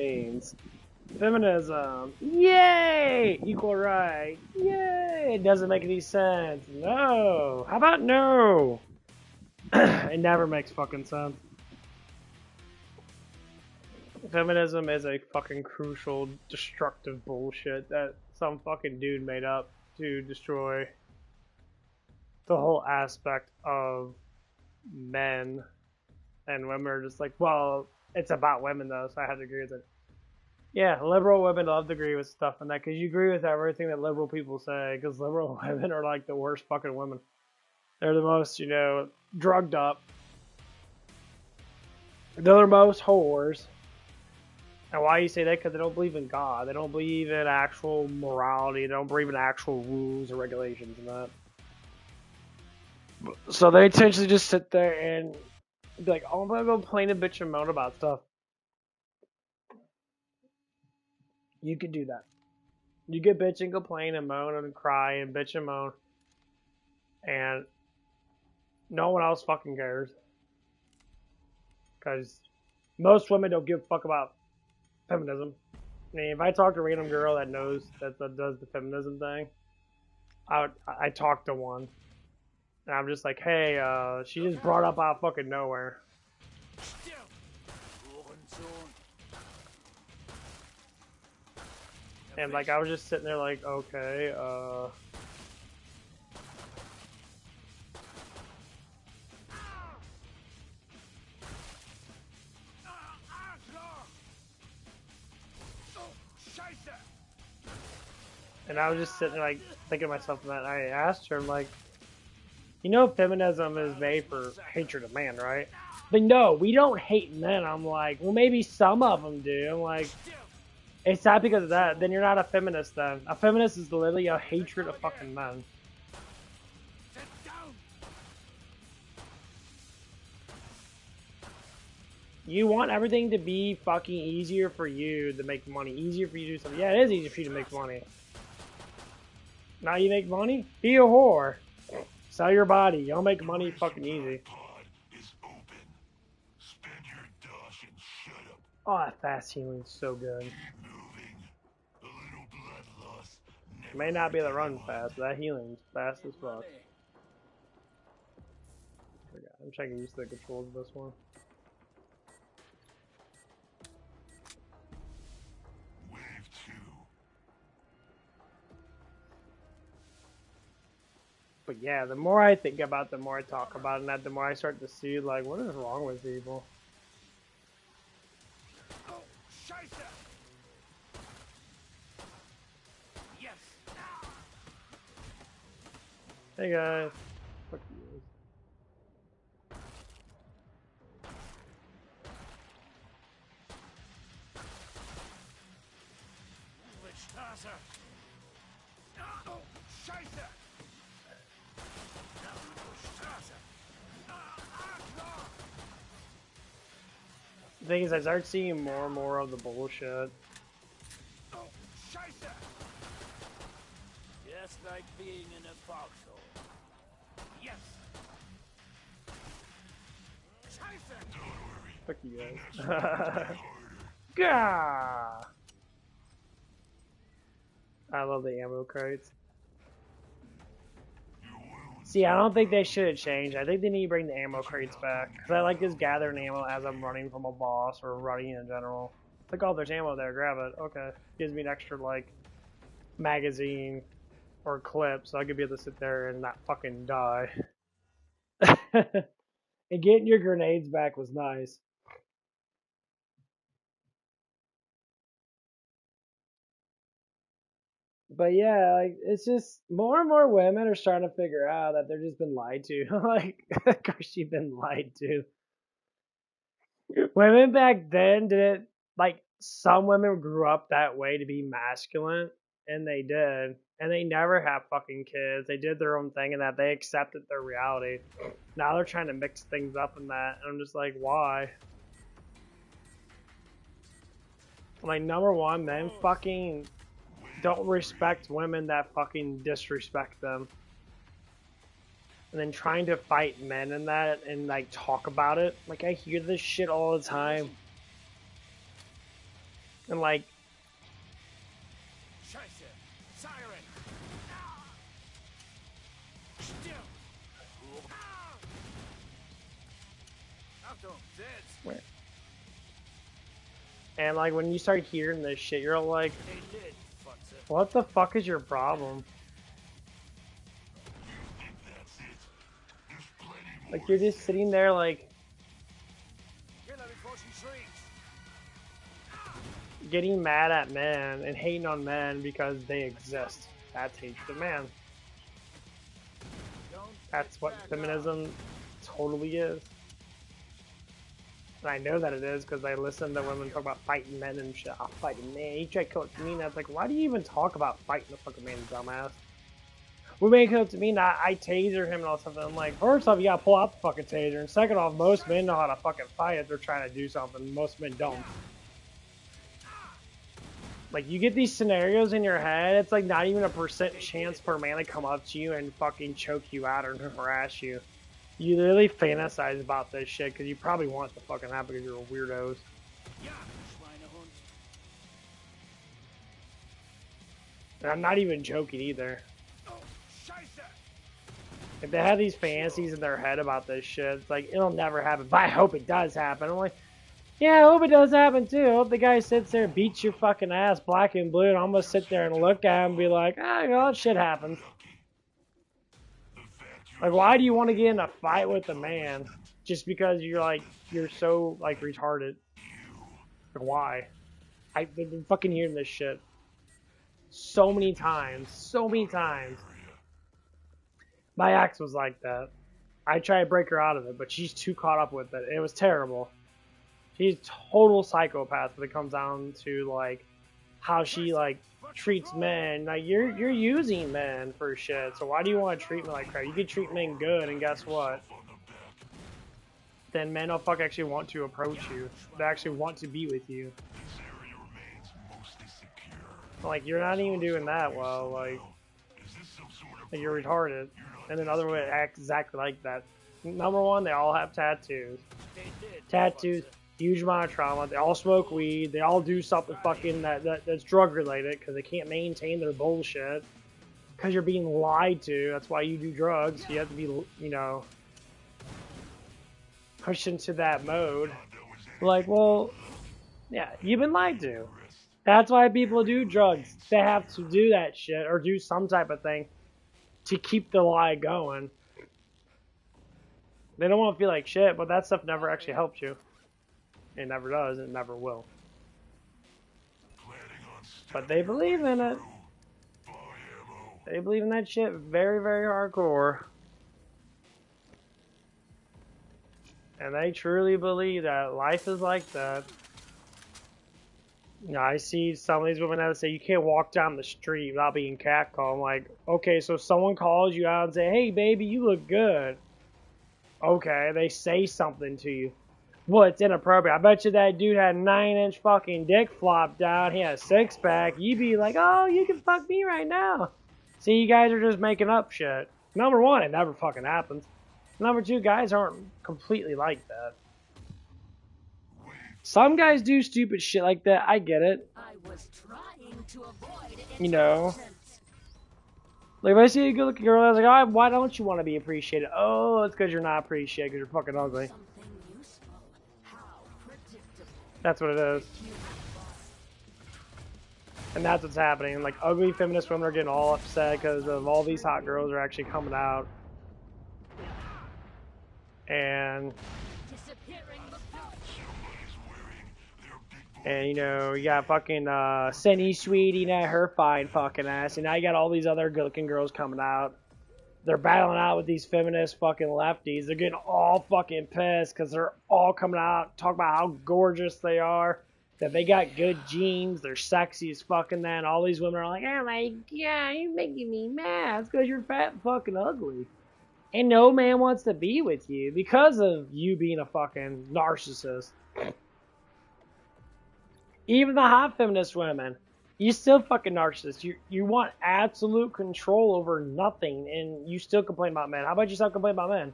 means. Feminism, yay! Equal right, yay! It doesn't make any sense. No. How about no? It never makes fucking sense. Feminism is a fucking crucial, destructive bullshit that some fucking dude made up to destroy the whole aspect of men, and women are just like, well, it's about women though, so I have to agree with it. Yeah, liberal women love to agree with stuff and that because you agree with everything that liberal people say because liberal women are like the worst fucking women. They're the most, drugged up. They're the most whores. And why you say that? Because they don't believe in God. They don't believe in actual morality. They don't believe in actual rules or regulations and that. So they essentially just sit there and be like, oh, I'm going to go complain and bitch and moan about stuff. You could do that. You could bitch and complain and moan and cry and bitch and moan. And no one else fucking cares. Because most women don't give a fuck about feminism. I mean, if I talk to a random girl that knows that does the feminism thing, I talk to one. And I'm just like, hey, she just brought up out of fucking nowhere. And like, I was just sitting there like, okay, and I was just sitting there like, thinking to myself, and I asked her, I'm like, feminism is made for hatred of man, right? But no, we don't hate men. I'm like, well, maybe some of them do. I'm like, it's not because of that. Then you're not a feminist then. A feminist is literally a hatred of fucking men. You want everything to be fucking easier for you to make money. Easier for you to do something. Yeah, it is easier for you to make money. Now you make money? Be a whore. Sell your body. Y'all make money fucking easy. Oh, that fast healing's so good. It may not be the run fast, but that healing's fast as fuck. I'm checking use the controls of this one. Wave 2. But yeah, the more I think about it, the more I talk about it, and the more I start to see, like, what is wrong with people? Yes. Hey guys. Fuck you. The thing is, I start seeing more and more of the bullshit. Just like being in a foxhole. Yes. Fuck you guys. Gah! I love the ammo crates. See, I don't think they should change. I think they need to bring the ammo crates back. Because I like just gathering ammo as I'm running from a boss or running in general. It's like, oh, there's ammo there, grab it. Okay. Gives me an extra, like, magazine or clip so I could be able to sit there and not fucking die. And getting your grenades back was nice. But yeah, like, it's just more and more women are starting to figure out that they're just been lied to. Like, of course you've been lied to. Women back then didn't, like, some women grew up that way to be masculine, and they did. And they never have fucking kids. They did their own thing and that they accepted their reality. Now they're trying to mix things up in that, and I'm just like, why? Like, number one, men fucking don't respect women that fucking disrespect them. And then trying to fight men in that and, like, talk about it. Like, I hear this shit all the time. And like, Scheiße. Siren. Still. Achtung, Sitz. and like when you start hearing this shit, you're like, They did, Futze. what the fuck is your problem? Like you're just sitting there like Kill her before she shrieks. getting mad at men and hating on men because they exist. That's hatred of man. Don't That's what back feminism totally is. And I know that it is because I listen to women talk about fighting men and shit. I'll fight a man. You try to come up to me and that's like, why do you even talk about fighting a fucking man, dumbass? We may come up to me and I taser him and all stuff. I'm like, first off, you gotta pull out the fucking taser. And second off, most men know how to fucking fight if they're trying to do something. Most men don't. Like, you get these scenarios in your head, it's like not even a % chance per man to come up to you and fucking choke you out or harass you. You literally fantasize about this shit because you probably want it to fucking happen because you're weirdos. Ja, Schweinehund. And I'm not even joking either. Oh, Scheiße. If they have these fantasies in their head about this shit, it's like, it'll never happen, but I hope it does happen. I'm like, yeah, I hope it does happen too. I hope the guy sits there and beats your fucking ass black and blue, and I'm gonna sit there and look at him and be like, ah, you know, that shit happens. Like, why do you want to get in a fight with a man just because you're so, like, retarded? Like, why? I've been fucking hearing this shit so many times. So many times. My ex was like that. I tried to break her out of it, but she's too caught up with it. It was terrible. She's a total psychopath when it comes down to, like, how she, like, treats men. Like, you're using men for shit, so why do you want to treat men like crap? You can treat men good, and guess what? Then men don't actually want to approach you. They actually want to be with you. Like, you're not even doing that well, like you're retarded. And then other women act exactly like that. Number one, they all have tattoos. They did, Tattoos. Huge amount of trauma. They all smoke weed. They all do something fucking that's drug related because they can't maintain their bullshit. Because you're being lied to. That's why you do drugs. You have to be, you know, pushed into that mode. Like, well, yeah, you've been lied to. That's why people do drugs. They have to do that shit or do some type of thing to keep the lie going. They don't want to feel like shit, but that stuff never actually helps you. It never does. It never will. But they believe in it. They believe in that shit very, very hardcore. And they truly believe that life is like that. You know, I see some of these women that say you can't walk down the street without being catcalled. I'm like, okay, so someone calls you out and say, hey, baby, you look good. Okay, they say something to you. Well, it's inappropriate. I bet you that dude had a 9-inch fucking dick flopped out. He had a 6-pack. You'd be like, oh, you can fuck me right now. See, you guys are just making up shit. Number one, it never fucking happens. Number two, guys aren't completely like that. Some guys do stupid shit like that. I get it. I was trying to avoid You know. interruptions. Like, if I see a good-looking girl, I was like, oh, why don't you want to be appreciated? Oh, it's because you're not appreciated because you're fucking ugly. Something useful. How predictable. That's what it is. You have And that's what's happening. Like, ugly feminist women are getting all upset because of all these hot girls are actually coming out. And, disappearing the you know, you got fucking Cindy Sweetie, now her fine fucking ass. And now you got all these other good-looking girls coming out. They're battling out with these feminist fucking lefties. They're getting all fucking pissed because they're all coming out, talking about how gorgeous they are. That they got good genes, they're sexy as fucking that, and all these women are like, oh my god, you're making me mad. It's because you're fat and fucking ugly. And no man wants to be with you because of you being a fucking narcissist. Even the hot feminist women, you still fucking narcissist. You want absolute control over nothing, and you still complain about men. How about you stop complaining about men?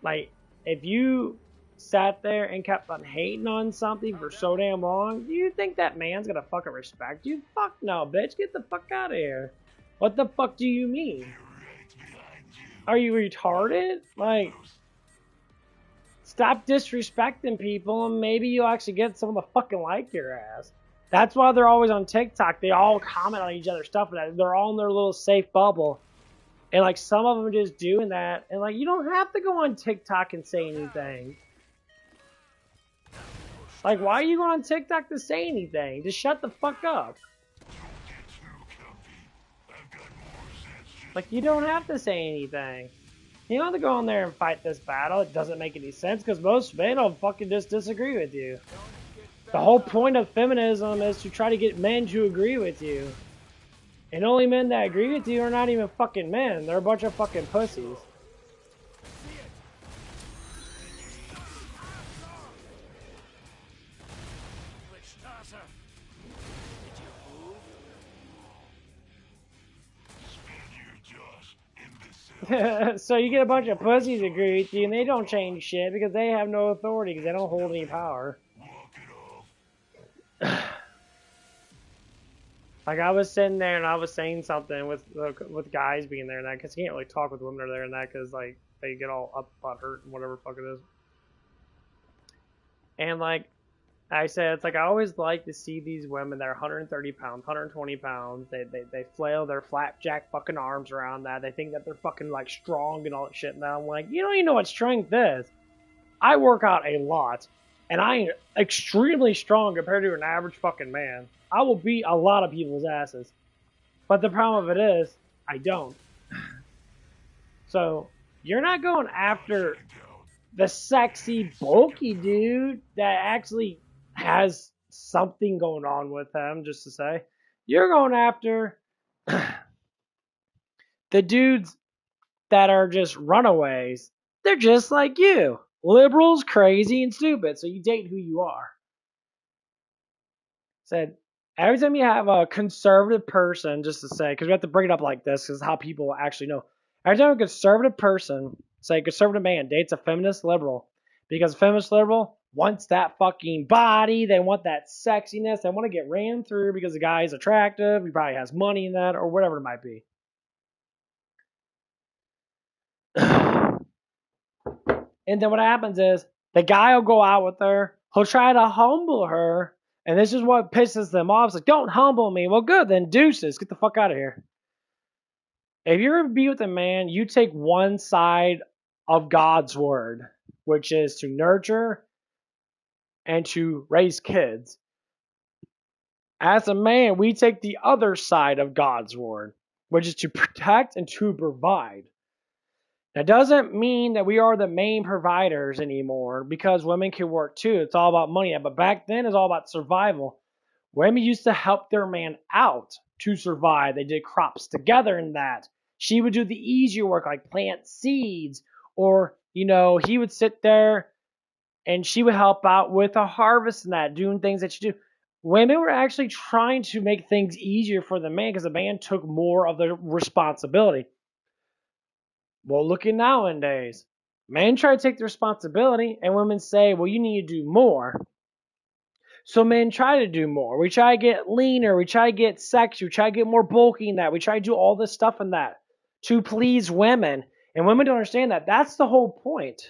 Like, if you sat there and kept on hating on something for so damn long, do you think that man's gonna fucking respect you? Fuck no, bitch. Get the fuck out of here. What the fuck do you mean? Are you retarded? Like, stop disrespecting people and maybe you'll actually get someone to fucking like your ass. That's why they're always on TikTok. They all comment on each other's stuff and they're all in their little safe bubble. And like some of them are just doing that. And like you don't have to go on TikTok and say anything. Like why are you going on TikTok to say anything? Just shut the fuck up. Like you don't have to say anything. You don't have to go in there and fight this battle. It doesn't make any sense because most men will fucking just disagree with you. The whole point of feminism is to try to get men to agree with you. And only men that agree with you are not even fucking men. They're a bunch of fucking pussies. So you get a bunch of pussies agree with you and they don't change shit because they have no authority because they don't hold any power. Like I was sitting there and I was saying something with guys being there and that because you can't really talk with women that are there and that because like they get all up about hurt and whatever the fuck it is. And like I said, it's like I always like to see these women that are 130 pounds, 120 pounds. They flail their flapjack fucking arms around that. They think that they're fucking like strong and all that shit. And I'm like, you don't even know what strength is. I work out a lot. And I am extremely strong compared to an average fucking man. I will beat a lot of people's asses. But the problem of it is, I don't. So, you're not going after the sexy, bulky dude that actually has something going on with him, just to say. You're going after the dudes that are just runaways. They're just like you. Liberals, crazy, and stupid. So you date who you are. Said, every time you have a conservative person, just to say, because we have to bring it up like this, because how people actually know. Every time a conservative person, say a conservative man, dates a feminist liberal, because a feminist liberal wants that fucking body, they want that sexiness, they want to get ran through because the guy is attractive, he probably has money in that, or whatever it might be. And then what happens is, the guy will go out with her, he'll try to humble her, and this is what pisses them off. It's like, don't humble me. Well, good, then deuces. Get the fuck out of here. If you're going to be with a man, you take one side of God's word, which is to nurture and to raise kids. As a man, we take the other side of God's word, which is to protect and to provide. That doesn't mean that we are the main providers anymore because women can work too. It's all about money. But back then, it's all about survival. Women used to help their man out to survive. They did crops together in that. She would do the easier work like plant seeds or, he would sit there and she would help out with a harvest and that, doing things that you do. Women were actually trying to make things easier for the man because the man took more of the responsibility. Well, look at nowadays. Men try to take the responsibility, and women say, well, you need to do more. So men try to do more. We try to get leaner. We try to get sexy. We try to get more bulky in that. We try to do all this stuff in that to please women. And women don't understand that. That's the whole point.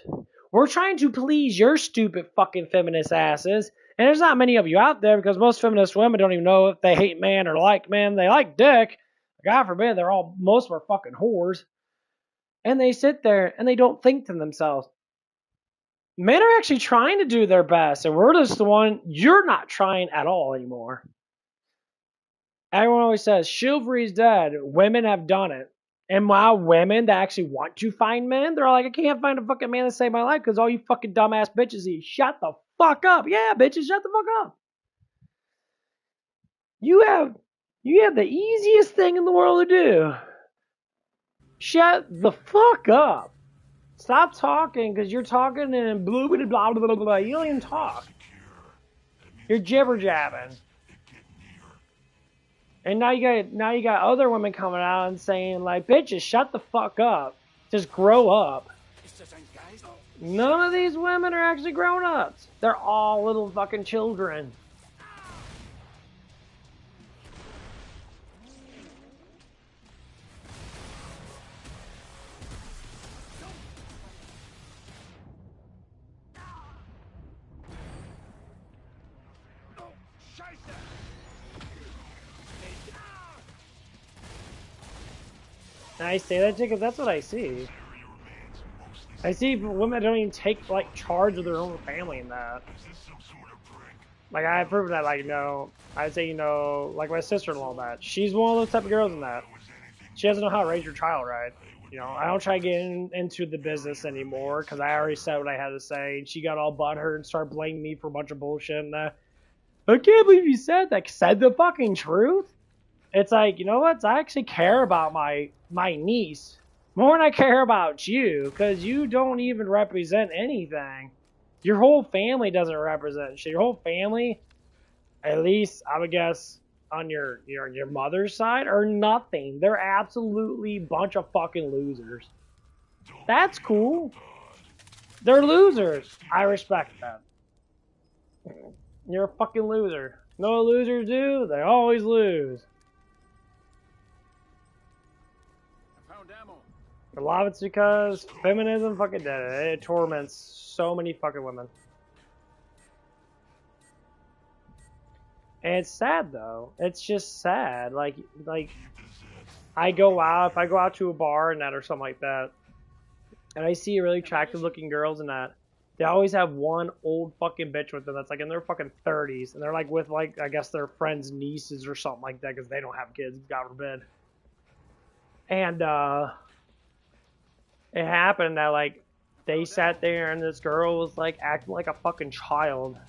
We're trying to please your stupid fucking feminist asses. And there's not many of you out there because most feminist women don't even know if they hate men or like men. They like dick. God forbid, most of them are fucking whores. And they sit there and they don't think to themselves. Men are actually trying to do their best, and we're just the one, you're not trying at all anymore. Everyone always says, chivalry's dead. Women have done it. And while women that actually want to find men, they're like, I can't find a fucking man to save my life because all you fucking dumbass bitches eat. Shut the fuck up. Yeah, bitches, shut the fuck up. You have the easiest thing in the world to do. Shut the fuck up. Stop talking because you're talking and blah, blah, blah, blah, blah, blah. You don't even talk. You're jibber jabbing. And now you got other women coming out and saying like, bitches, shut the fuck up. Just grow up. None of these women are actually grown-ups. They're all little fucking children. And I say that because that's what I see. I see women that don't even take like charge of their own family in that. Like I've proven that, like, you know, I'd say, you know, like my sister-in-law, that she's one of those type of girls in that. She doesn't know how to raise her child right. You know, I don't try to get into the business anymore because I already said what I had to say. And she got all butthurt and started blaming me for a bunch of bullshit and that. I can't believe you said that. Said the fucking truth? It's like, you know what? I actually care about my niece more than I care about you, because you don't even represent anything. Your whole family doesn't represent shit. Your whole family, at least I would guess on your mother's side, are nothing. They're absolutely a bunch of fucking losers. That's cool. They're losers. I respect that. You're a fucking loser. Know what losers do? They always lose. A lot of it's because feminism fucking did it. It torments so many fucking women. And it's sad though. It's just sad. Like I go out, if I go out to a bar and that or something like that, and I see really attractive looking girls and that, they always have one old fucking bitch with them that's like in their fucking 30s, and they're like with like, I guess their friends' nieces or something like that because they don't have kids, God forbid. And it happened that like they sat there and this girl was like acting like a fucking child.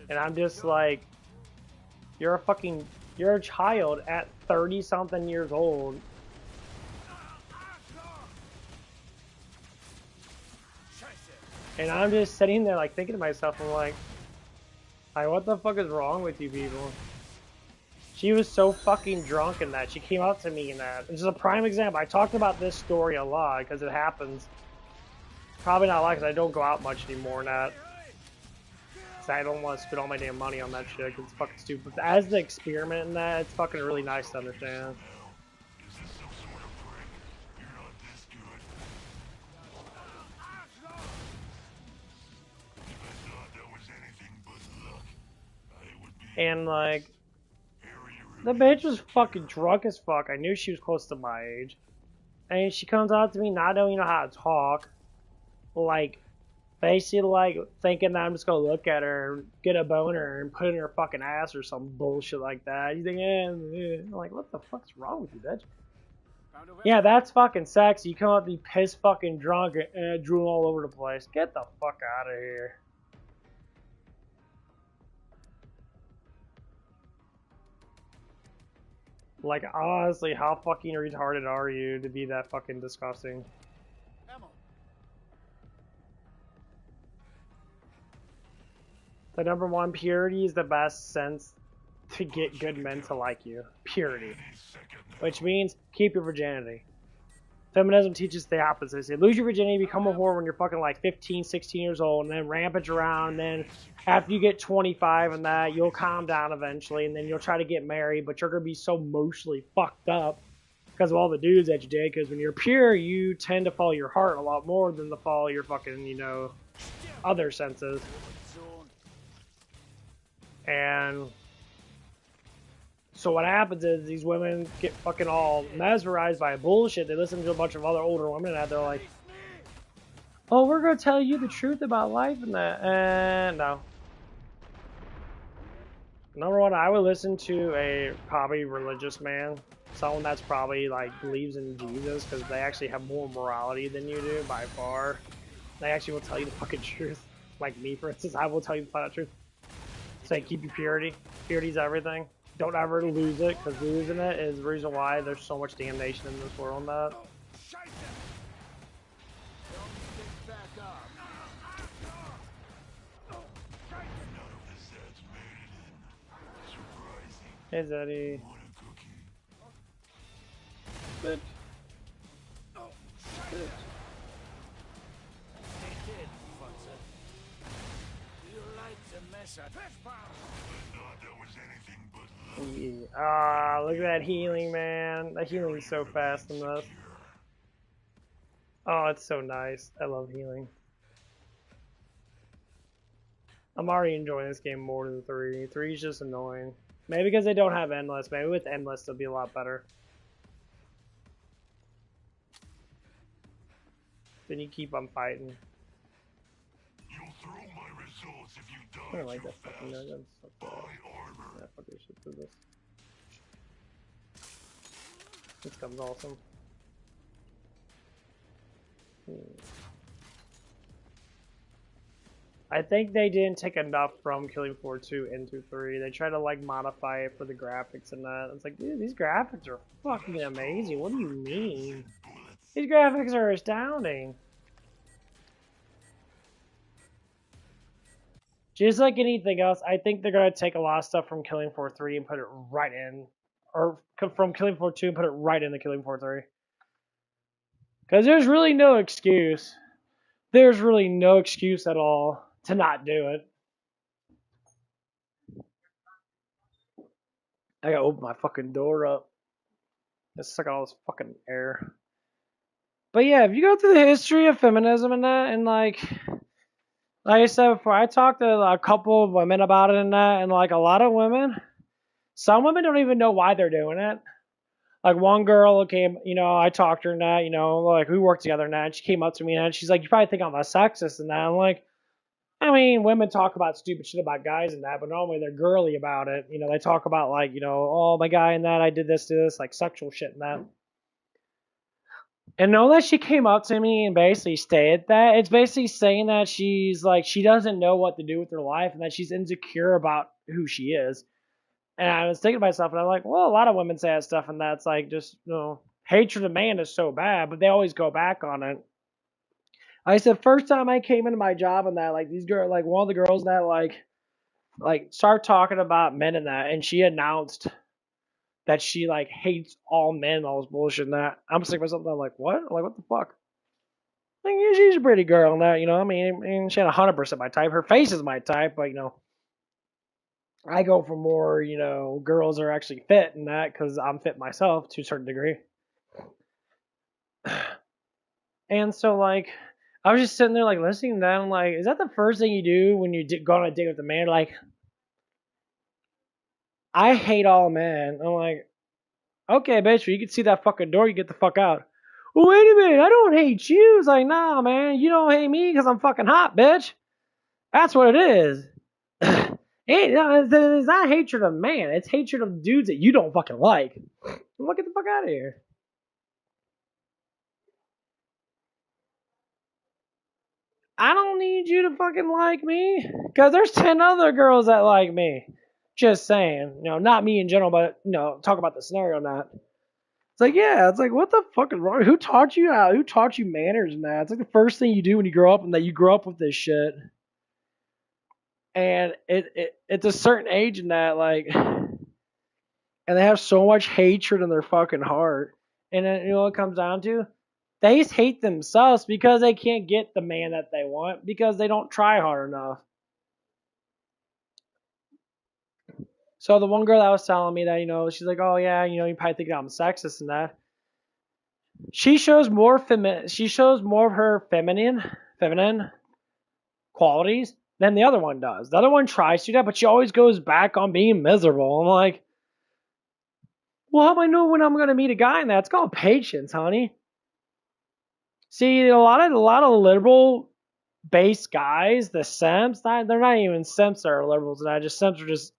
And I'm just like, you're a child at 30 something years old. And I'm just sitting there like thinking to myself, I'm like, what the fuck is wrong with you people? She was so fucking drunk in that. She came up to me in that. This is a prime example. I talked about this story a lot because it happens. Probably not a lot because I don't go out much anymore in that. Because I don't want to spend all my damn money on that shit because it's fucking stupid. But as the experiment in that, it's fucking really nice to understand. And like, the bitch was fucking drunk as fuck. I knew she was close to my age. And she comes out to me not knowing how to talk. Like, basically like thinking that I'm just gonna look at her, get a boner, and put it in her fucking ass or some bullshit like that. You think, I'm like, what the fuck's wrong with you, bitch? Yeah, that's fucking sexy. You come out to be pissed fucking drunk and drooling all over the place. Get the fuck out of here. Like, honestly, how fucking retarded are you to be that fucking disgusting? The number one, purity is the best sense to get good men to like you. Purity. Which means keep your virginity. Feminism teaches the opposite. They say lose your virginity, become a whore when you're fucking like 15, 16 years old, and then rampage around, and then after you get 25 and that, you'll calm down eventually, and then you'll try to get married, but you're going to be so emotionally fucked up because of all the dudes that you did, because when you're pure, you tend to follow your heart a lot more than to follow your fucking, you know, other senses. And so what happens is these women get fucking all mesmerized by bullshit. They listen to a bunch of other older women and they're like, oh, we're going to tell you the truth about life and that. And no. Number one, I would listen to a probably religious man. Someone that's probably like believes in Jesus because they actually have more morality than you do by far. They actually will tell you the fucking truth. Like me, for instance, I will tell you the flat truth. Say keep your purity. Purity's everything. Don't ever lose it, because losing it is the reason why there's so much damnation in this world. That. Hey, Zeddy. But Yeah. Ah, look at that healing, man. The healing's so fast in this. Oh, it's so nice. I love healing. I'm already enjoying this game more than 3. 3 is just annoying. Maybe because they don't have endless. Maybe with endless it'll be a lot better. Then you keep on fighting. You'll throw my results if you I die don't like too that fucking fast. gun. Buy armor. Yeah, fuck this shit for this. This gun's awesome. I think they didn't take enough from Killing Floor 2 into 3. They tried to like modify it for the graphics and that. It's like, dude, these graphics are fucking amazing. What do you mean? These graphics are astounding. Just like anything else, I think they're gonna take a lot of stuff from Killing Floor 3 and put it right in, or from Killing Floor 2 and put it right into Killing Floor 3. Because there's really no excuse. There's really no excuse at all to not do it. I gotta open my fucking door up. Let's suck all this fucking air. But yeah, if you go through the history of feminism and that, and like I said before, I talked to a couple of women about it and that, and like a lot of women, some women don't even know why they're doing it. Like one girl came, I talked to her and that, like we worked together and that, and she came up to me and she's like, you probably think I'm a sexist and that. I'm like, I mean, women talk about stupid shit about guys and that, but normally they're girly about it. They talk about like, oh, my guy and that, I did this to this, like sexual shit and that. And know that she came up to me and basically stated that, it's basically saying that she's like, she doesn't know what to do with her life and that she's insecure about who she is. And I was thinking to myself, and I'm like, well, a lot of women say that stuff, and that's like just, hatred of man is so bad, but they always go back on it. I said, first time I came into my job and that, like, these girls, like, one of the girls that, like, start talking about men and that, and she announced that she, like, hates all men and all this bullshit and that. I'm sick of myself, and I'm like, what? I'm like, what the fuck? Like, yeah, she's a pretty girl and that, I mean, she had 100% my type. Her face is my type, but, I go for more, girls that are actually fit and that because I'm fit myself to a certain degree. And so, like, I was just sitting there, like, listening to that. I'm like, is that the first thing you do when you go on a date with a man? Like, I hate all men. I'm like, okay, bitch, you can see that fucking door, you get the fuck out. Well, wait a minute, I don't hate you. It's like, nah, man, you don't hate me because I'm fucking hot, bitch. That's what it is. It's not hatred of man. It's hatred of dudes that you don't fucking like. Well, get the fuck out of here. I don't need you to fucking like me. Because there's 10 other girls that like me. Just saying. Not me in general, but, talk about the scenario not. It's like, yeah, it's like, what the fuck is wrong? Who taught you how? Who taught you manners and that? It's like the first thing you do when you grow up and that you grow up with this shit. And it's a certain age in that, like, and they have so much hatred in their fucking heart. And then, what it comes down to? They hate themselves because they can't get the man that they want because they don't try hard enough. So the one girl that was telling me that, she's like, oh yeah, you probably think I'm sexist and that. She shows more of her feminine qualities than the other one does. The other one tries to do that, but she always goes back on being miserable. I'm like, well, how do I know when I'm gonna meet a guy in that? It's called patience, honey. See, a lot of liberal based guys, the simps, they're not even simps that are liberals, and just simps are just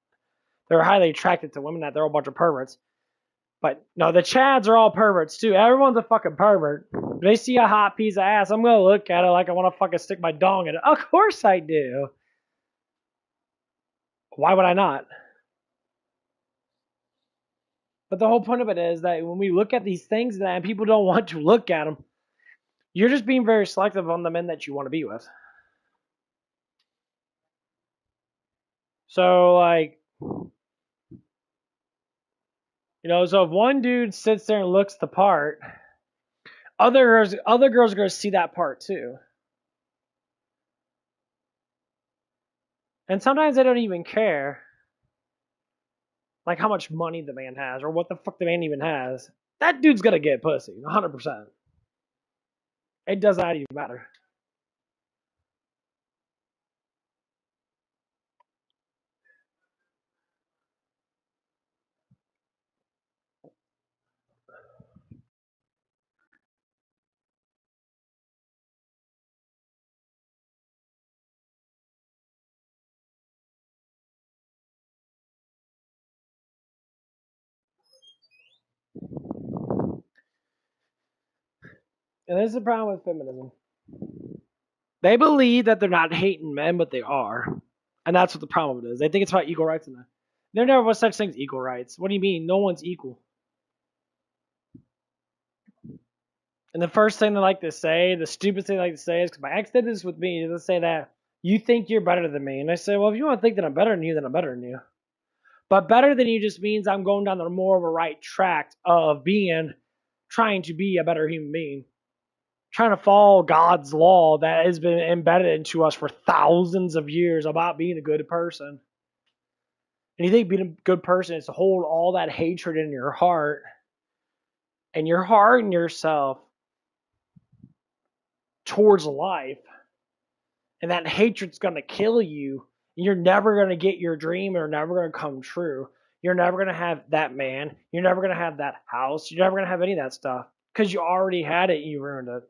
they're highly attracted to women that they're all a bunch of perverts. But no, the Chads are all perverts too. Everyone's a fucking pervert. If they see a hot piece of ass, I'm gonna look at it like I want to fucking stick my dong in it. Of course I do. Why would I not? But the whole point of it is that when we look at these things and people don't want to look at them, you're just being very selective on the men that you want to be with. So like, so if one dude sits there and looks the part, other girls are going to see that part too. And sometimes they don't even care, like, how much money the man has or what the fuck the man even has. That dude's gonna get pussy, 100%. It does not even matter. And this is the problem with feminism. They believe that they're not hating men, but they are. And that's what the problem is. They think it's about equal rights and that. There never was such thing as equal rights. What do you mean? No one's equal. And the first thing they like to say, the stupid thing they like to say is, because my ex did this with me, they'll say that, you think you're better than me. And I say, well, if you want to think that I'm better than you, then I'm better than you. But better than you just means I'm going down the more of a right track of trying to be a better human being. Trying to follow God's law that has been embedded into us for thousands of years about being a good person. And you think being a good person is to hold all that hatred in your heart and your heart and yourself towards life. And that hatred's going to kill you. And you're never going to get your dream or never going to come true. You're never going to have that man. You're never going to have that house. You're never going to have any of that stuff. Because you already had it and you ruined it.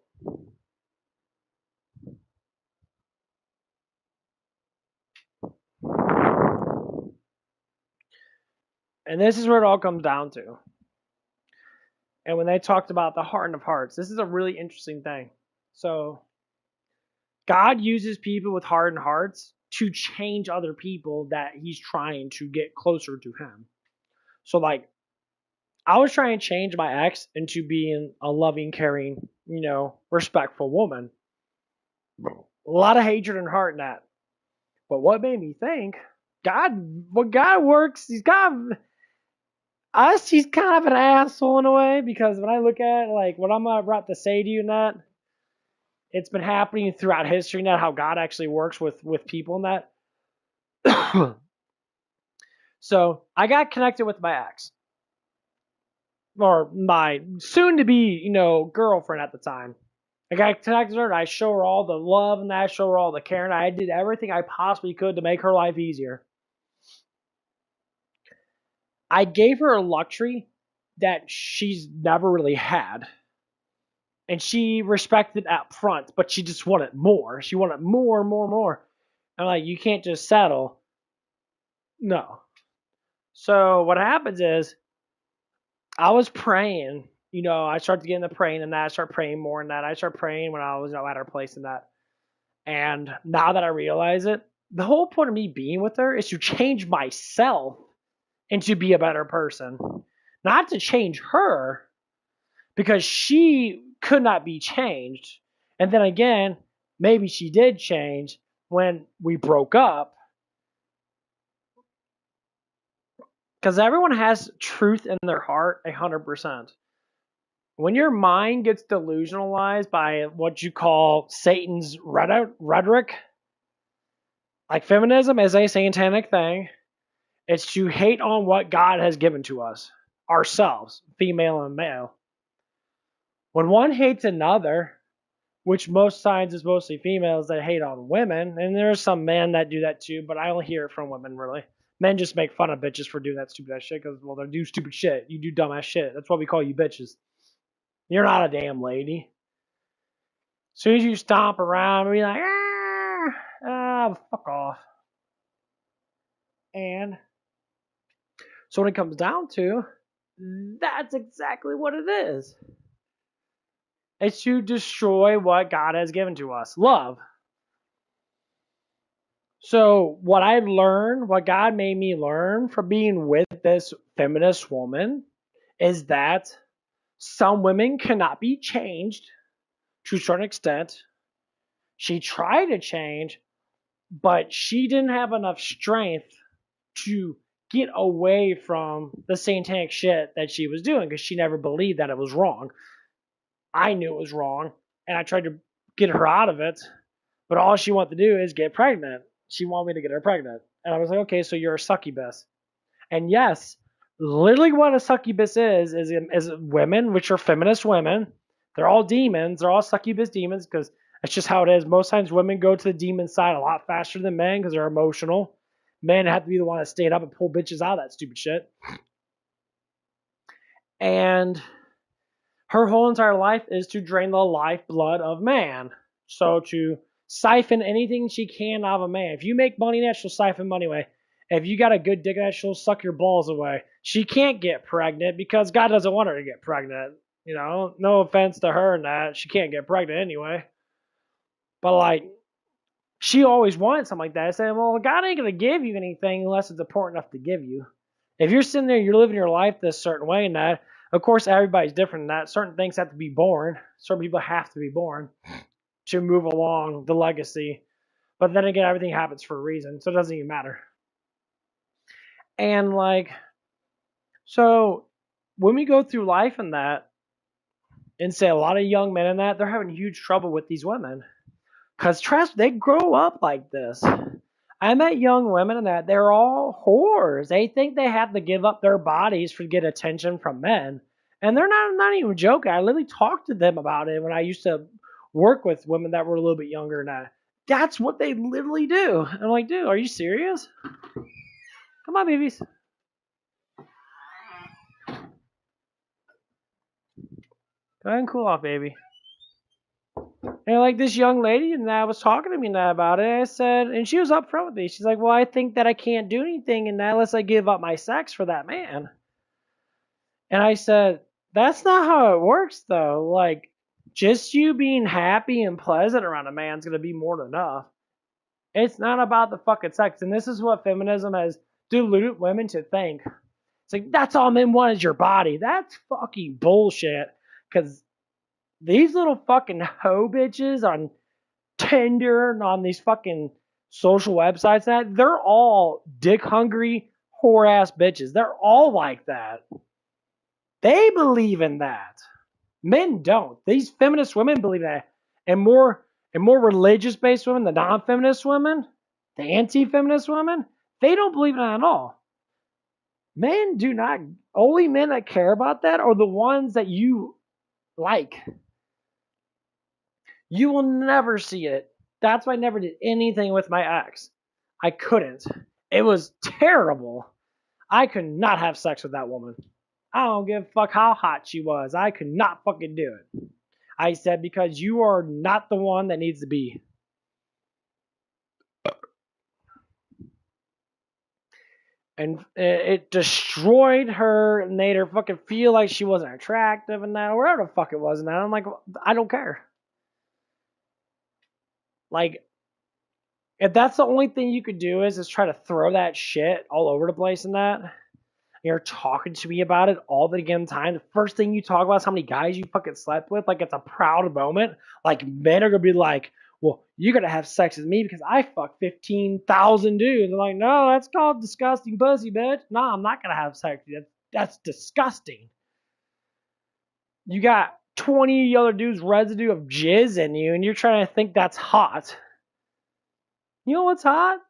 And this is where it all comes down to. And when they talked about the hardened of hearts, this is a really interesting thing. So, God uses people with hardened hearts to change other people that he's trying to get closer to him. So, like, I was trying to change my ex into being a loving, caring, respectful woman. A lot of hatred and heart in that. But what made me think, when God works, he's kind of an asshole in a way, because when I look at it, like, what I'm about to say to you in that, it's been happening throughout history, not how God actually works with people in that. So I got connected with my ex, or my soon-to-be, girlfriend at the time. I got connected with her, and I show her all the love, and I show her all the care, and I did everything I possibly could to make her life easier. I gave her a luxury that she's never really had. And she respected up front, but she just wanted more. She wanted more and more and more. I'm like, you can't just settle. No. So what happens is, I was praying. I started getting the praying and that. I started praying more and that. I started praying when I was at her place and that. And now that I realize it, the whole point of me being with her is to change myself and to be a better person. Not to change her, because she could not be changed. And then again, maybe she did change when we broke up. Because everyone has truth in their heart 100%. When your mind gets delusionalized by what you call Satan's rhetoric, like feminism is a satanic thing, it's to hate on what God has given to us, ourselves, female and male. When one hates another, which most times is mostly females that hate on women, and there's some men that do that too, but I only hear it from women, really. Men just make fun of bitches for doing that stupid ass shit, because, well, they do stupid shit. You do dumb ass shit. That's why we call you bitches. You're not a damn lady. As soon as you stomp around and be like, fuck off. And so when it comes down to, that's exactly what it is. It's to destroy what God has given to us, love. So what God made me learn from being with this feminist woman, is that some women cannot be changed to a certain extent. She tried to change, but she didn't have enough strength to get away from the satanic shit that she was doing, because she never believed that it was wrong. I knew it was wrong, and I tried to get her out of it, but all she wanted to do is get pregnant. she wanted me to get her pregnant. And I was like, okay, so you're a succubus. And yes, literally what a succubus is women, which are feminist women. They're all demons. They're all succubus demons because that's just how it is. Most times women go to the demon side a lot faster than men because they're emotional. Men have to be the one that stayed up and pull bitches out of that stupid shit. And her whole entire life is to drain the lifeblood of man. So to siphon anything she can out of a man. If you make money in that, she'll siphon money away. If you got a good dick in that, she'll suck your balls away. She can't get pregnant because God doesn't want her to get pregnant. You know, no offense to her and that. She can't get pregnant anyway. But like, she always wanted something like that. I said, well, God ain't going to give you anything unless it's important enough to give you. If you're sitting there, you're living your life this certain way and that, of course, everybody's different in that. Certain things have to be born. Certain people have to be born to move along the legacy. But then again, everything happens for a reason, so it doesn't even matter. And like, so when we go through life in that, and say a lot of young men in that, they're having huge trouble with these women. Because trust, they grow up like this. I met young women in that, they're all whores. They think they have to give up their bodies to get attention from men. And they're not even joking. I literally talked to them about it when I used to work with women that were a little bit younger than that. That's what they literally do. And I'm like, dude, are you serious? Come on, babies. Go ahead and cool off, baby. And like this young lady and I was talking to me about it. I said, and she was upfront with me. She's like, well, I think that I can't do anything unless I give up my sex for that man. And I said, that's not how it works though. Like, just you being happy and pleasant around a man's going to be more than enough. It's not about the fucking sex. And this is what feminism has deluded women to think. It's like, that's all men want is your body. That's fucking bullshit. Because these little fucking hoe bitches on Tinder and on these fucking social websites, that they're all dick hungry, whore ass bitches. They're all like that. They believe in that. Men don't. These feminist women believe that. And more religious based women, the non-feminist women, the anti-feminist women, they don't believe in that at all. Men do not. Only men that care about that are the ones that you like. You will never see it. That's why I never did anything with my ex. I couldn't. It was terrible. I could not have sex with that woman. I don't give a fuck how hot she was. I could not fucking do it. I said, because you are not the one that needs to be. And it destroyed her and made her fucking feel like she wasn't attractive and that, or whatever the fuck it was. And that. I'm like, I don't care. Like, if that's the only thing you could do is try to throw that shit all over the place and that, you're talking to me about it all the damn time. The first thing you talk about is how many guys you fucking slept with. Like, it's a proud moment. Like, men are going to be like, well, you're going to have sex with me because I fucked 15,000 dudes. I'm like, no, that's called disgusting pussy, bitch. No, I'm not going to have sex with you. That's disgusting. You got 20 other dudes' residue of jizz in you, and you're trying to think that's hot. You know what's hot?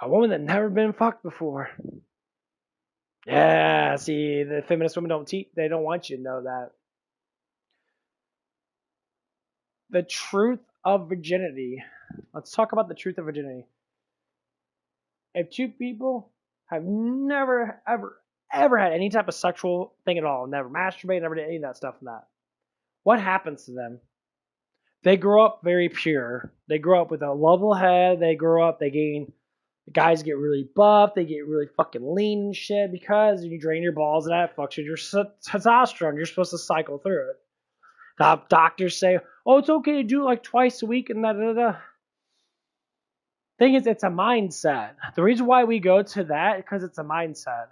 A woman that never been fucked before. Yeah, see, the feminist women don't teach. They don't want you to know that. The truth of virginity. Let's talk about the truth of virginity. If two people have never, ever had any type of sexual thing at all, never masturbated, never did any of that stuff and that, what happens to them? They grow up very pure. They grow up with a level head. They grow up, the guys get really buff. They get really fucking lean and shit because you drain your balls and that fucks with your testosterone. You're supposed to cycle through it. The doctors say, oh, it's okay to do it like twice a week and da. Thing is, it's a mindset. The reason why we go to that is because it's a mindset.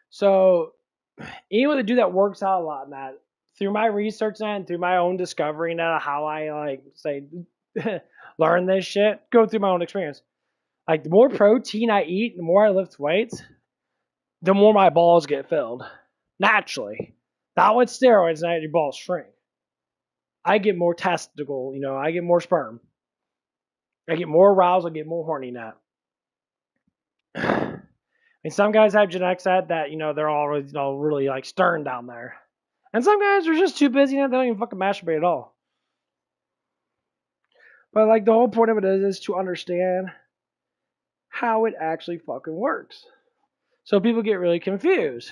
So anyone that do that works out a lot, Matt. Through my research and through my own discovering of how I like say learn this shit, go through my own experience. Like the more protein I eat, the more I lift weights, the more my balls get filled. Naturally. Not with steroids, not your balls shrink. I get more testicle, I get more sperm. I get more arousal, I get more horny nut. And some guys have genetics that they're all really like stern down there. And some guys are just too busy and they don't even fucking masturbate at all. But like the whole point of it is to understand how it actually fucking works. So people get really confused.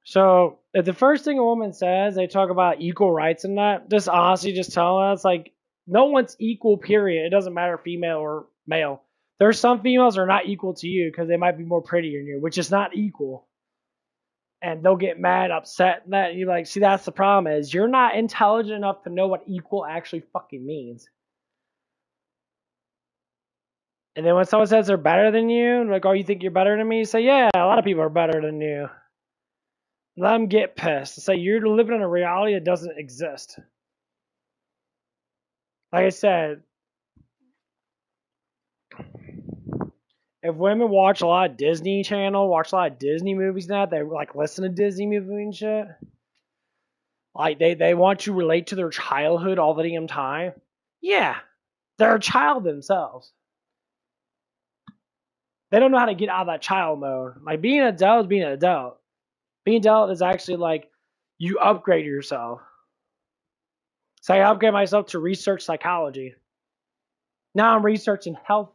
So if the first thing a woman says, they talk about equal rights and that, just honestly just tell them, it's like, no one's equal, period. It doesn't matter female or male. There's some females that are not equal to you because they might be more prettier than you, which is not equal. And they'll get mad, upset, and that. And you're like, see, that's the problem is you're not intelligent enough to know what equal actually fucking means. And then when someone says they're better than you, like, oh, you think you're better than me? You say, yeah, a lot of people are better than you. Let them get pissed. Say you're living in a reality that doesn't exist. Like I said, if women watch a lot of Disney Channel, watch a lot of Disney movies now, they like listen to Disney movies and shit. Like they want to relate to their childhood all the damn time. Yeah, they're a child themselves. They don't know how to get out of that child mode. Like being an adult is being an adult. Being an adult is actually like you upgrade yourself. So I upgrade myself to research psychology. Now I'm researching health.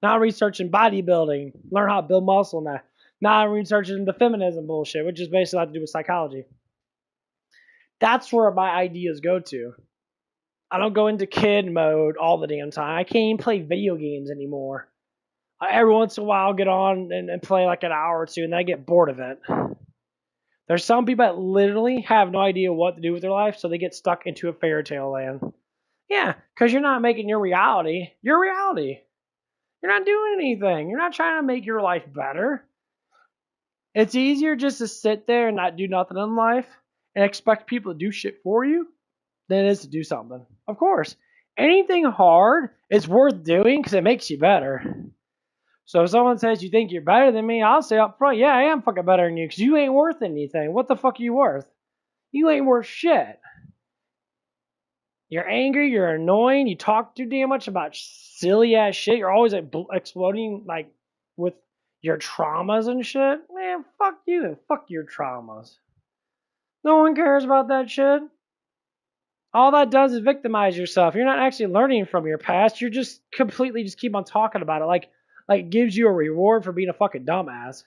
Now I'm researching bodybuilding. Learn how to build muscle now. Now I'm researching the feminism bullshit, which is basically have to do with psychology. That's where my ideas go to. I don't go into kid mode all the damn time. I can't even play video games anymore. Every once in a while I'll get on and play like an hour or two, and then I get bored of it. There's some people that literally have no idea what to do with their life, so they get stuck into a fairy tale land. Yeah, because you're not making your reality your reality. You're not doing anything. You're not trying to make your life better. It's easier just to sit there and not do nothing in life and expect people to do shit for you than it is to do something. Of course, anything hard is worth doing because it makes you better. So if someone says you think you're better than me, I'll say up front, yeah, I am fucking better than you because you ain't worth anything. What the fuck are you worth? You ain't worth shit. You're angry, you're annoying, you talk too damn much about silly ass shit. You're always like exploding like with your traumas and shit. Man, fuck you and fuck your traumas. No one cares about that shit. All that does is victimize yourself. You're not actually learning from your past. You're just completely just keep on talking about it like it gives you a reward for being a fucking dumbass.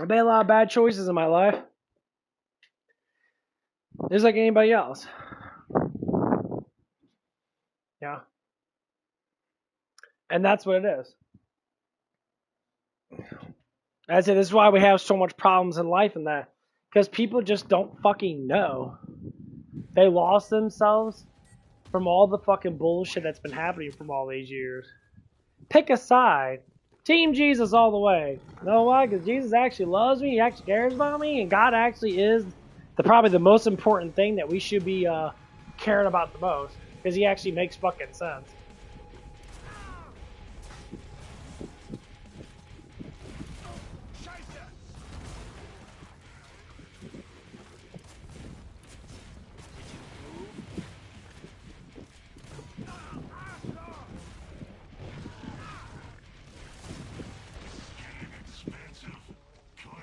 I've made a lot of bad choices in my life. Just like anybody else. Yeah. And that's what it is. I say this is why we have so much problems in life and that. Because people just don't fucking know. They lost themselves from all the fucking bullshit that's been happening from all these years. Pick a side. Team Jesus all the way. You know why? Because Jesus actually loves me. He actually cares about me. And God actually is probably the most important thing that we should be caring about the most. Because he actually makes fucking sense.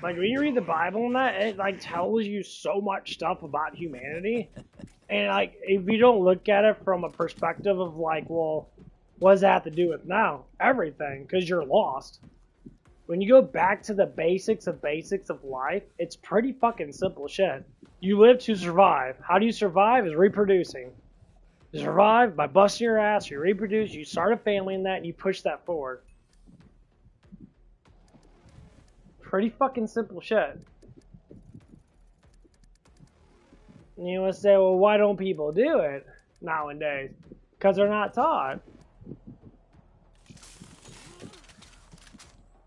Like when you read the Bible and that, it like tells you so much stuff about humanity. And like if you don't look at it from a perspective of like, well, what does that have to do with now? Everything, because you're lost. When you go back to the basics of life, it's pretty fucking simple shit. You live to survive. How do you survive? Is reproducing. You survive by busting your ass, you reproduce, you start a family in that, and you push that forward. Pretty fucking simple shit. And you want to say, well, why don't people do it nowadays? Because they're not taught.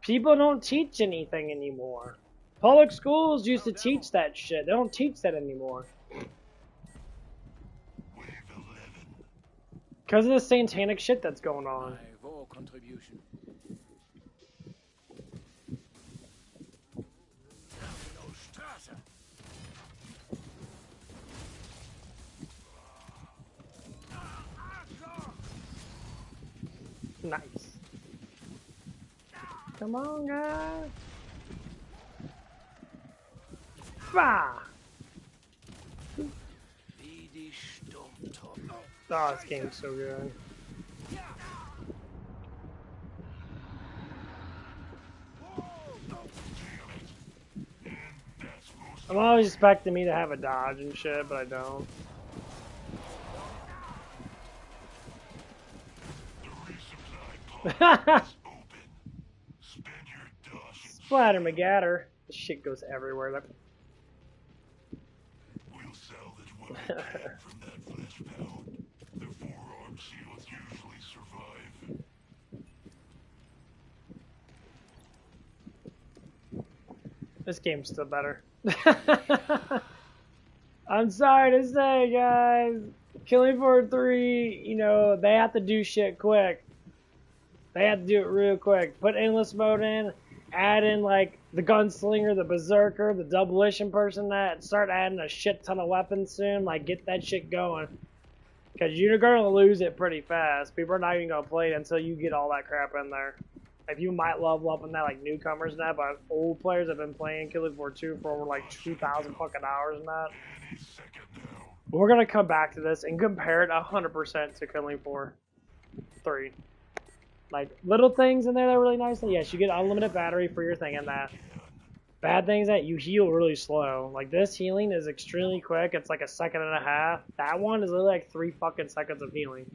People don't teach anything anymore. Public schools used to teach that shit. They don't teach that anymore. Because of the satanic shit that's going on. Nice. Come on, guys. Bah! Wie die Sturmtruppen. Oh, this game's so good. I'm always expecting me to have a dodge and shit, but I don't. Splatter McGatter. This shit goes everywhere. We'll salvage what we can from that flesh pound. The forearm shields usually survive. This game's still better. I'm sorry to say, guys. Killing Floor 3, you know, they have to do shit quick. They have to do it real quick. Put endless mode in, add in, like, the gunslinger, the berserker, the double-ition person, that start adding a shit ton of weapons soon. Like, get that shit going. Because you're going to lose it pretty fast. People are not even going to play it until you get all that crap in there. Like, you might level up in that, like, newcomers and that, but old players have been playing Killing Floor 2 for over, like, 2,000 fucking hours and that. We're going to come back to this and compare it 100% to Killing Floor 3. Like, little things in there that are really nice. Yes, you get unlimited battery for your thing and that. Bad things that you heal really slow. Like, this healing is extremely quick. It's like a second and a half. That one is literally like 3 fucking seconds of healing.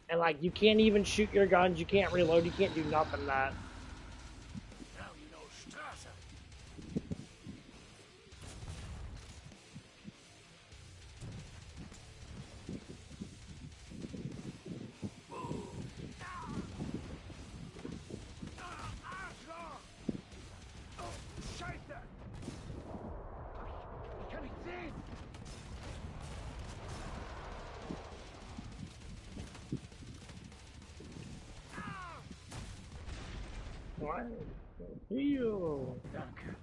And, like, you can't even shoot your guns. You can't reload. You can't do nothing that. Now you know Strasse. Scheiße! Ich kann nicht sehen! What? Heal. Danke.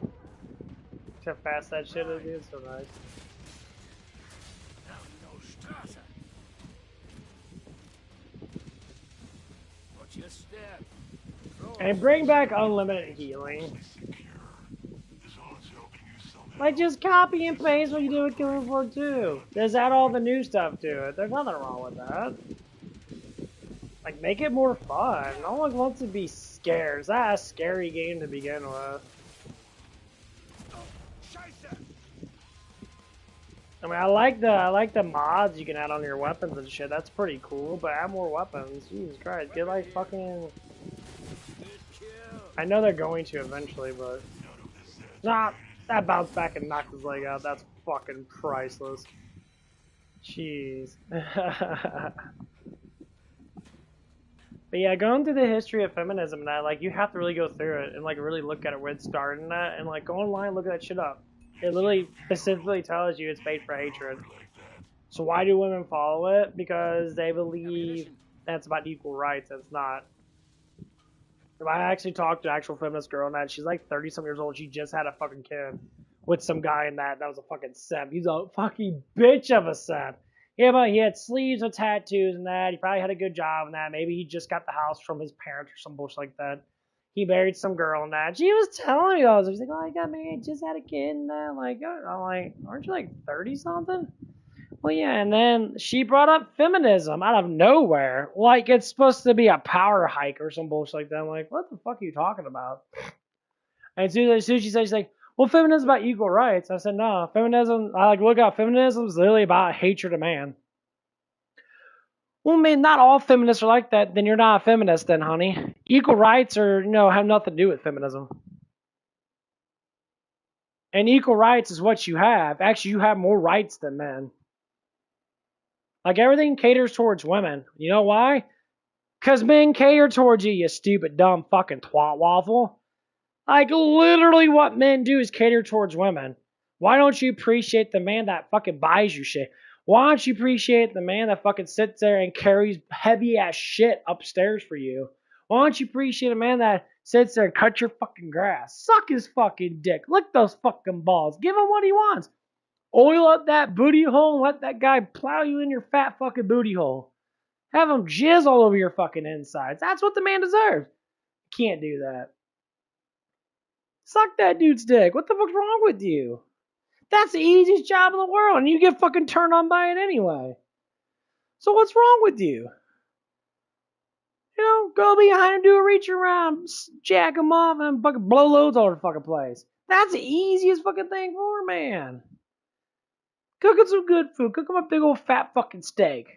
See how fast that shit is, dude? So nice. Now you know Strasse. Watch your step. And bring back unlimited healing. Like, just copy and paste what you do with Killing Floor 2. Just add all the new stuff to it. There's nothing wrong with that. Like, make it more fun. No one wants to be scared. It's not a scary game to begin with. I mean, I like the mods you can add on your weapons and shit. That's pretty cool. But add more weapons. Jesus Christ, get like fucking. I know they're going to eventually, but nah, that bounced back and knocked his leg out. That's fucking priceless. Jeez. But yeah, going through the history of feminism and that, like, you have to really go through it and like really look at it where it started and that, and like go online, look at that shit up. It literally specifically tells you it's made for hatred. So why do women follow it? Because they believe that's about equal rights. It's not. I actually talked to an actual feminist girl and that. She's like 30-some years old. She just had a fucking kid with some guy in that. That was a fucking simp. He's a fucking bitch of a simp. Yeah, but he had sleeves with tattoos and that. He probably had a good job and that. Maybe he just got the house from his parents or some bullshit like that. He married some girl and that. She was telling me all this. She's like, oh, I got married, just had a kid and that. I'm like, aren't you like 30-something? Well, yeah, and then she brought up feminism out of nowhere. Like, it's supposed to be a power hike or some bullshit like that. I'm like, what the fuck are you talking about? And as soon as she said, she's like, well, feminism is about equal rights. I said, no, feminism, I like, look up, feminism is literally about hatred of man. Well, man, not all feminists are like that. Then you're not a feminist then, honey. Equal rights are, have nothing to do with feminism. And equal rights is what you have. Actually, you have more rights than men. Like, everything caters towards women. You know why? Because men cater towards you, you stupid, dumb, fucking twat waffle. Like, literally what men do is cater towards women. Why don't you appreciate the man that fucking buys you shit? Why don't you appreciate the man that fucking sits there and carries heavy-ass shit upstairs for you? Why don't you appreciate a man that sits there and cuts your fucking grass? Suck his fucking dick. Lick those fucking balls. Give him what he wants. Oil up that booty hole and let that guy plow you in your fat fucking booty hole. Have them jizz all over your fucking insides. That's what the man deserves. Can't do that. Suck that dude's dick. What the fuck's wrong with you? That's the easiest job in the world, and you get fucking turned on by it anyway. So what's wrong with you? You know, go behind and do a reach around, jack them off, and fucking blow loads all over the fucking place. That's the easiest fucking thing for a man. Cook him some good food. Cook him a big old fat fucking steak.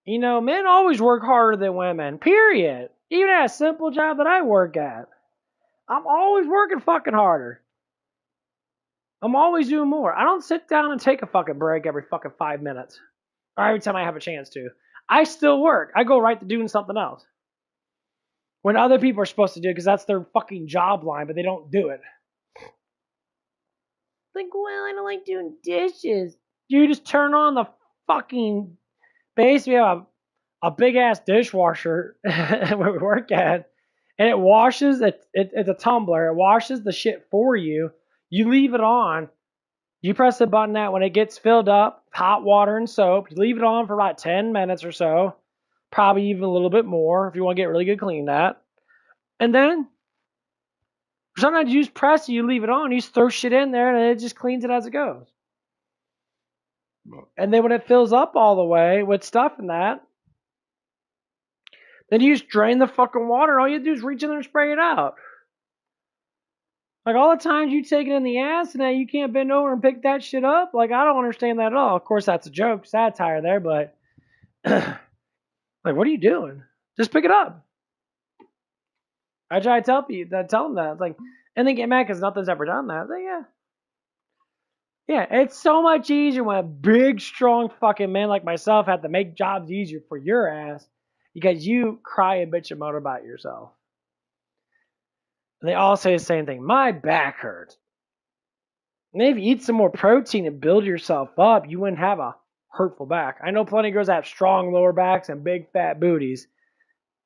You know, men always work harder than women, period. Even at a simple job that I work at. I'm always working fucking harder. I'm always doing more. I don't sit down and take a fucking break every fucking 5 minutes. Or every time I have a chance to. I still work. I go right to doing something else. When other people are supposed to do it because that's their fucking job line, but they don't do it. Like, well, I don't like doing dishes. You just turn on the fucking... Basically, we have a big-ass dishwasher where we work at, and it washes, it's a tumbler, it washes the shit for you. You leave it on. You press the button that when it gets filled up, hot water and soap, you leave it on for about 10 minutes or so, probably even a little bit more if you want to get really good clean that. And then, sometimes you just press it, you leave it on, you just throw shit in there, and it just cleans it as it goes. And then when it fills up all the way with stuff in that, then you just drain the fucking water. All you do is reach in there and spray it out. Like all the times you take it in the ass and then you can't bend over and pick that shit up. Like I don't understand that at all. Of course that's a joke, satire there, but like what are you doing? Just pick it up. I try to tell them that. It's like, and they get mad because nothing's ever done that. Like, yeah. Yeah, it's so much easier when a big, strong fucking man like myself have to make jobs easier for your ass because you cry and bitch and moan about yourself. And they all say the same thing. My back hurts. Maybe eat some more protein and build yourself up. You wouldn't have a hurtful back. I know plenty of girls that have strong lower backs and big fat booties.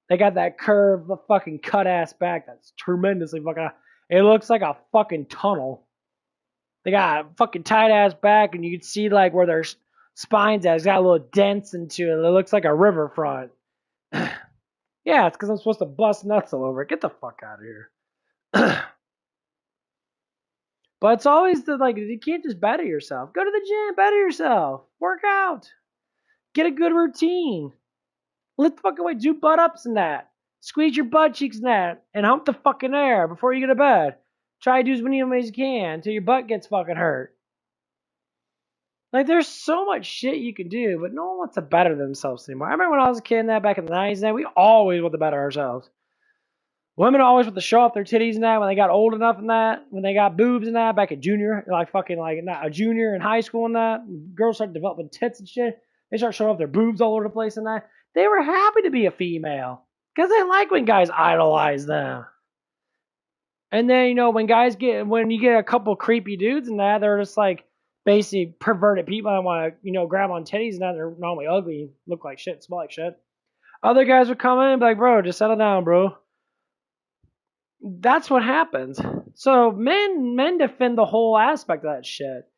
They got that curved, fucking cut ass back that's tremendously fucking. It looks like a fucking tunnel. They got a fucking tight ass back, and you can see like where their spines at. It's got a little dents into it. It looks like a riverfront. Yeah, it's because I'm supposed to bust nuts all over it. Get the fuck out of here. But it's always you can't just better yourself. Go to the gym, better yourself, work out, get a good routine, lift the fucking weight, do butt ups and that, squeeze your butt cheeks and that, and hump the fucking air before you go to bed. Try to do as many of them as you can until your butt gets fucking hurt. Like, there's so much shit you can do, but no one wants to better themselves anymore. I remember when I was a kid and that back in the 90s, and we always want to better ourselves. Women always want to show off their titties and that when they got old enough and that, when they got boobs and that back in junior, not a junior in high school and that. Girls start developing tits and shit. They start showing off their boobs all over the place and that. They were happy to be a female because they like when guys idolize them. And then, when you get a couple creepy dudes and that, they're just like basically perverted people that want to, grab on titties and that. They're normally ugly, look like shit, smell like shit. Other guys would come in and be like, bro, just settle down, bro. That's what happens. So men defend the whole aspect of that shit.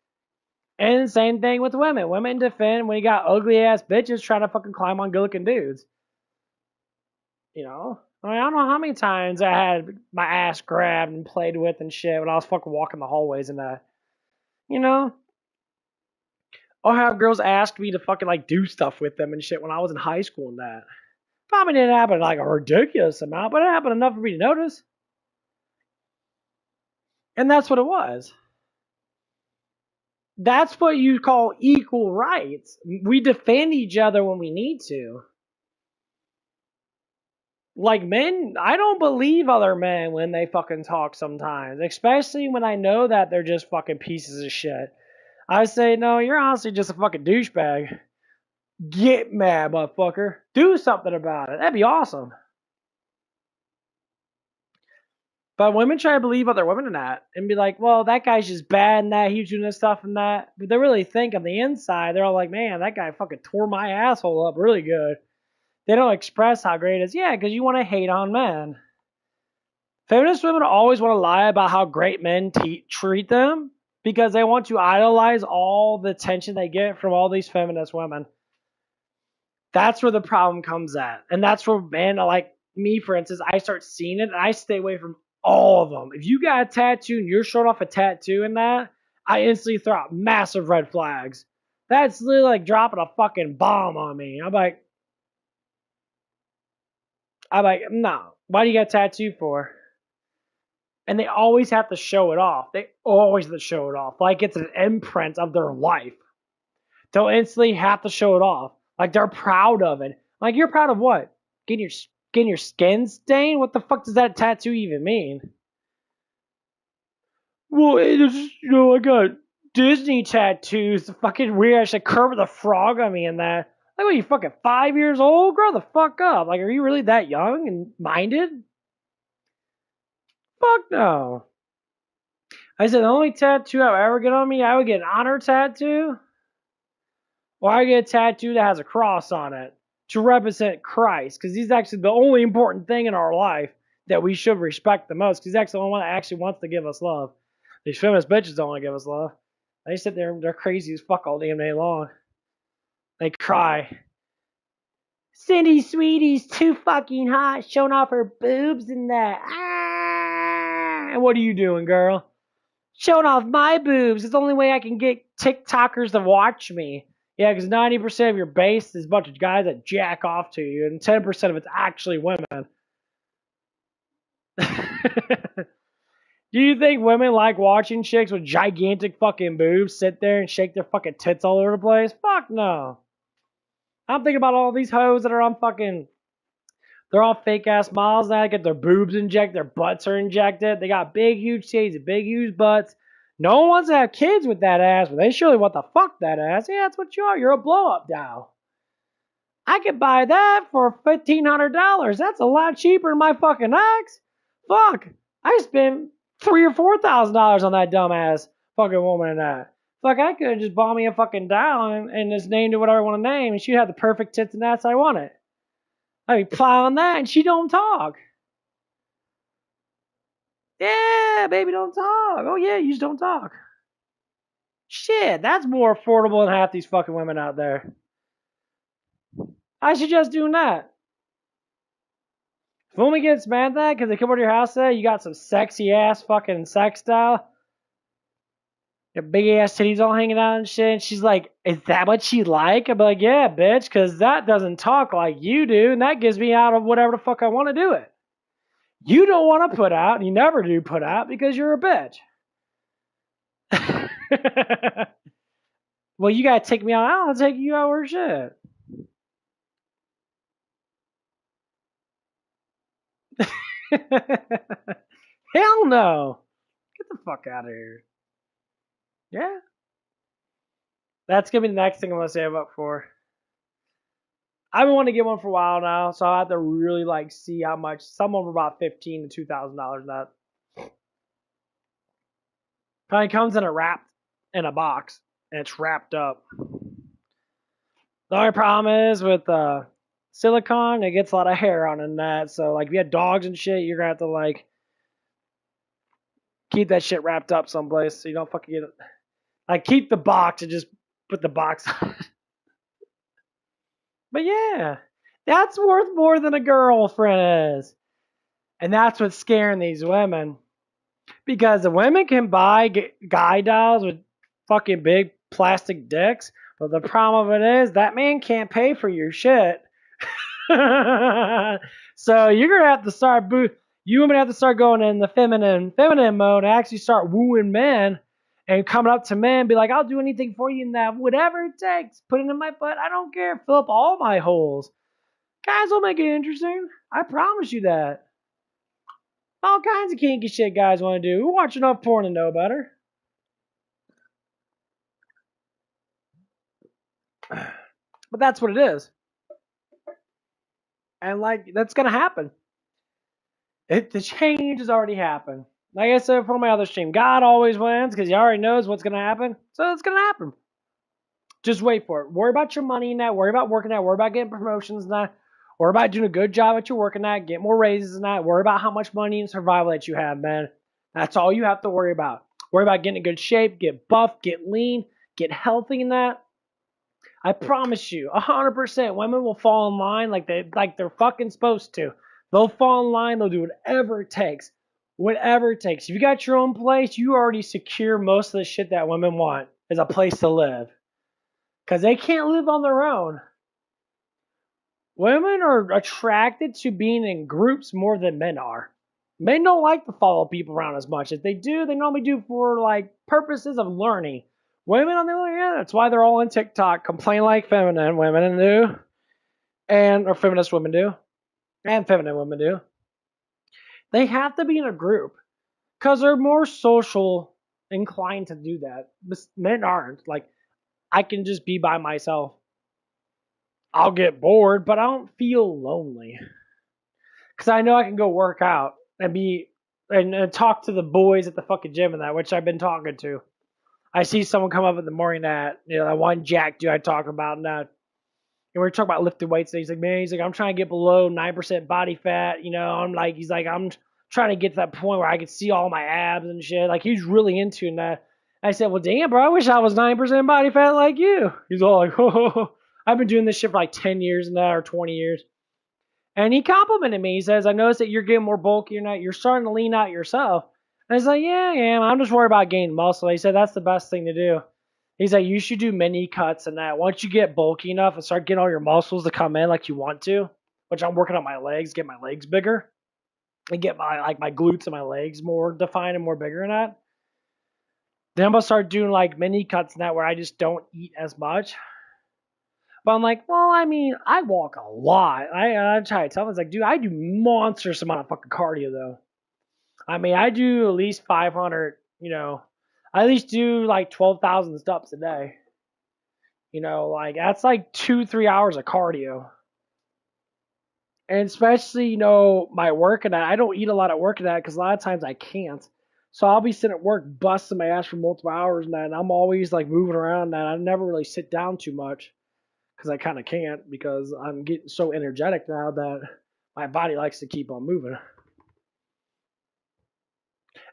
And same thing with women. Women defend when you got ugly ass bitches trying to fucking climb on good looking dudes. I don't know how many times I had my ass grabbed and played with and shit when I was fucking walking the hallways and that. I'll have girls ask me to fucking do stuff with them and shit when I was in high school and that. Probably didn't happen a ridiculous amount, but it happened enough for me to notice. And that's what it was. That's what you call equal rights. We defend each other when we need to. Like men, I don't believe other men when they fucking talk sometimes. Especially when I know that they're just fucking pieces of shit. I say, no, you're honestly just a fucking douchebag. Get mad, motherfucker. Do something about it. That'd be awesome. But women try to believe other women in that and be like, well, that guy's just bad and that, he was doing this stuff and that. But they really think on the inside, they're all like, man, that guy fucking tore my asshole up really good. They don't express how great it is. Yeah, because you want to hate on men. Feminist women always want to lie about how great men treat them because they want to idolize all the attention they get from all these feminist women. That's where the problem comes at. And that's where, man, like me, for instance, I start seeing it and I stay away from all of them. If you got a tattoo and you're showing off a tattoo in that, I instantly throw out massive red flags. That's literally like dropping a fucking bomb on me. I'm like, no. Why do you got a tattoo for? And they always have to show it off. They always have to show it off. Like it's an imprint of their life. They'll instantly have to show it off. Like they're proud of it. Like you're proud of what? Getting your skin stained? What the fuck does that tattoo even mean? Well, it's, I got Disney tattoos. The fucking weird. I should Kermit the Frog on me and that. Like, what, you fucking 5 years old? Grow the fuck up. Like, are you really that young and minded? Fuck no. I said the only tattoo I would ever get on me, I would get an honor tattoo. Or I get a tattoo that has a cross on it to represent Christ. Because he's actually the only important thing in our life that we should respect the most. Because he's actually the only one that actually wants to give us love. These feminist bitches don't want to give us love. They sit there and they're crazy as fuck all damn day long. They cry. Cindy Sweetie's too fucking hot, showing off her boobs and that. Ah! And what are you doing, girl? Showing off my boobs. It's the only way I can get TikTokers to watch me. Yeah, because 90% of your base is a bunch of guys that jack off to you, and 10% of it's actually women. Do you think women like watching chicks with gigantic fucking boobs sit there and shake their fucking tits all over the place? Fuck no. I'm thinking about all these hoes that are on fucking... They're all fake ass models now. They get their boobs injected, their butts are injected. They got big, huge titties and big, huge butts. No one wants to have kids with that ass, but they surely want to fuck that ass. Yeah, that's what you are. You're a blow up doll. I could buy that for $1,500. That's a lot cheaper than my fucking ex. Fuck. I spent $3,000 or $4,000 on that dumbass fucking woman and that. Fuck, I could have just bought me a fucking doll and just named it whatever I want to name, and she'd have the perfect tits and ass I wanted. I'd be plowing that, and she don't talk. Yeah, baby, don't talk. Oh, yeah, you just don't talk. Shit, that's more affordable than half these fucking women out there. I suggest doing that. If a woman gets mad at that because they come over to your house today, you got some sexy ass fucking sex style. Your big ass titties all hanging out and shit. And she's like, is that what you like? I'm like, yeah, bitch, because that doesn't talk like you do, and that gives me out of whatever the fuck I want to do it. You don't want to put out, and you never do put out because you're a bitch. Well, you gotta take me out. I'll take you out or shit. Hell no. Get the fuck out of here. Yeah. That's gonna be the next thing I'm gonna save up for. I've been wanting to get one for a while now, so I have to really like see how much. Some of them are about $1,500 to $2,000. That probably comes in a wrapped in a box and it's wrapped up. The only problem is with silicone, it gets a lot of hair on it and that. So like if you had dogs and shit, you're gonna have to like keep that shit wrapped up someplace so you don't fucking get it. Like keep the box and just put the box on. But yeah, that's worth more than a girlfriend is. And that's what's scaring these women. Because the women can buy guy dolls with fucking big plastic dicks. But the problem of it is that man can't pay for your shit. So you're going to have to start, you women have to start going in the feminine mode and actually start wooing men. And coming up to men, be like, I'll do anything for you in that, whatever it takes. Put it in my butt. I don't care. Fill up all my holes. Guys will make it interesting. I promise you that. All kinds of kinky shit guys want to do. We watch enough porn to know better. But that's what it is. And like, that's going to happen. The change has already happened. Like I said for my other stream, God always wins because he already knows what's going to happen. So it's going to happen. Just wait for it. Worry about your money and that. Worry about working that. Worry about getting promotions and that. Worry about doing a good job at your working at. Get more raises and that. Worry about how much money and survival that you have, man. That's all you have to worry about. Worry about getting in good shape. Get buff. Get lean. Get healthy in that. I promise you, 100%, women will fall in line like they're fucking supposed to. They'll fall in line. They'll do whatever it takes. Whatever it takes. If you got your own place, you already secure most of the shit that women want is a place to live. Because they can't live on their own. Women are attracted to being in groups more than men are. Men don't like to follow people around as much. If they do, they normally do for like purposes of learning. Women, on the other hand, that's why they're all on TikTok, complain like feminine women do, or feminist women do, and feminine women do. They have to be in a group because they're more social inclined to do that. Men aren't. Like, I can just be by myself. I'll get bored, but I don't feel lonely because I know I can go work out and talk to the boys at the fucking gym and that, which I've been talking to. I see someone come up in the morning that one Jack dude I talk about and that. And we were talking about lifting weights. And he's like, I'm trying to get below 9% body fat. I'm trying to get to that point where I can see all my abs and shit. Like, he's really into that. I said, well, damn, bro, I wish I was 9% body fat like you. He's all like, oh, I've been doing this shit for like 10 years now or 20 years. And he complimented me. He says, I noticed that you're getting more bulky. You're starting to lean out yourself. And I was like, yeah, I am. I'm just worried about gaining muscle. He said, that's the best thing to do. He's like, you should do mini cuts and that. Once you get bulky enough and start getting all your muscles to come in like you want to, which I'm working on my legs, get my legs bigger, and get my glutes and my legs more defined and more bigger and that. Then I'm gonna start doing like mini cuts and that where I just don't eat as much. But I'm like, well, I mean, I walk a lot. I try to tell him, it's like, dude, I do monstrous amount of fucking cardio though. I mean, I do at least 500, I at least do like 12,000 steps a day. Like that's like 2-3 hours of cardio. And especially, my work and that, I don't eat a lot at work and that because a lot of times I can't. So I'll be sitting at work busting my ass for multiple hours and that, and I'm always like moving around and that. I never really sit down too much because I kind of can't because I'm getting so energetic now that my body likes to keep on moving.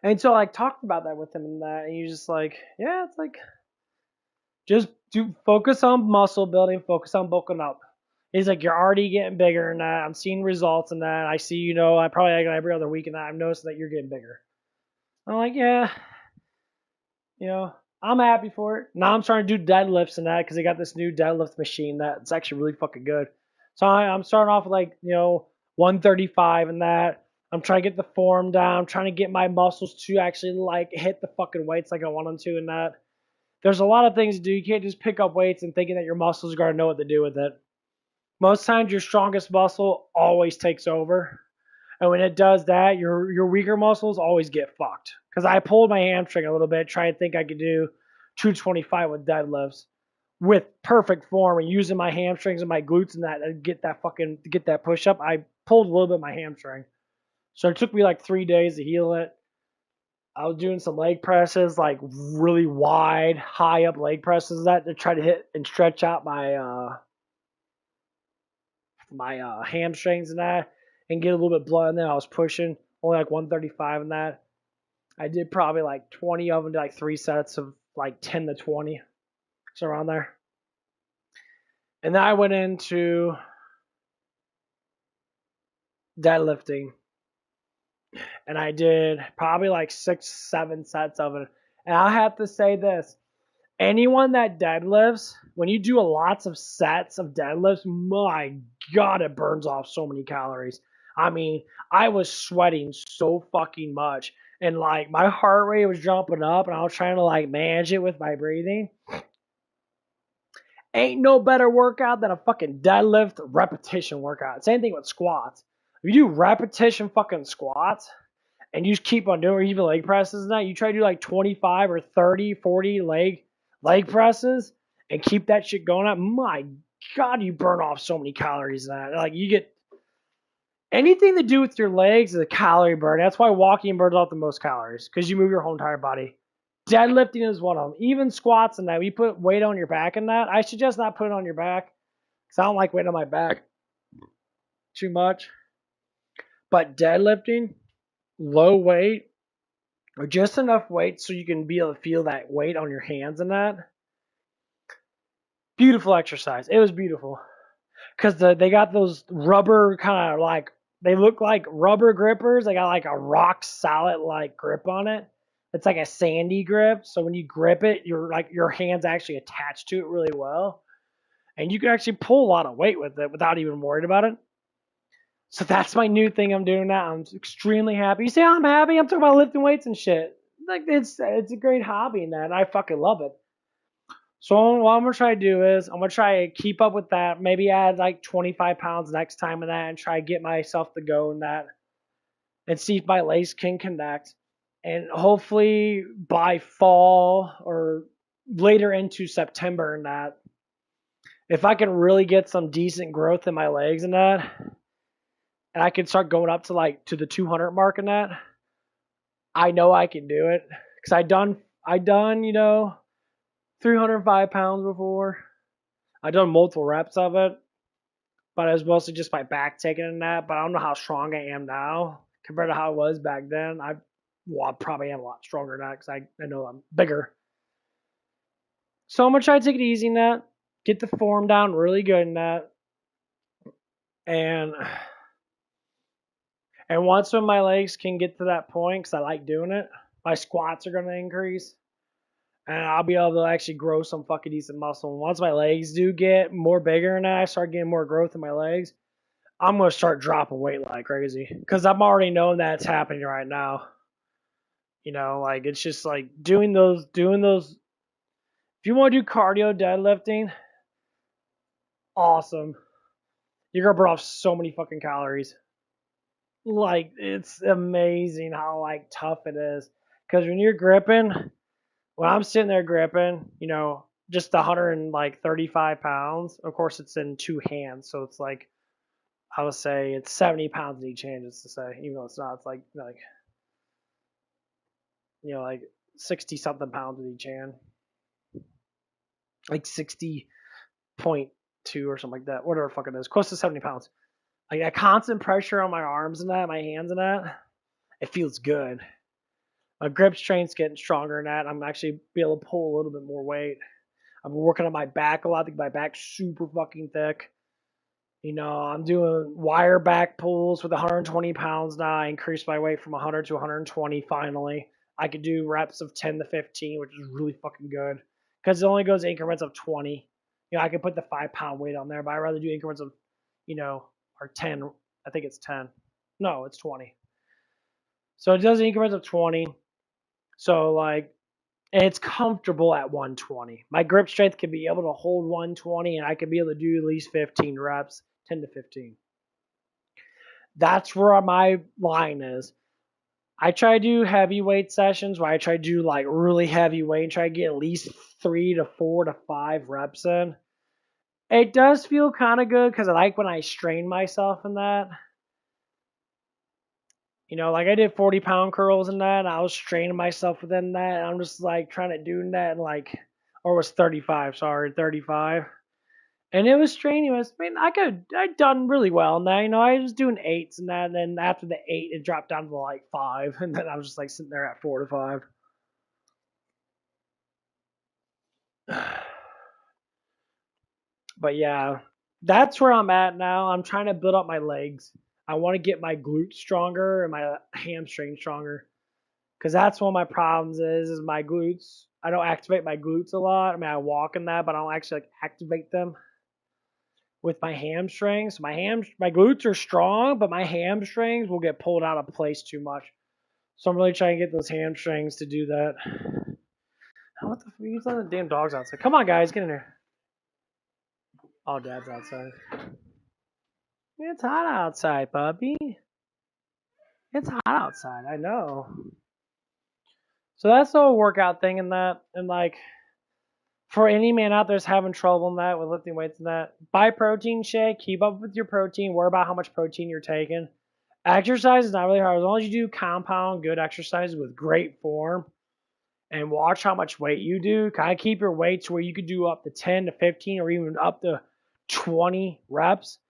And so I talked about that with him and that, and he's just like, yeah, it's like, just focus on muscle building, focus on bulking up. He's like, you're already getting bigger and that. I'm seeing results in that. I see, I probably every other week and that I'm noticing that you're getting bigger. I'm like, yeah, I'm happy for it. Now I'm starting to do deadlifts and that because they got this new deadlift machine that's actually really fucking good. So I'm starting off with like, 135 and that. I'm trying to get the form down. I'm trying to get my muscles to actually like hit the fucking weights like I want them to and that. There's a lot of things to do. You can't just pick up weights and thinking that your muscles are going to know what to do with it. Most times your strongest muscle always takes over. And when it does that, your weaker muscles always get fucked. Because I pulled my hamstring a little bit, trying to think I could do 225 with deadlifts with perfect form and using my hamstrings and my glutes and that to get that push up. I pulled a little bit of my hamstring. So it took me like 3 days to heal it. I was doing some leg presses, like really wide, high up leg presses that to try to hit and stretch out my hamstrings and that, and get a little bit blood in there. I was pushing only like 135 in that. I did probably like 20 of them, like 3 sets of like 10 to 20, so around there. And then I went into deadlifting. And I did probably like 6-7 sets of it. And I have to say this. Anyone that deadlifts, when you do lots of sets of deadlifts, my God, it burns off so many calories. I mean, I was sweating so fucking much. And like my heart rate was jumping up and I was trying to like manage it with my breathing. Ain't no better workout than a fucking deadlift repetition workout. Same thing with squats. If you do repetition fucking squats, and you just keep on doing even leg presses and that, you try to do like 25 or 30, 40 leg presses and keep that shit going up. My God, you burn off so many calories in that. Like you get anything to do with your legs is a calorie burn. That's why walking burns off the most calories because you move your whole entire body. Deadlifting is one of them. Even squats and that. When you put weight on your back and that, I suggest not put it on your back because I don't like weight on my back too much. But deadlifting, low weight, or just enough weight so you can be able to feel that weight on your hands and that. Beautiful exercise. It was beautiful. Because they got those rubber kind of like, they look like rubber grippers. They got like a rock solid like grip on it. It's like a sandy grip. So when you grip it, your hands actually attached to it really well. And you can actually pull a lot of weight with it without even worried about it. So that's my new thing I'm doing now. I'm extremely happy. You say I'm happy? I'm talking about lifting weights and shit. Like it's a great hobby and that, and I fucking love it. So what I'm gonna try to do is I'm gonna try to keep up with that. Maybe add like 25 pounds next time in that, and try to get myself to go in that, and see if my legs can connect. And hopefully by fall or later into September in that, if I can really get some decent growth in my legs in that, and I can start going up to the 200 mark in that, I know I can do it because I done 305 pounds before. I done multiple reps of it, but it was mostly just my back taking in that. But I don't know how strong I am now compared to how I was back then. I probably am a lot stronger now because I know I'm bigger. So I'm gonna try to take it easy in that, get the form down really good in that, and once when my legs can get to that point, because I like doing it, my squats are gonna increase. And I'll be able to actually grow some fucking decent muscle. And once my legs do get more bigger and I start getting more growth in my legs, I'm going to start dropping weight like crazy. Because I'm already knowing that it's happening right now. Like it's just like doing those. If you want to do cardio deadlifting, awesome. You're going to burn off so many fucking calories. Like it's amazing how like tough it is. Because when you're gripping, when I'm sitting there gripping, just 135 pounds. Of course, it's in two hands, so it's like I would say it's 70 pounds in each hand, just to say, even though it's not. It's like 60 something pounds in each hand, like 60.2 or something like that, whatever the fuck it is, close to 70 pounds. Like a constant pressure on my arms and that, my hands and that, it feels good. My grip strength's getting stronger and that. I'm actually be able to pull a little bit more weight. I've been working on my back a lot. I think my back's super fucking thick. I'm doing wire back pulls with 120 pounds now. I increased my weight from 100 to 120 finally. I could do reps of 10 to 15, which is really fucking good. Because it only goes increments of 20. I could put the 5-pound weight on there, but I'd rather do increments of, or 10. I think it's 10. No, it's 20. So it does increments of 20. So, and it's comfortable at 120. My grip strength can be able to hold 120, and I can be able to do at least 15 reps, 10 to 15. That's where my line is. I try to do heavyweight sessions where I try to do like really heavy weight and try to get at least 3 to 4 to 5 reps in. It does feel kind of good because I like when I strain myself in that. Like I did 40-pound curls and that, and I was straining myself within that, and I'm just like trying to do that, and or it was 35, and it was strenuous. I mean, I'd done really well in that, I was doing 8s and that, and then after the 8, it dropped down to like 5, and then I was just like sitting there at 4 to 5. But yeah, that's where I'm at now. I'm trying to build up my legs. I want to get my glutes stronger and my hamstring stronger. Because that's one of my problems is my glutes. I don't activate my glutes a lot. I mean, I walk in that, but I don't actually activate them with my hamstrings. My glutes are strong, but my hamstrings will get pulled out of place too much. So I'm really trying to get those hamstrings to do that. What the fuck? You let the damn dogs outside. Come on, guys, get in here. Oh, Dad's outside. It's hot outside, puppy. It's hot outside, I know. So that's the whole workout thing and that. And for any man out there's having trouble in that with lifting weights and that, buy protein shake, keep up with your protein, worry about how much protein you're taking. Exercise is not really hard. As long as you do compound good exercise with great form and watch how much weight you do, kind of keep your weights where you could do up to 10 to 15 or even up to 20 reps.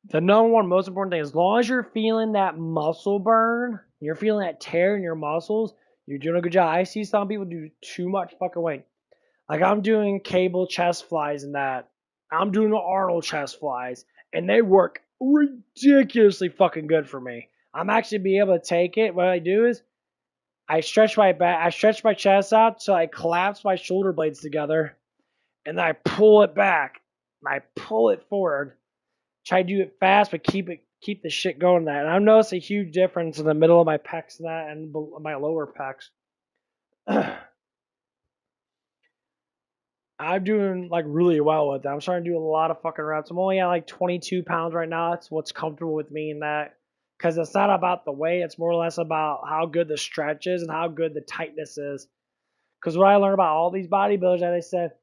The number one most important thing, as long as you're feeling that muscle burn, you're feeling that tear in your muscles, you're doing a good job. I see some people do too much fucking weight. Like I'm doing cable chest flies and that. I'm doing the Arnold chest flies, and they work ridiculously fucking good for me. I'm actually be able to take it. What I do is I stretch my back, I stretch my chest out, so I collapse my shoulder blades together, and then I pull it back. And I pull it forward. Try to do it fast, but keep the shit going. That and I've noticed a huge difference in the middle of my pecs and that, and my lower pecs. I'm doing like really well with that. I'm starting to do a lot of fucking reps. I'm only at like 22 pounds right now. That's what's comfortable with me in that. Because it's not about the weight. It's more or less about how good the stretch is and how good the tightness is. Because what I learned about all these bodybuilders, that they said,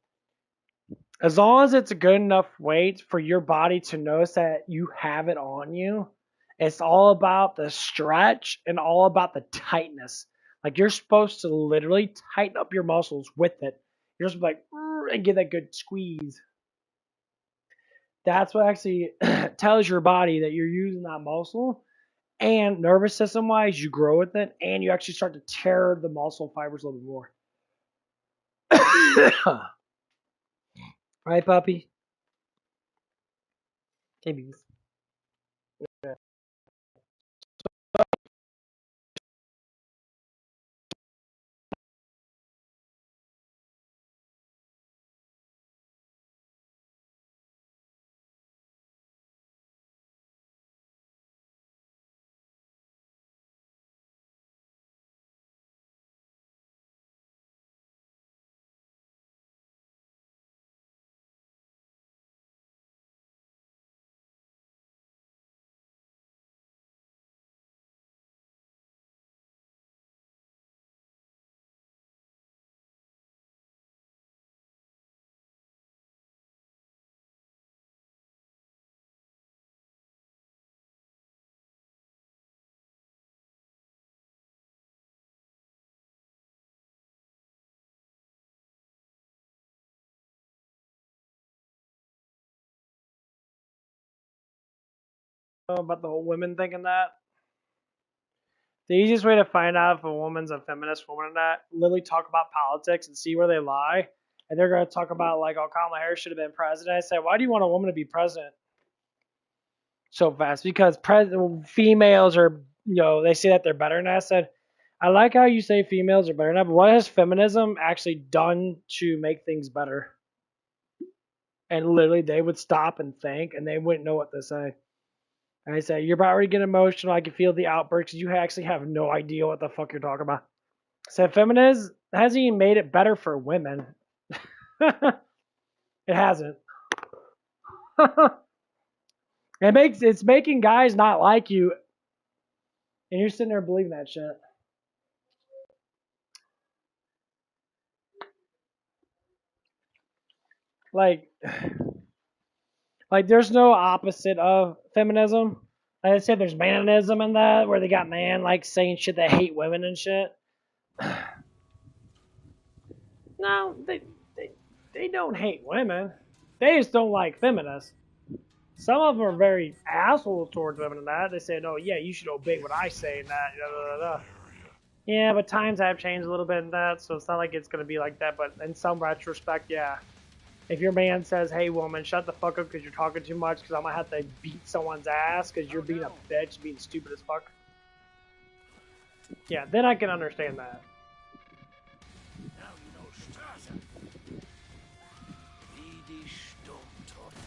as long as it's a good enough weight for your body to notice that you have it on you, it's all about the stretch and all about the tightness. Like you're supposed to literally tighten up your muscles with it. You're just like, and get that good squeeze. That's what actually tells your body that you're using that muscle. And nervous system wise, you grow with it and you actually start to tear the muscle fibers a little bit more. Right, puppy? Hey, bees. About the whole women thinking that. The easiest way to find out if a woman's a feminist woman or not, literally talk about politics and see where they lie. And they're going to talk about, like, oh, Kamala Harris should have been president. I said, why do you want a woman to be president so fast? Because females are, they say that they're better. And I said, I like how you say females are better now, but what has feminism actually done to make things better? And literally, they would stop and think, and they wouldn't know what to say. And I say, you're about ready to get emotional. I can feel the outbursts. You actually have no idea what the fuck you're talking about. So feminism hasn't even made it better for women. It hasn't. It's making guys not like you, and you're sitting there believing that shit. Like, there's no opposite of feminism. Like I said, there's manism in that, where they got man like saying shit that hate women and shit. No, they don't hate women. They just don't like feminists. Some of them are very assholes towards women in that. They say, "Oh yeah, you should obey what I say," and that. Yeah, but times have changed a little bit in that, so it's not like it's gonna be like that. But in some retrospect, yeah. If your man says, "Hey, woman, shut the fuck up because you're talking too much," because I'm gonna have to beat someone's ass because you're being a bitch, being stupid as fuck. Yeah, then I can understand that. Now you know Straße. Wie die Sturmtorte.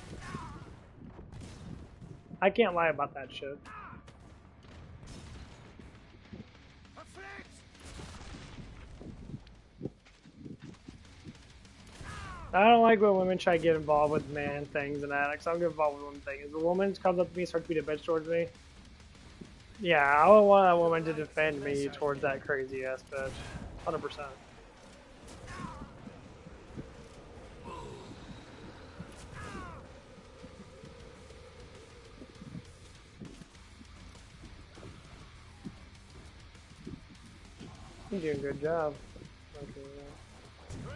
I can't lie about that shit. Verflixt! I don't like when women try to get involved with man things and that. Cause I don't get involved with women things. If a woman comes up to me and starts being a bitch towards me, yeah, I would want a woman to defend me towards that crazy ass bitch. 100%. You're doing a good job. Okay, Great!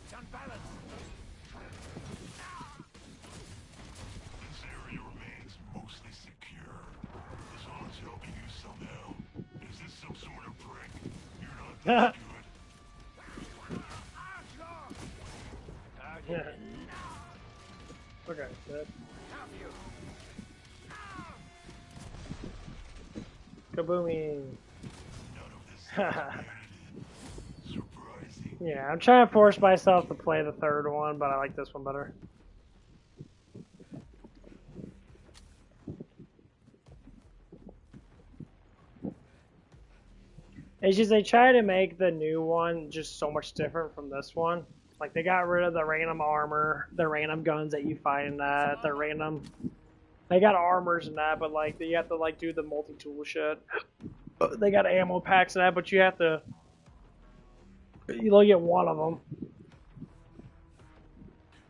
It's unbalanced. This area remains mostly secure. As long as helping you somehow. Is this some sort of prank? You're not that good. Okay, good. Kabooming. Yeah, I'm trying to force myself to play the third one, but I like this one better. It's just they try to make the new one just so much different from this one. Like they got rid of the random armor, the random guns that you find in that, the random. They got armors in that, but like you have to like do the multi-tool shit. They got ammo packs in that, but you have to. You only get one of them.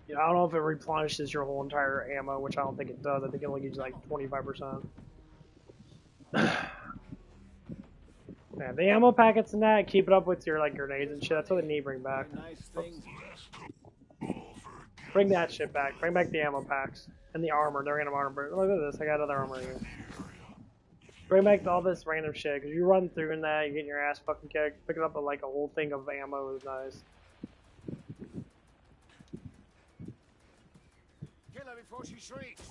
You know, I don't know if it replenishes your whole entire ammo, which I don't think it does. I think it only gives you like 25%. Yeah, the ammo packets in that, keep it up with your like grenades and shit. That's what they need to bring back. Bring that shit back. Bring back the ammo packs and the armor, the random armor. Look at this, I got another armor here. Bring back all this random shit, because you run through in that, you're getting your ass fucking kicked. Picking up like a whole thing of ammo is nice. Kill her before she shrieks.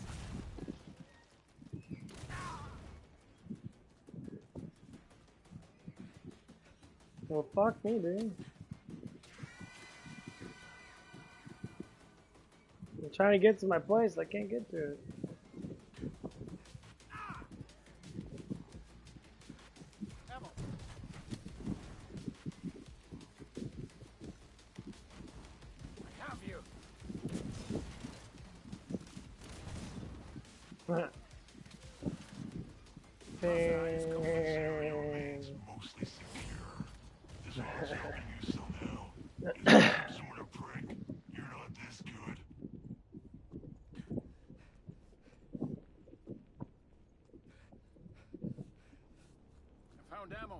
Well, fuck me, dude. I'm trying to get to my place, I can't get to it. Ammo. I have you. Mostly secure. This one's helping you somehow. You sort of prick. You're not this good. I found ammo.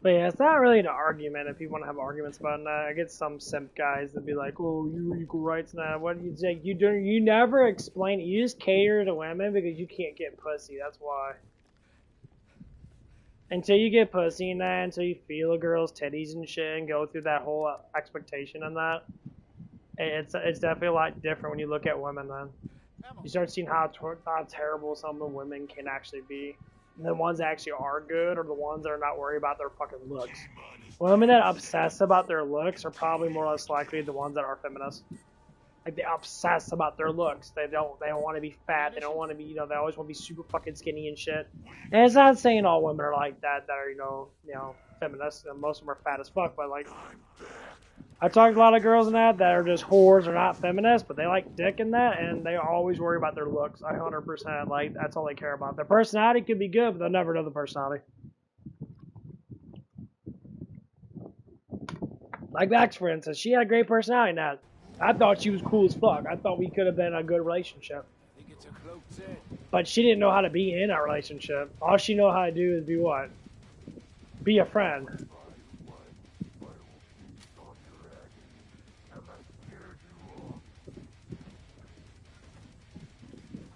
But yeah, it's not really an argument if you want to have arguments about that. I get some simp guys that be like, "Oh, you equal rights now." What do you say? You never explain it. You just cater to women because you can't get pussy. That's why. Until you get pussy in that, until you feel a girl's titties and shit, and go through that whole expectation and that, it's definitely a lot different when you look at women. Then you start seeing how terrible some of the women can actually be. And the ones that actually are good are the ones that are not worried about their fucking looks. Women that obsess about their looks are probably more or less likely the ones that are feminists. Like they obsess about their looks. They don't want to be fat. They don't want to be, they always want to be super fucking skinny and shit. And it's not saying all women are like that are, feminists. And most of them are fat as fuck, but like I talked to a lot of girls in that are just whores or not feminists, but they like dick in that, and they always worry about their looks. 100%, like that's all they care about. Their personality could be good, but they'll never know the personality. Like Max, for instance, she had a great personality. Now, I thought she was cool as fuck. I thought we could have been a good relationship. Think it's a cloaked head. But she didn't know how to be in a relationship. All she know how to do is be what? Be a friend.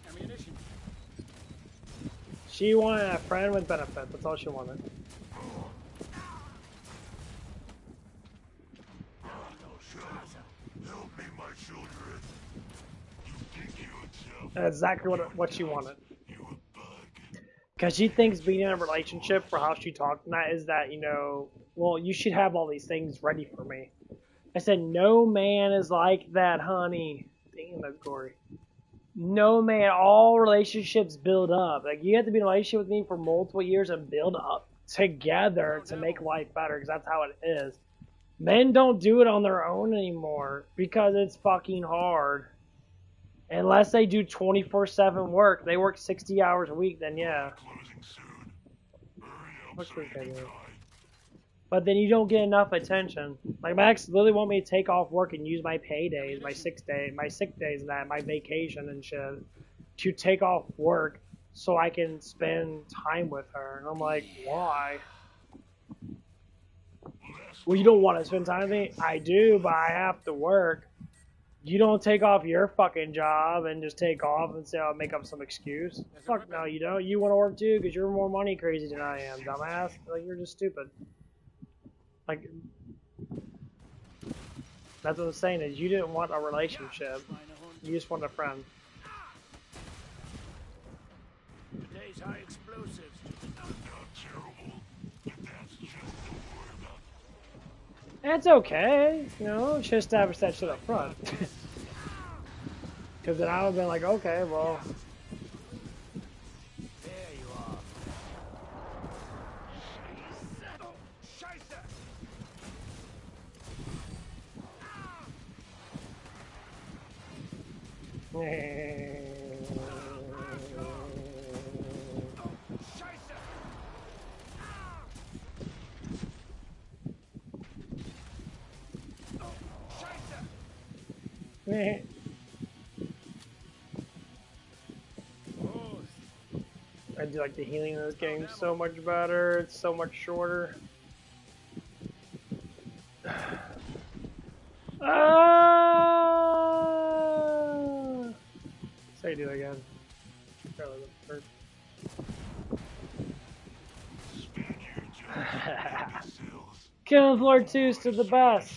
Ammunition. She wanted a friend with benefits. That's all she wanted. Help me, my children. You think you yourself. That's exactly what she wanted. You a bug. Because she thinks being in a relationship, for how she talked and that, is that, well, you should have all these things ready for me. I said, no man is like that, honey. Damn, that's gory. No man, all relationships build up. Like, you have to be in a relationship with me for multiple years and build up together to make life better, because that's how it is. Men don't do it on their own anymore because it's fucking hard. Unless they do 24/7 work, they work 60 hours a week, then yeah. Closing soon. Hurry up, What's so this you guy can doing? die. But then you don't get enough attention. Like Max literally want me to take off work and use my paydays, my sick days and that, my vacation and shit, to take off work so I can spend time with her. And I'm like, why? Well, you don't want to spend time with me? I do, but I have to work. You don't take off your fucking job and just take off and say I'll make up some excuse. Fuck no, you don't. You want to work too because you're more money crazy than I am, dumbass. Like, you're just stupid. Like, That's what I'm saying, is you didn't want a relationship. You just want a friend. Today's high explosives. Not terrible, but that's just the word about It's okay, you know, should establish that shit up front. Because then I would have been like, okay, well, There you are. Scheiße! Scheiße! Scheiße! I do like the healing in this game so much better. It's so much shorter. Ah! So you do it again. Probably the first. Killing Floor 2 still the best.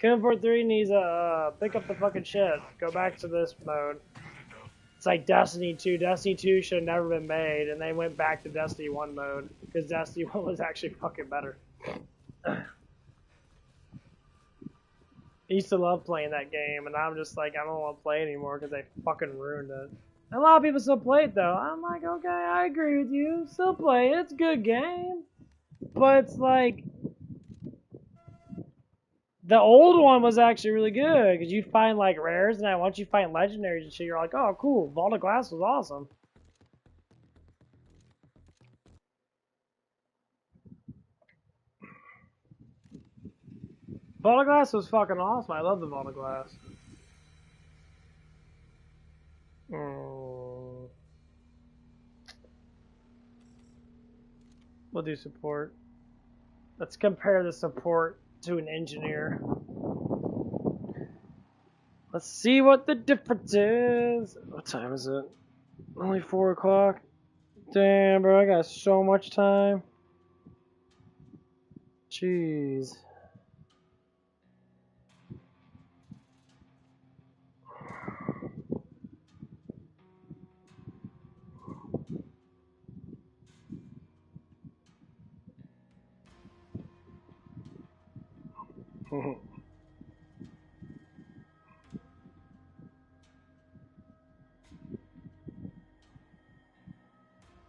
Killing Floor 3 needs a pick up the fucking shit. Go back to this mode. It's like Destiny 2. Destiny 2 should have never been made, and they went back to Destiny 1 mode because Destiny 1 was actually fucking better. I used to love playing that game, and I'm just like, I don't want to play anymore because they fucking ruined it. A lot of people still play it though. I'm like, okay, I agree with you. Still play it. It's a good game. But it's like, the old one was actually really good because you find like rares, and then once you find legendaries and shit, you're like, oh, cool. Vault of Glass was awesome. Vault of Glass was fucking awesome. I love the Vault of Glass. We'll do support. Let's compare the support to an engineer. Let's see what the difference is. What time is it? Only 4 o'clock? Damn, bro, I got so much time. Jeez.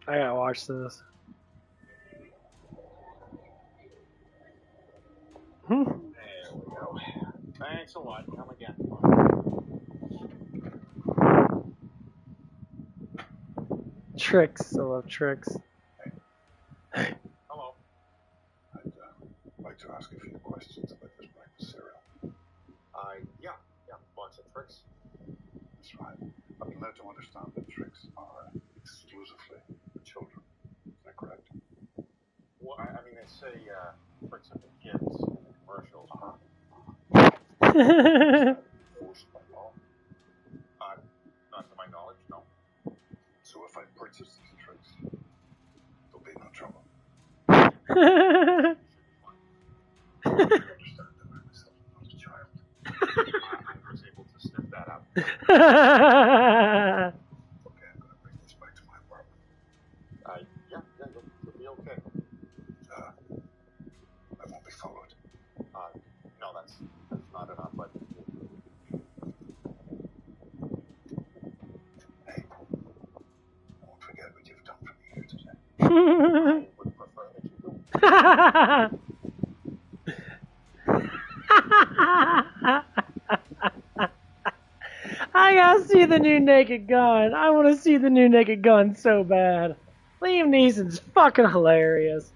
I gotta watch this. There we go. Thanks a lot. Come again. Tricks. I love tricks. Hello. I'd like to ask a few questions about this breakfast cereal. Yeah. Lots of tricks. That's right. I've been led to understand that tricks are exclusively for children. Is that correct? Well, I mean, they say tricks are for kids in the commercials. Forced by law. Not to my knowledge, no. So if I purchase these tricks, there'll be no trouble. I I understand that I myself am not a child. I was able to sniff that out. Okay, I'm gonna bring this back to my apartment. Yeah, you'll be okay. I won't be followed. No, that's not enough, but Hey, I won't forget what you've done for me here today. I would prefer that you do. I gotta see the new Naked Gun. I want to see the new Naked Gun so bad. Liam Neeson's fucking hilarious.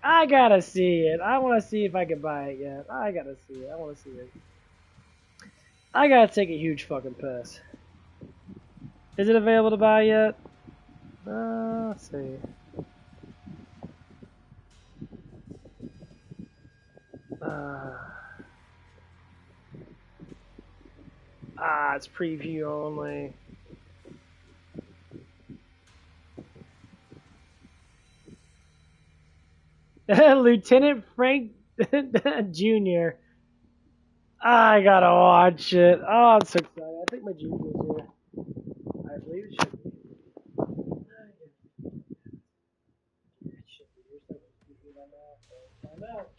I gotta see it. I want to see if I can buy it yet. I gotta see it. I want to see it. I gotta take a huge fucking piss. Is it available to buy yet? Let's see. It's preview only. Lieutenant Frank Jr. I gotta watch it. Oh, I'm so excited. I think my G Fuel's here. I believe it should be. It should be. There's no TV on that, so let's find out.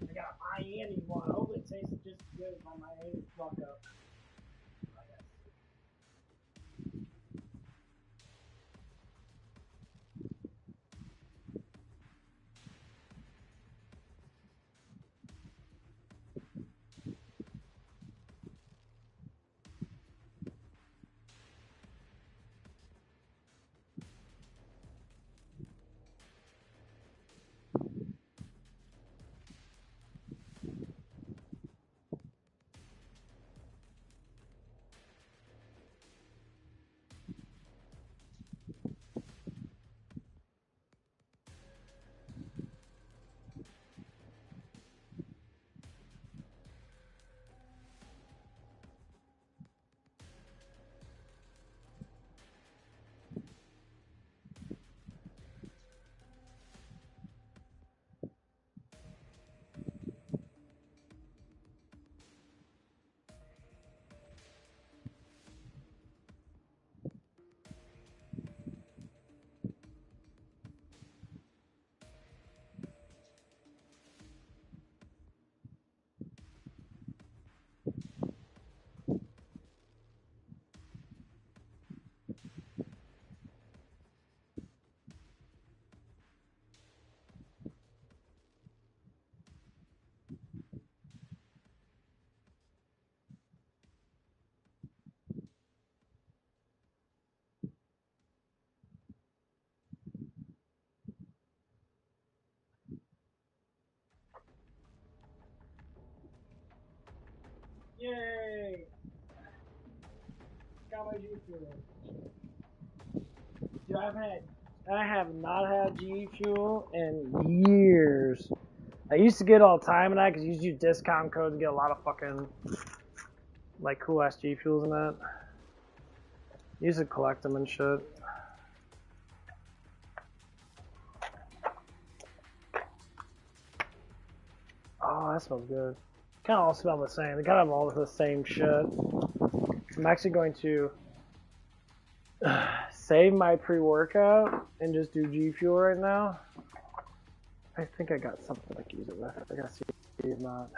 I got a Miami one. Hopefully it tastes just as good as my Miami fuck up. Yay! Got my G Fuel. Dude, I have not had G Fuel in years. I used to get it all the time and that because you use discount codes and get a lot of fucking like cool ass G Fuels and that. Used to collect them and shit. Oh, that smells good. Kind of all smell the same. They kind of all the same shit. I'm actually going to save my pre-workout and just do G Fuel right now. I think I got something I can use it with. I gotta see if not.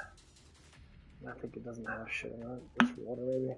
I think it doesn't have shit in it. Just water maybe.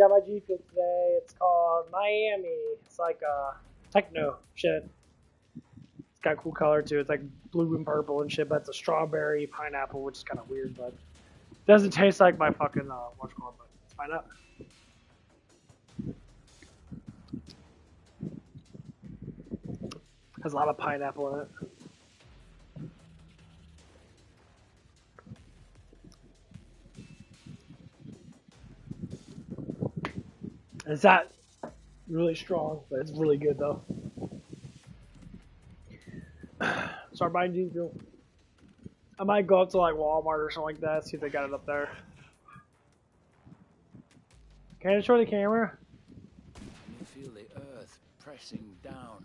got my G Fuel today. It's called Miami. It's like techno shit. It's got a cool color too. It's like blue and purple and shit, but it's a strawberry pineapple, which is kind of weird, but it doesn't taste like my fucking what's it called, but let's find out. Has a lot of pineapple in it. It's not really strong, but it's really good though. Start buying G Fuel. I might go up to like Walmart or something like that, see if they got it up there. Can I destroy the camera? You feel the earth pressing down.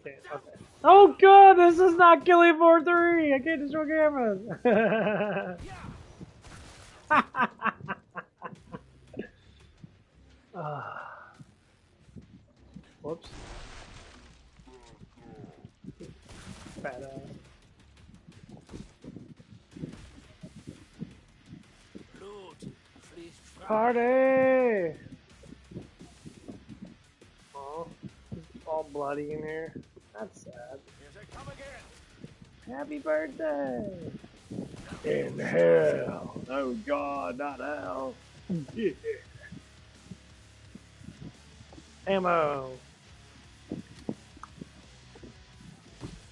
Okay. Oh god, this is not Killing 4-3! I can't destroy cameras! Whoops. Fat ass. Blood, fleeced from Party! Oh, it's all bloody in here. That's sad. Here they come again. Happy birthday! In hell! Oh god, not hell! Yeah. Ammo!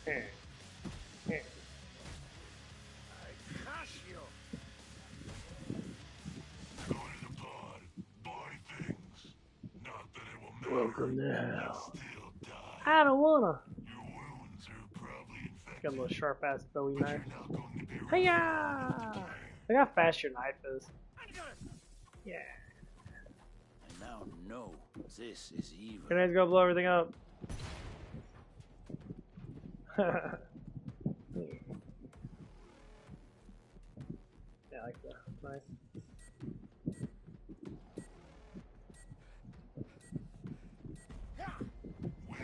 I crush you. Go to the pod. Buy things. Not that it will matter. Welcome to hell. Still die. I don't wanna! Your wounds are probably infected. Got a little sharp ass Bowie But knife. you're not going to be Hiya! today. Look how fast your knife is. Yeah. I now know this is evil. Grenades go blow everything up. Yeah, I like that. Nice.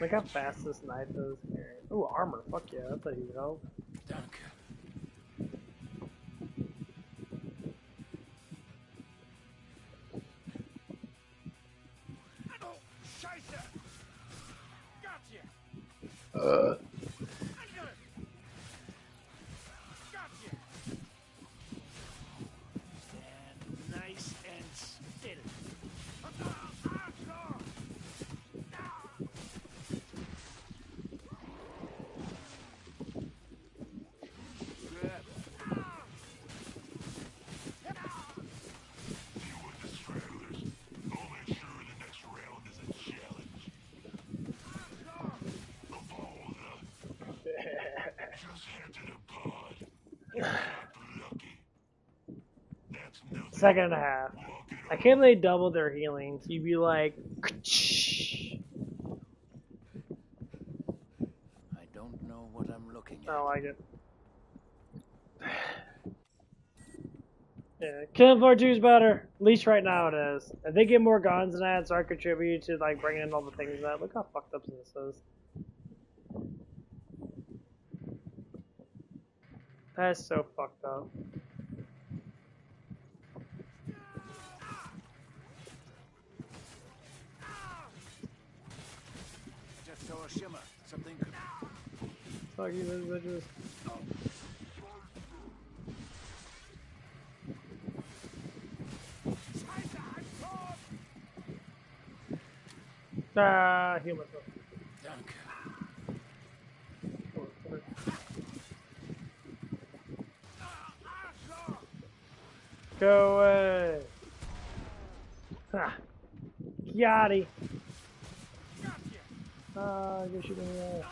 Look how fast this knife is. Ooh, armor. Fuck yeah, that's a huge help. Danke. Oh, Scheiße! Gotcha! Gotcha! Stand nice and still. Grab. Deal with the stragglers. I'll make sure the next round is a challenge. Of all the... Just head to the pod. You're not lucky. That's nothing. Second and a half. Walk it I off. can't believe they doubled their healing. So you'd be like, I don't know what I'm looking I at. don't like it. Yeah, Killing Floor 2 is better. At least right now it is. If they get more guns and that, so I contribute to like bringing in all the things that. Look how fucked up this is. That's so fucked up. Just saw a shimmer. Something could... Fuck you, those bitches. Ah, heal myself. Danke. Go away. Ha. Yachty. Ah, I guess you can.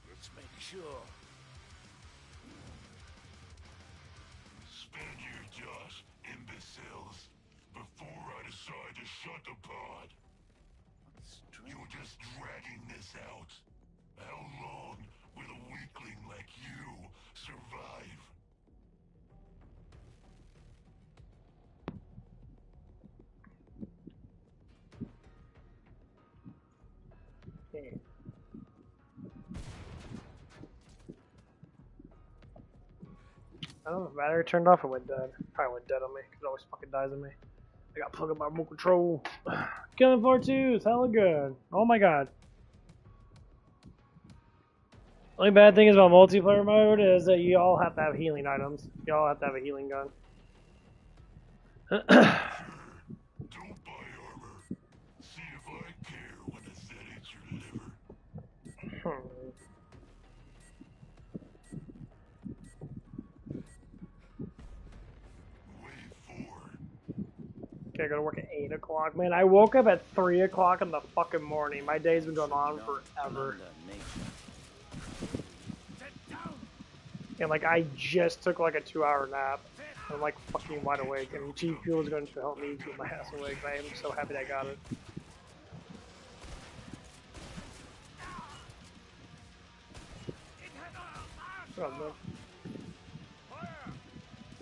Let's make sure. Spend your Josh, imbeciles. Before I decide to shut the pod. Strange. You'll just I don't know if the battery turned off or went dead. Probably went dead on me, because it always fucking dies on me. I got plugged up my remote control. Killing floor 2 is hella good. Oh my god. Only bad thing is about multiplayer mode is that you all have to have healing items. You all have to have a healing gun. Don't buy armor. See if I care when the Zed eats your liver. Wave 4. Okay, I gotta work at 8 o'clock. Man, I woke up at 3 o'clock in the fucking morning. My day's been going on forever. And like, I just took like a 2-hour nap. I'm like fucking wide awake. And G Fuel is going to help me keep my ass awake. I am so happy I got it. Oh, no.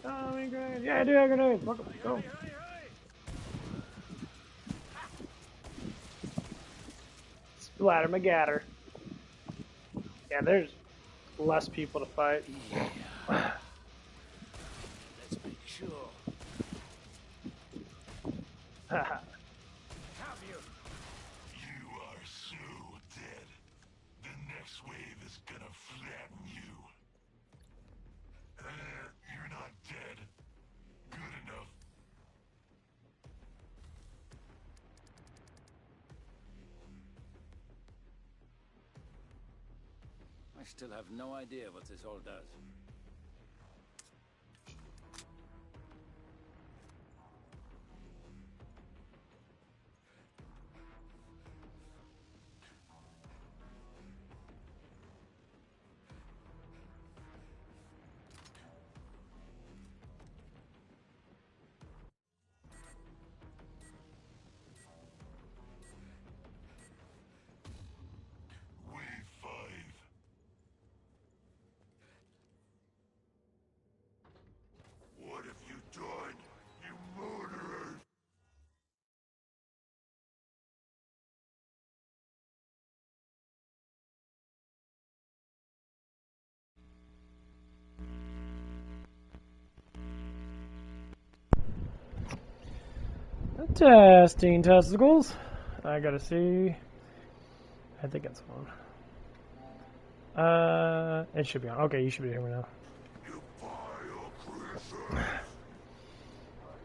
Oh, I mean, grenade. Yeah, I do have grenades. Fuck 'em. Go. Splatter McGatter. Yeah, there's less people to fight. Let's make sure. Haha. Have you? You are so dead. The next wave is gonna flatten you. You're not dead. Good enough. I still have no idea what this all does. Wave 5. What have you done, you murderer? Testing testicles. I gotta see. I think it's on. It should be on. Okay, you should be hearing me now. You vile creature.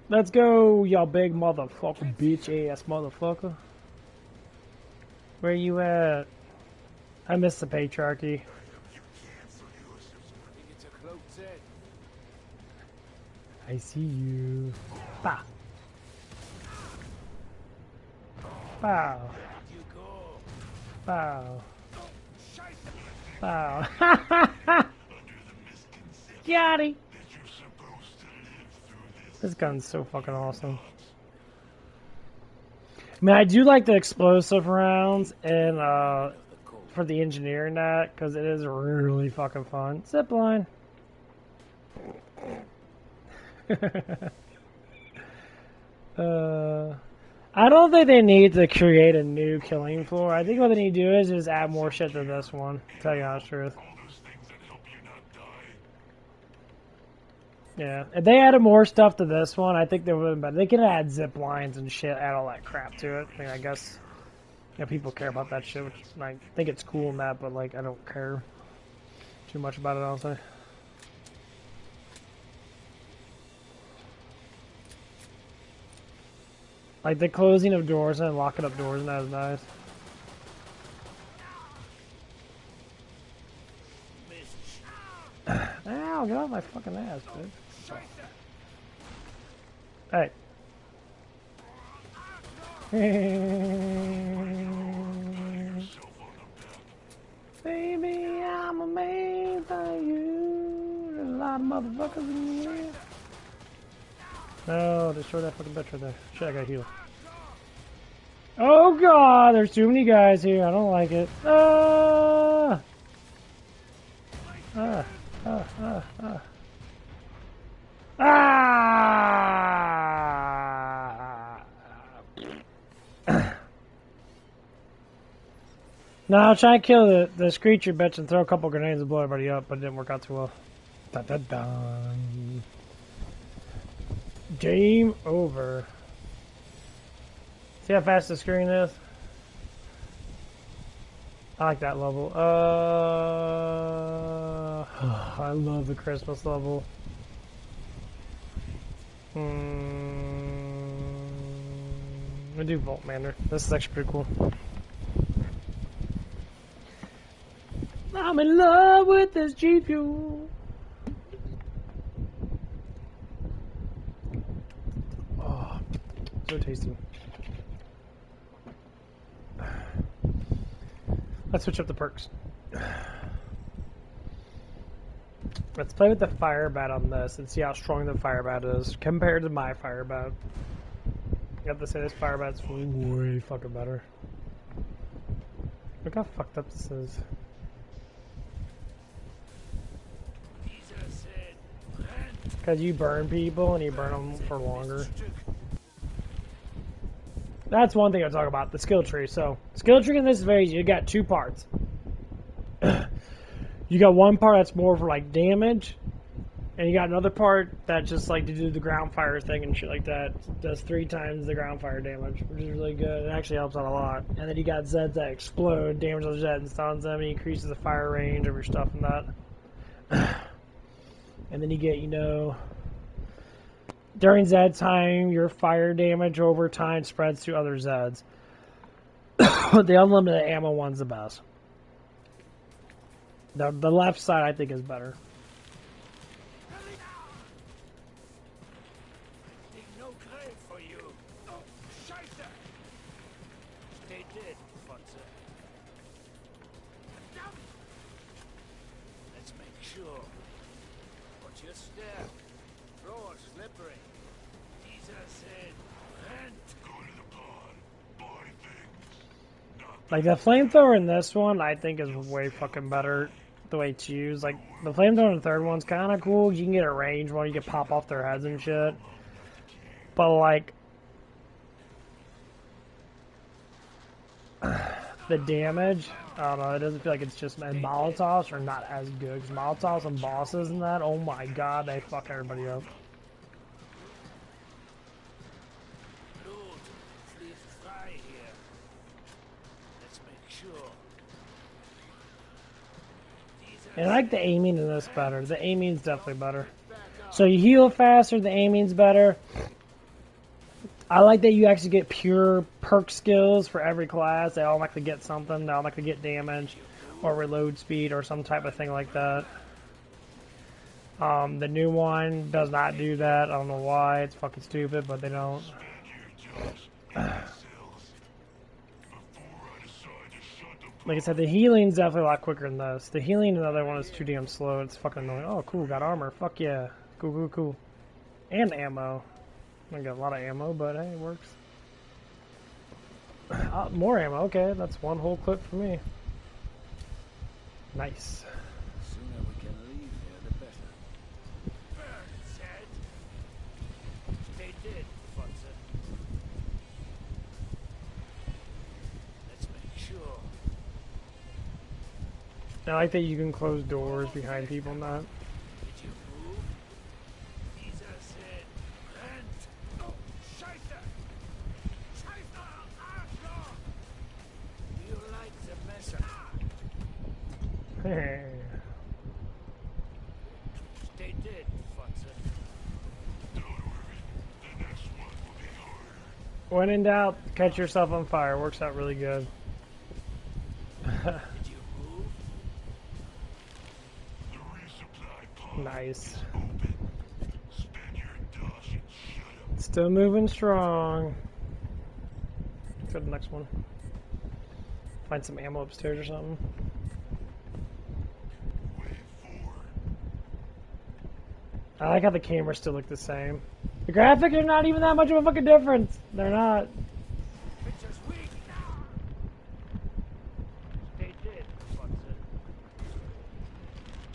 Let's go, y'all big motherfucker, bitch ass motherfucker. Where you at? I missed the patriarchy. You cancel yourself. I think it's a cloaked Zed. I see you. Bah. Bow. You go. Bow. Bow. Under the misconception Got it. that you're supposed to live through this. This gun's so fucking awesome. I mean, I do like the explosive rounds and for the engineering that because it is really fucking fun. Zipline. I don't think they need to create a new killing floor. I think what they need to do is just add more shit to this one. To tell you the honest truth. All those things that help you not die. Yeah, if they added more stuff to this one, I think they would have been better. They could add zip lines and shit, add all that crap to it. I mean, I guess people care about that shit, which I think it's cool and that, but like I don't care too much about it, honestly. Like the closing of doors and locking up doors, and that is nice. Ow, get off my fucking ass, dude. Hey. Baby, I'm amazed by you. There's a lot of motherfuckers in here. No, destroy that fucking bitch right there. Shit, I gotta heal. Oh god, there's too many guys here. I don't like it. Ah! Ah! Ah! Ah! Ah! Ah! No, I'll try and kill the screecher bitch and throw a couple grenades and blow everybody up, but it didn't work out too well. Da da da. Game over. See how fast the screen is? I like that level. I love the Christmas level. We do Vault Manor. This is actually pretty cool. I'm in love with this G Fuel. Oh, so tasty. Let's switch up the perks. Let's play with the fire bat on this and see how strong the fire bat is compared to my fire bat. I have to say this fire bat's way fucking better. Look how fucked up this is. Because you burn people and you burn them for longer. That's one thing I'll talk about, the skill tree. So, skill tree in this is very easy. You got two parts. You got one part that's more for like damage, and you got another part that just like to do the ground fire thing and shit like that. Does 3 times the ground fire damage, which is really good. It actually helps out a lot. And then you got Zeds that explode, damage the Zed and stuns them, and increases the fire range of your stuff and that. And then you get, you know, during Zed time, your fire damage over time spreads to other Zeds. The unlimited ammo one's the best. The left side, I think, is better. No grave for you. Oh, Scheiße! Stay dead, Fotze. Let's make sure. Watch your step. Floor slippery. Dieser said, rent. Go to the pond, buy things. Like, the flamethrower in this one, I think, is way fucking better the way it's used. Like, the flamethrower in the third one's kind of cool. You can get a range one, you can pop off their heads and shit. But, like, the damage, I don't know, it doesn't feel like it's just, and Molotovs are not as good. Because Molotovs and bosses and that, oh my god, they fuck everybody up. Blood flees frei here. Let's make sure. And I like the aiming in this better. The aiming's definitely better. So you heal faster, the aiming's better. I like that you actually get pure perk skills for every class. They all like to get something. They all like to get damage or reload speed or some type of thing like that. The new one does not do that. I don't know why. It's fucking stupid, but they don't. Like I said, the healing's definitely a lot quicker than this. The healing in the other one is too damn slow. It's fucking annoying. Oh, cool. Got armor. Fuck yeah. Cool, cool, cool. And ammo. I got a lot of ammo, but hey, it works. More ammo. Okay, that's one whole clip for me. Nice. The sooner we can leave here, the better. Burn, Zed. Stay dead, Fotze. Let's make sure. I like that you can close doors behind people and that. Did you move? Dieser said, rent. Oh, Scheiße! Scheiße, Arschloch! You like the messer? Stay dead, Fotze. Don't worry, the next one will be harder. When in doubt, catch yourself on fire. Works out really good. Did you move? The resupply pod Nice. is open. Spend your dust and shut up. Still moving strong. Let's go to the next one. Find some ammo upstairs or something. Way forward. I like how the cameras still look the same. The graphics are not even that much of a fucking difference. They're not. Picture's weak. Stay dead, Fotze.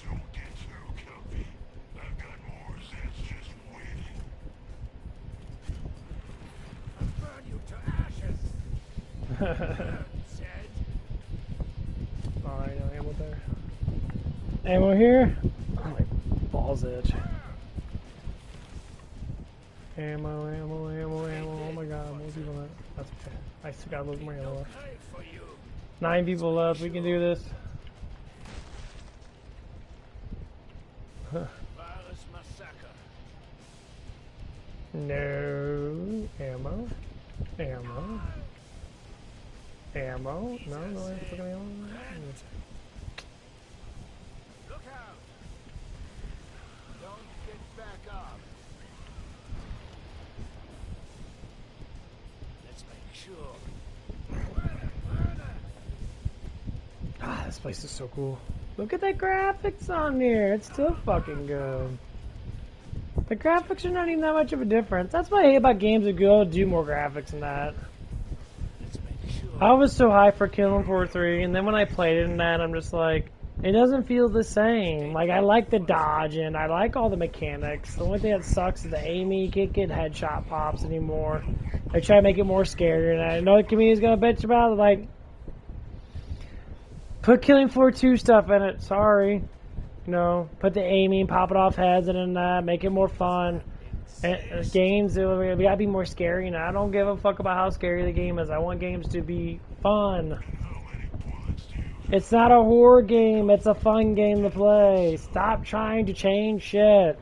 Don't get too comfy. I've got more Zeds just waiting. I'll burn you to ashes. Burn, Zed. Alright, no ammo there. Ammo here. Oh my balls. calls it. Ammo, ammo, ammo, ammo. Oh my god, more people left. That's okay. I still got a little more ammo left. 9 people left. We can do this. Virus massacre. No. Ammo. Ammo. Ammo. No, no, I fucking ammo. Look out! Don't get back up. Let's make sure. Ah, this place is so cool. Look at the graphics on here. It's still fucking good. The graphics are not even that much of a difference. That's what I hate about games that go do more graphics than that. Let's make sure. I was so high for Killing Floor 3, and then when I played it in that, I'm just like, it doesn't feel the same. Like, I like the dodge, and I like all the mechanics. The only thing that sucks is the aiming. You can't get headshot pops anymore. They try to make it more scary, and I know the community's gonna bitch about it, like, put Killing Floor 2 stuff in it, sorry. You know, put the aiming, pop it off heads, and then make it more fun. And games, we gotta be more scary, and I don't give a fuck about how scary the game is. I want games to be fun. It's not a horror game, it's a fun game to play. Stop trying to change shit.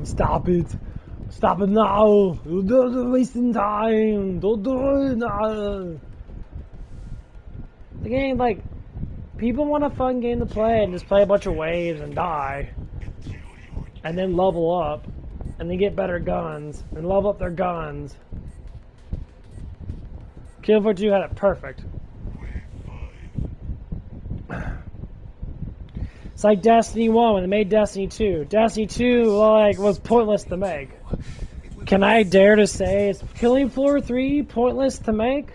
Stop it. Stop it now. You're wasting time. Don't do it now. The game, like, people want a fun game to play and just play a bunch of waves and die. And then level up. And then get better guns. And level up their guns. Kill for 2 had it perfect. It's like Destiny 1 when they made Destiny 2. Destiny 2, like, was pointless to make. Can I dare to say it's Killing Floor 3 pointless to make?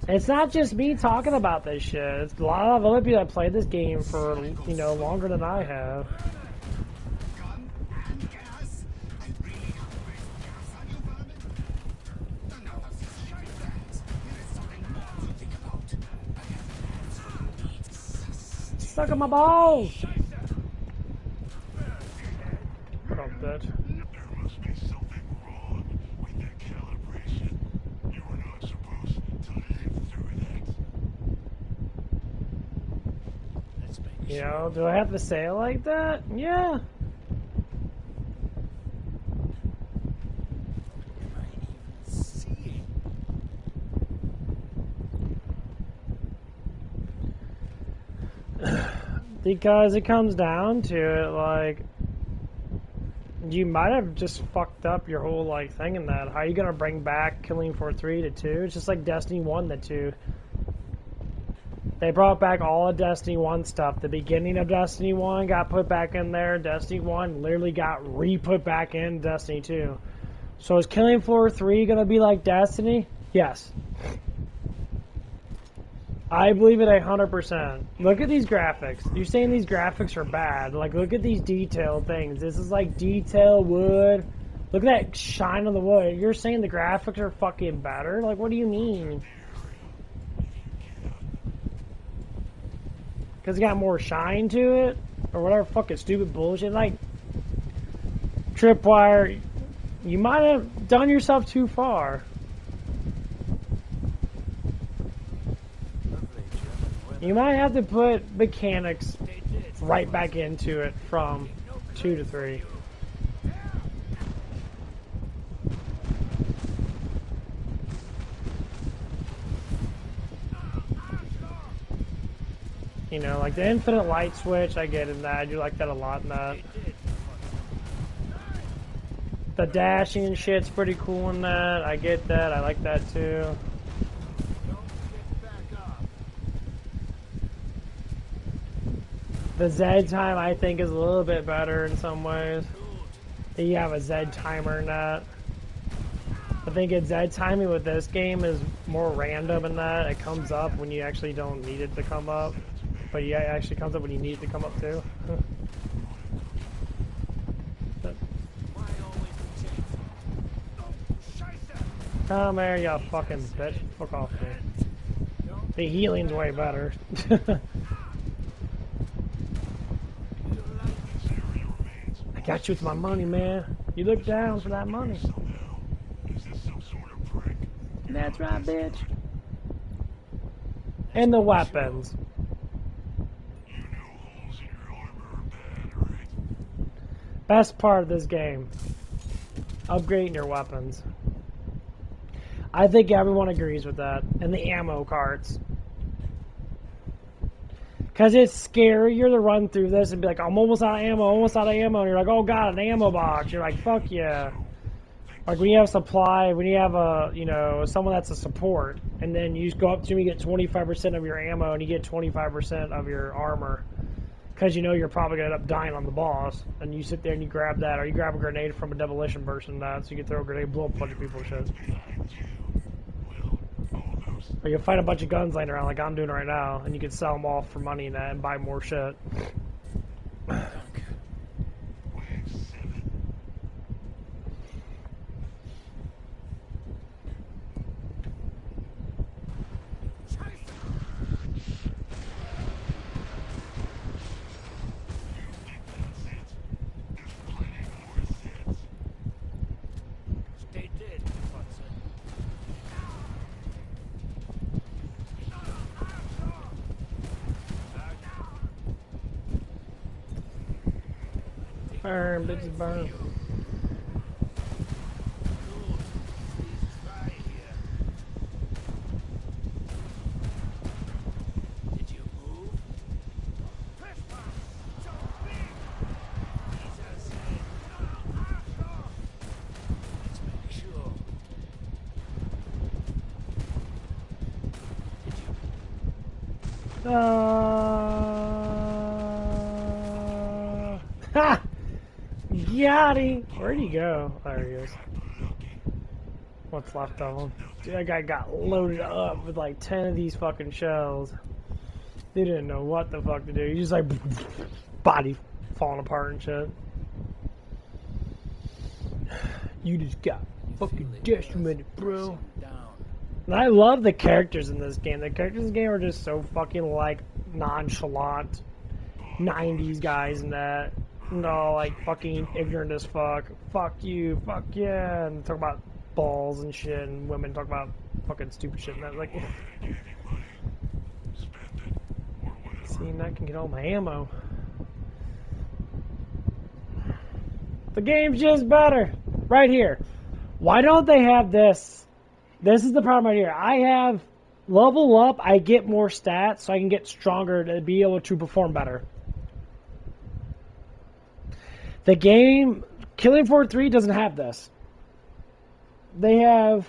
It's not just me talking about this shit. It's a lot of other people that played this game for, you know, longer than I have. Suck on my balls! Put up that. There must be something wrong with the calibration. You were not supposed to live through that. Let's make You sure. know, do I have to say it like that? Yeah. Am I even seeing? Because it comes down to it, like, you might have just fucked up your whole, like, thing in that. How are you gonna bring back Killing Floor 3 to 2? It's just like Destiny 1 to 2. They brought back all of Destiny 1 stuff. The beginning of Destiny 1 got put back in there. Destiny 1 literally got re-put back in Destiny 2. So is Killing Floor 3 gonna be like Destiny? Yes. I believe it 100%. Look at these graphics. You're saying these graphics are bad. Like, look at these detailed things. This is like detailed wood. Look at that shine on the wood. You're saying the graphics are fucking better? Like, what do you mean? Because it got more shine to it? Or whatever fucking stupid bullshit. Like, Tripwire, you might have done yourself too far. Lovely German weather. You might have to put mechanics They did. right back into it from 2 to 3. You know, like the infinite light switch, I get in that. I do like that a lot in that. They did. The dashing and shit's pretty cool in that. I get that. I like that too. Don't get back up. The Z time, I think, is a little bit better in some ways. You have a Z timer in that. I think it's Z timing with this game is more random in that. It comes up when you actually don't need it to come up. But yeah, it actually comes up when you need it to come up too. Why always the chase? Oh, scheiße! Come here, you fucking bitch. Fuck off, dude. The healing's way better. I got you with my money, man. You look down for that money. So now, is this some sort of prank? That's right, bitch. And the weapons. You know holes in your armor are bad, right? Best part of this game. Upgrading your weapons. I think everyone agrees with that. And the ammo carts. Because it's scarier to run through this and be like, I'm almost out of ammo, almost out of ammo. And you're like, oh god, an ammo box. You're like, fuck yeah. Like when you have supply, when you have a, you know, someone that's a support, and then you just go up to them, you get 25% of your ammo, and you get 25% of your armor. Because you know you're probably going to end up dying on the boss. And you sit there and you grab that, or you grab a grenade from a demolition person, so you can throw a grenade, blow up a bunch of people and shit. Or you find a bunch of guns laying around like I'm doing right now, and you can sell them off for money and that and buy more shit. Stay dead, Watson. Burn, bitches, burn. Did you move? Let's make sure. Ha! Got him! Where'd he go? There he is. What's left of him? Dude, that guy got loaded up with like 10 of these fucking shells. They didn't know what the fuck to do. He just like body falling apart and shit. You just got fucking decimated, bro. And I love the characters in this game. The characters in this game are just so fucking like nonchalant 90s guys and that. No, like fucking ignorant as fuck. Fuck you, fuck yeah. And talk about balls and shit, and women talk about fucking stupid shit. And that, like, seeing that can get all my ammo. The game's just better. Right here. Why don't they have this? This is the problem right here. I have level up, I get more stats, so I can get stronger to be able to perform better. The game, Killing Floor 3 doesn't have this. They have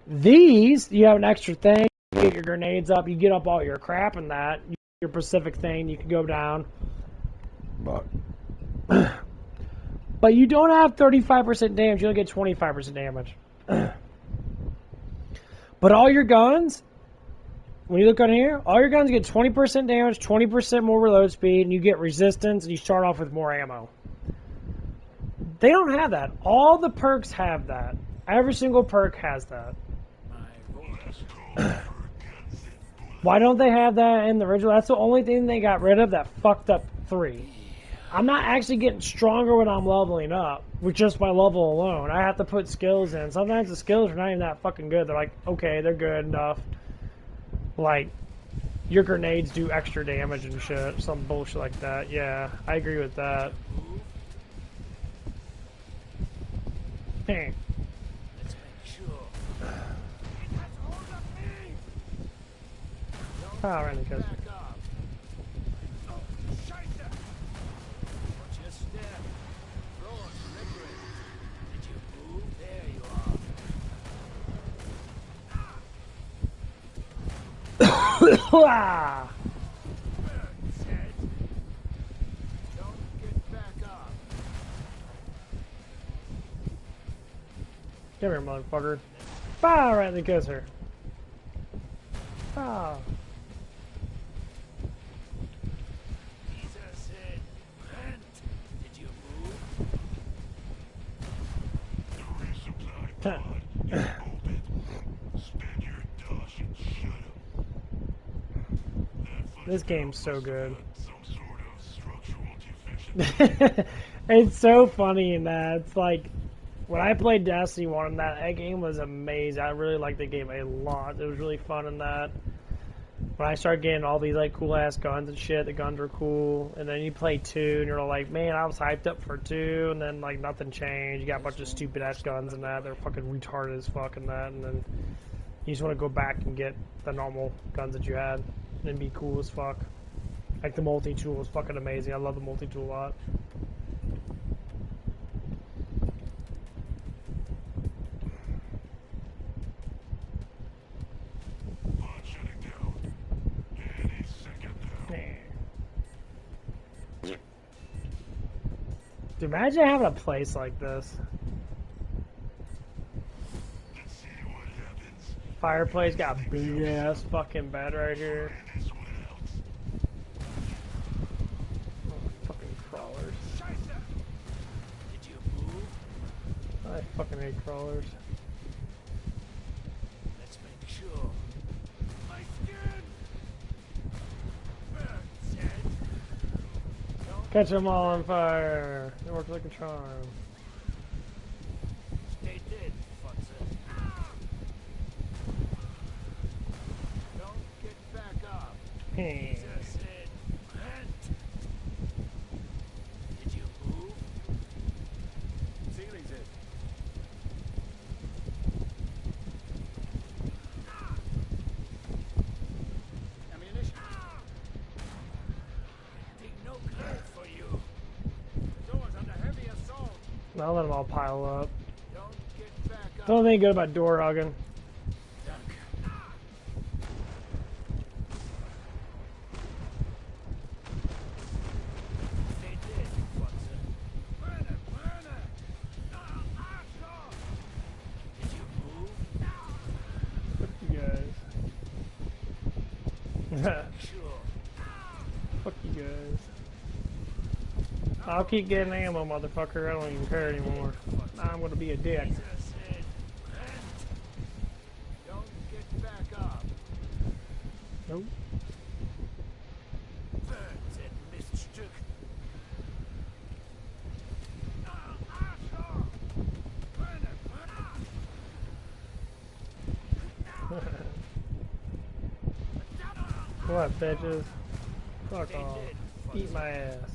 these. You have an extra thing. You get your grenades up. You get up all your crap and that. Your Pacific thing. You can go down. But you don't have 35% damage. You only get 25% damage. But all your guns, when you look on here, all your guns get 20% damage, 20% more reload speed, and you get resistance, and you start off with more ammo. They don't have that. All the perks have that. Every single perk has that. Why don't they have that in the original? That's the only thing they got rid of that fucked up 3. I'm not actually getting stronger when I'm leveling up with just my level alone. I have to put skills in. Sometimes the skills are not even that fucking good. They're like, okay, they're good enough. Like, your grenades do extra damage and shit. Some bullshit like that. Yeah, I agree with that. Hey. Let's make sure. Oh, right, because Back up. Oh, shite that. Watch your step. Floor slippery. Did you move? There you are. Said. Don't get back up. Come here, motherfucker. Bah, right in the kisser. Ah. Lisa said, Brent, did you move? The resupply pod. Open. Spend your dosh and shut up. This game's so good. Some sort of structural deficiency. It's so funny in that it's like when I played Destiny 1 in that game was amazing. I really liked the game a lot. It was really fun in that. When I started getting all these like cool ass guns and shit, the guns were cool. And then you play 2 and you're like, man, I was hyped up for 2, and then like nothing changed. You got a bunch of stupid ass guns in that. They're fucking retarded as fuck in that, and then you just want to go back and get the normal guns that you had and be cool as fuck. Like the multi-tool is fucking amazing. I love the multi-tool a lot. Pod shutting down. Any second now. Dude, imagine having a place like this. Let's see what happens. Fireplace got a big ass fucking bed right here. This one out. Fucking crawlers. Scheiße! Did you move? I fucking hate crawlers. Let's make sure. My skin! Burn, Zed. Don't Catch them all on fire. It works like a charm. stay dead, Futzer. Don't get back up. Hey. Jesus said, "Rent." Did you move? Ceiling's it. Ammunition. Take no credit for you. The door's under heavy assault. I'll let them all pile up. Don't get back up. Don't think good about door hugging. Duck. Stay dead, Futzer. Burner, burner! Arschloch! Did you move? You guys. Sure. Fuck you guys. I'll keep getting ammo, motherfucker. I don't even care anymore. I'm gonna be a dick. Jesus said, "Rent." Don't get back up. Nope. Burn, said Miststück. Arschloch! Burner, burner! What, bitches? Fuck Stay off. dead, Eat my ass.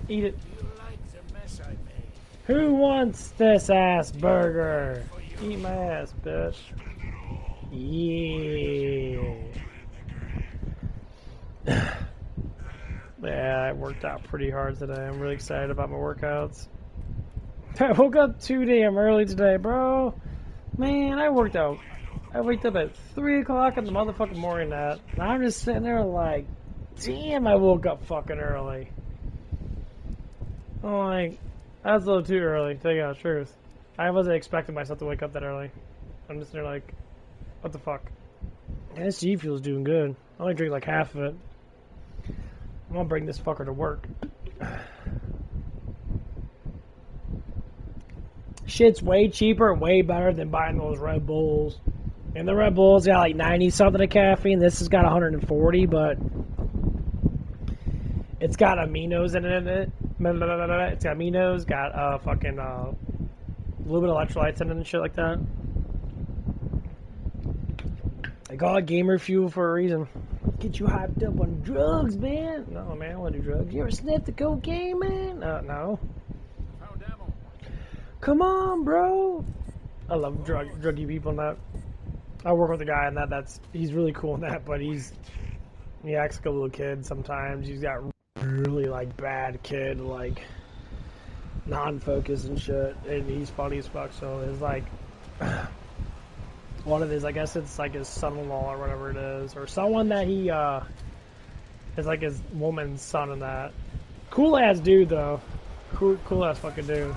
Eat it. Do you like the mess I made? Who wants this ass burger? Eat my ass, bitch. Yeah. Yeah, I worked out pretty hard today. I'm really excited about my workouts. I woke up too damn early today, bro. Man, I worked out. I waked up at 3 o'clock in the motherfucking morning, and I'm just sitting there like, damn, I woke up fucking early. I'm like, that's a little too early, to tell you the truth. I wasn't expecting myself to wake up that early. I'm just there like, what the fuck? And this G Fuel's doing good. I only drink like half of it. I'm gonna bring this fucker to work. Shit's way cheaper and way better than buying those Red Bulls. And the Red Bulls got like 90 something of caffeine. This has got 140, but it's got aminos in it. It's got aminos, got fucking a little bit of electrolytes in it and shit like that. They call it gamer fuel for a reason. Get you hyped up on drugs, man. No, man, I don't want to do drugs. You ever sniffed the cocaine, man? No. Found ammo. Come on, bro. I love druggy people in that. I work with a guy in that. He's really cool in that, but he acts like a little kid sometimes. He's got really like bad kid like non-focus and shit, and he's funny as fuck. So it's like one of his, I guess it's like his son-in-law or whatever it is, or someone that he is like his woman's son in that. Cool ass dude though. Cool ass fucking dude.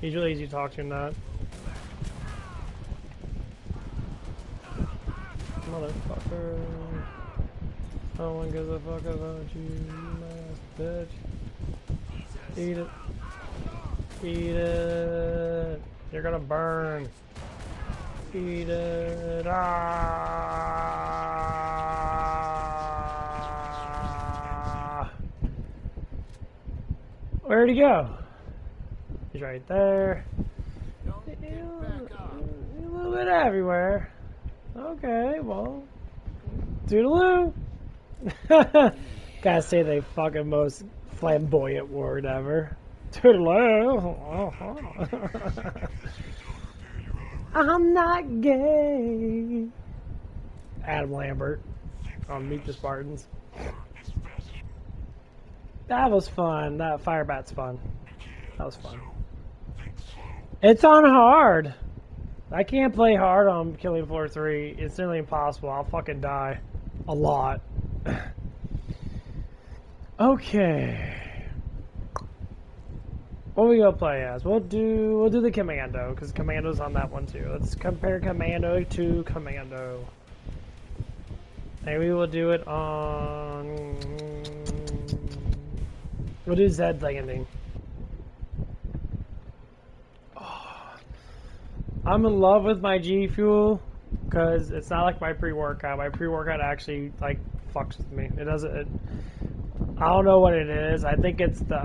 He's really easy to talk to in that. Motherfucker. No one gives a fuck about you, you ass bitch. Eat it. Eat it. You're gonna burn. Eat it. Ah. Where'd he go? He's right there. Don't get back up. A little bit everywhere. Okay, well. Toodaloo. Gotta say the fucking most flamboyant word ever. Toodaloo. I'm not gay. Adam Lambert on Meet the Spartans. That was fun. That Firebat's fun. That was fun. It's on hard. I can't play hard on Killing Floor 3. It's nearly impossible. I'll fucking die. A lot. Okay. What are we gonna play as? We'll do the Commando, because Commando's on that one too. Let's compare Commando to Commando. Maybe we'll do it on... We'll do Zed Landing. I'm in love with my G Fuel because it's not like my pre-workout. My pre-workout actually like fucks with me. It doesn't. I don't know what it is. I think it's the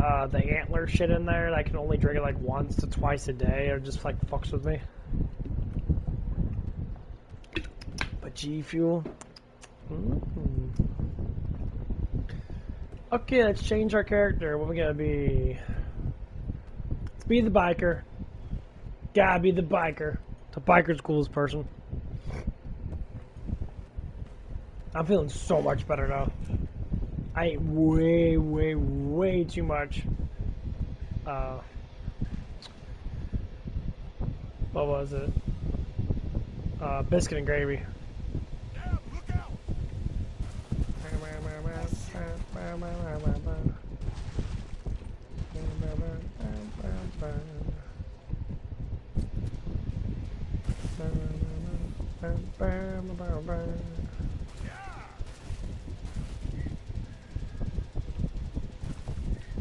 antler shit in there. And I can only drink it like once to twice a day. It just like fucks with me. But G Fuel. Okay, let's change our character. What are we gonna be? Let's be the biker. Gotta be the biker. The biker's coolest person. I'm feeling so much better now. I ate way, way, way too much. What was it? Biscuit and gravy. Damn, look out!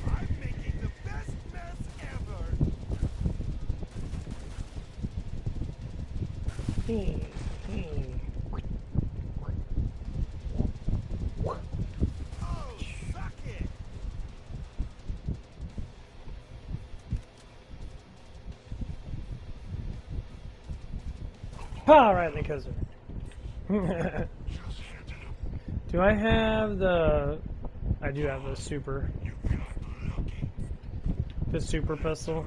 I'm making the best mess ever! Oh, suck it! All right, because. Do I have the? I do have the super. The super pistol.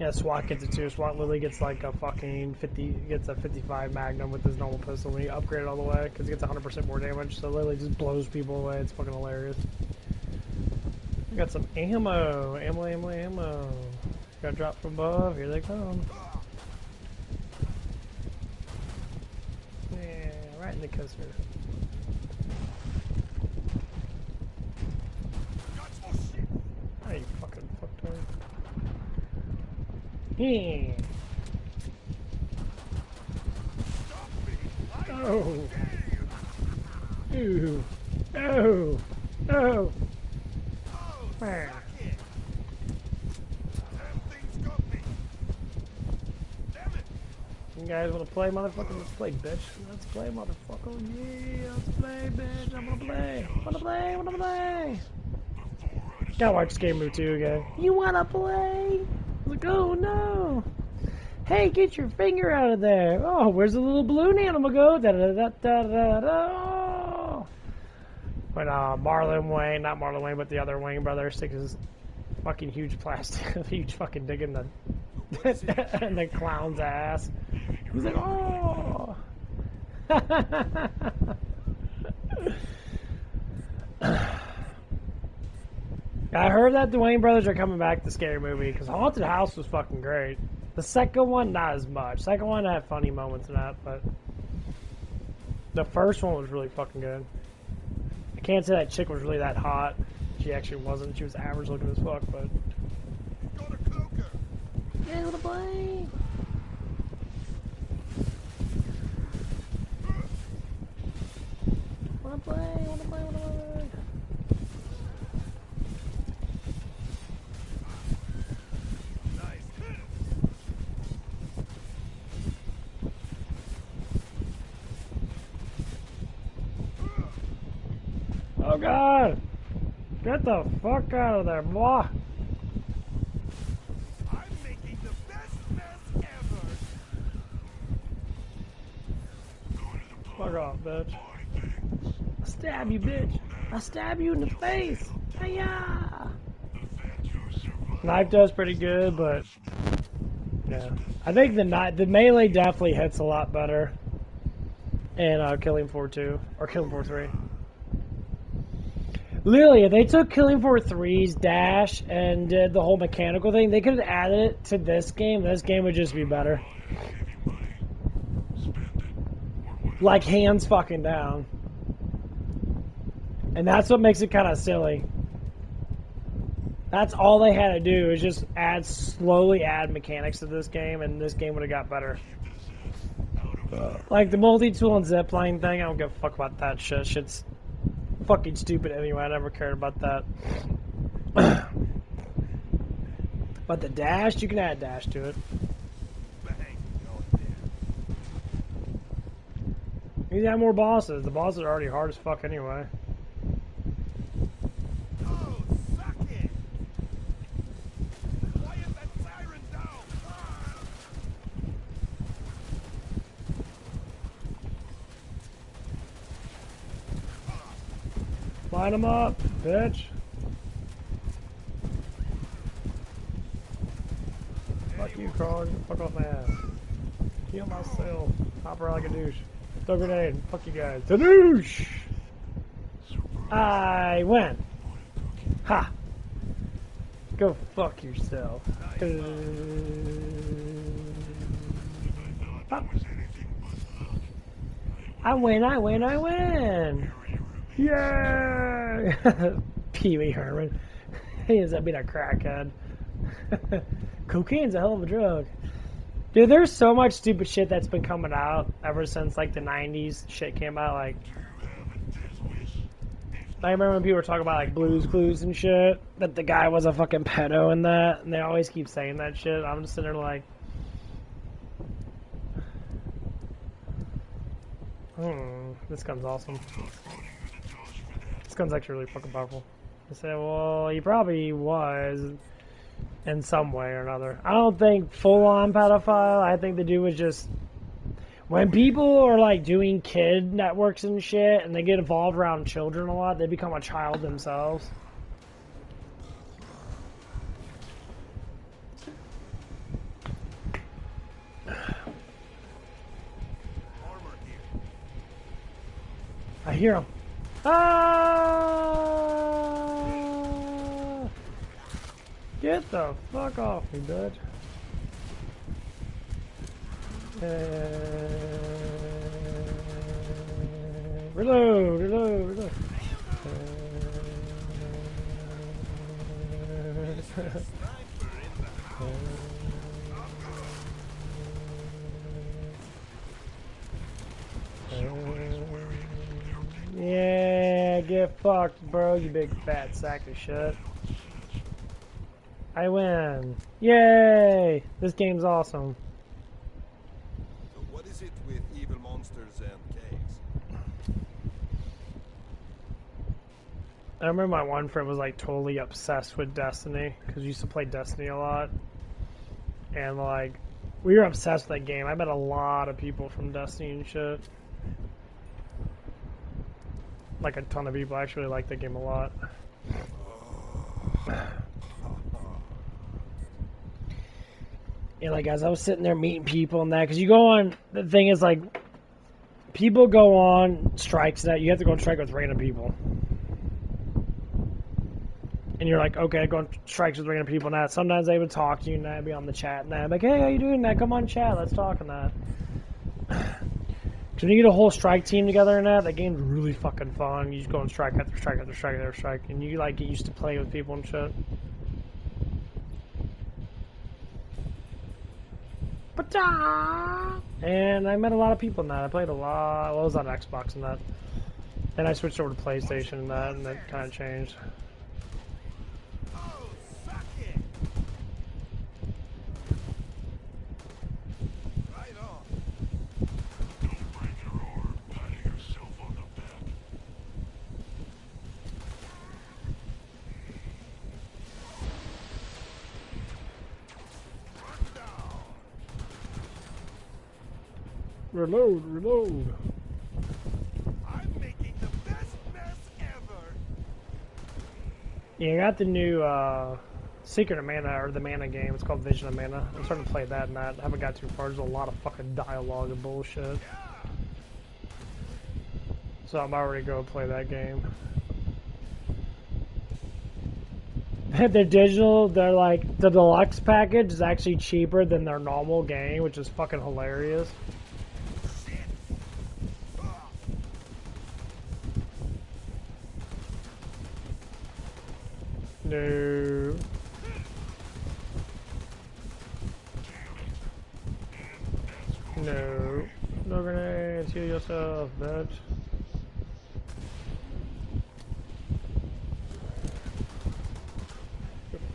Yeah, SWAT gets it too. SWAT literally gets like a fucking 50. Gets a 55 Magnum with his normal pistol when you upgrade it all the way because it gets 100% more damage. So it literally just blows people away. It's fucking hilarious. We got some ammo. Ammo. Got dropped from above. Here they come. Yeah, right in the kisser. Oh, you fucking fucktard. Yeah. Oh. Ooh. Oh. Oh. Ah. You guys wanna play, motherfucker? Let's play, bitch. Let's play, motherfucker. Yeah, let's play, bitch. I wanna play. Gotta watch Scary Movie 2 again. You wanna play? Like, oh no. Hey, get your finger out of there. Oh, where's the little balloon animal go? Da da da da da da. When Marlon Wayne, not Marlon Wayne, but the other Wayne brother sticks his fucking huge plastic, huge fucking dick in the in the clown's ass. He's like, oh. I heard that the Wayne brothers are coming back to Scary Movie because Haunted House was fucking great. The second one, not as much. Second one had funny moments in that, but the first one was really fucking good. I can't say that chick was really that hot. She actually wasn't. She was average looking as fuck, but. Got a cloaker. Yeah, little boy. Wanna play? Nice. Oh god! Get the fuck out of there, boy. I'm making the best mess ever. Fuck off, bitch. I stab you, bitch. I stab you in the face. Hiya! Knife does pretty good, but yeah, I think the melee definitely hits a lot better in Killing Floor 2 or Killing Floor 3. Literally, if they took Killing Floor 3's dash and did the whole mechanical thing, they could have added it to this game. This game would just be better. Like, hands fucking down. And that's what makes it kind of silly. That's all they had to do is just slowly add mechanics to this game, and this game would have got better. Like the multi-tool and zipline thing, I don't give a fuck about that shit. Shit's fucking stupid anyway. I never cared about that. But the dash, you can add dash to it. You need to have more bosses. The bosses are already hard as fuck anyway. Oh, suck it! Quiet that siren down! Line them up, bitch. Fuck you, Carl. Fuck off my ass. Heal myself. Hop her like a douche. Throw a grenade. Fuck you guys. The douche! I win. Ha! Go fuck yourself. I win, I win, I win! Yay! Pee Wee Herman. He ends up being a crackhead. Cocaine's a hell of a drug. Dude, there's so much stupid shit that's been coming out ever since, like, the 90s shit came out. Like, I remember when people were talking about, like, Blue's Clues and shit, that the guy was a fucking pedo in that, and they always keep saying that shit. I'm just sitting there like, this gun's awesome. This gun's actually really fucking powerful. I say, well, he probably was in some way or another. I don't think full-on pedophile. I think the dude was just... When people are, like, doing kid networks and shit, and they get involved around children a lot, they become a child themselves. I hear him. Ah! Get the fuck off me, bitch. Reload, reload, reload. Yeah, get fucked, bro, you big fat sack of shit. I win. Yay! This game's awesome. So what is it with evil monsters and caves? I remember my one friend was like totally obsessed with Destiny because we used to play Destiny a lot, and like we were obsessed with that game. I met a lot of people from Destiny and shit. Like a ton of people actually like that game a lot. Yeah, like as I was sitting there meeting people and that, because you go on, the thing is like, people go on strikes that you have to go on strike with random people. And you're like, okay, go on strikes with random people and that. Sometimes they would talk to you and that, be on the chat and that. I'm like, hey, how you doing that? Come on chat, let's talk and that. Because when you get a whole strike team together and that game's really fucking fun. You just go on strike after strike after strike after strike, and you like get used to playing with people and shit. And I met a lot of people in that. I played a lot. Well, I was on Xbox and that. Then I switched over to PlayStation and that kind of changed. Oh, suck it! Right on. Don't break your arm patting yourself on the back. Reload, reload. I'm making the best mess ever. Yeah, I got the new Secret of Mana, or the Mana game. It's called Vision of Mana. I'm starting to play that and that. I haven't got too far. There's a lot of fucking dialogue and bullshit. So I'm already going to play that game. They're digital. They're like, the deluxe package is actually cheaper than their normal game, which is fucking hilarious. No. No. No grenades. Heal yourself, bitch.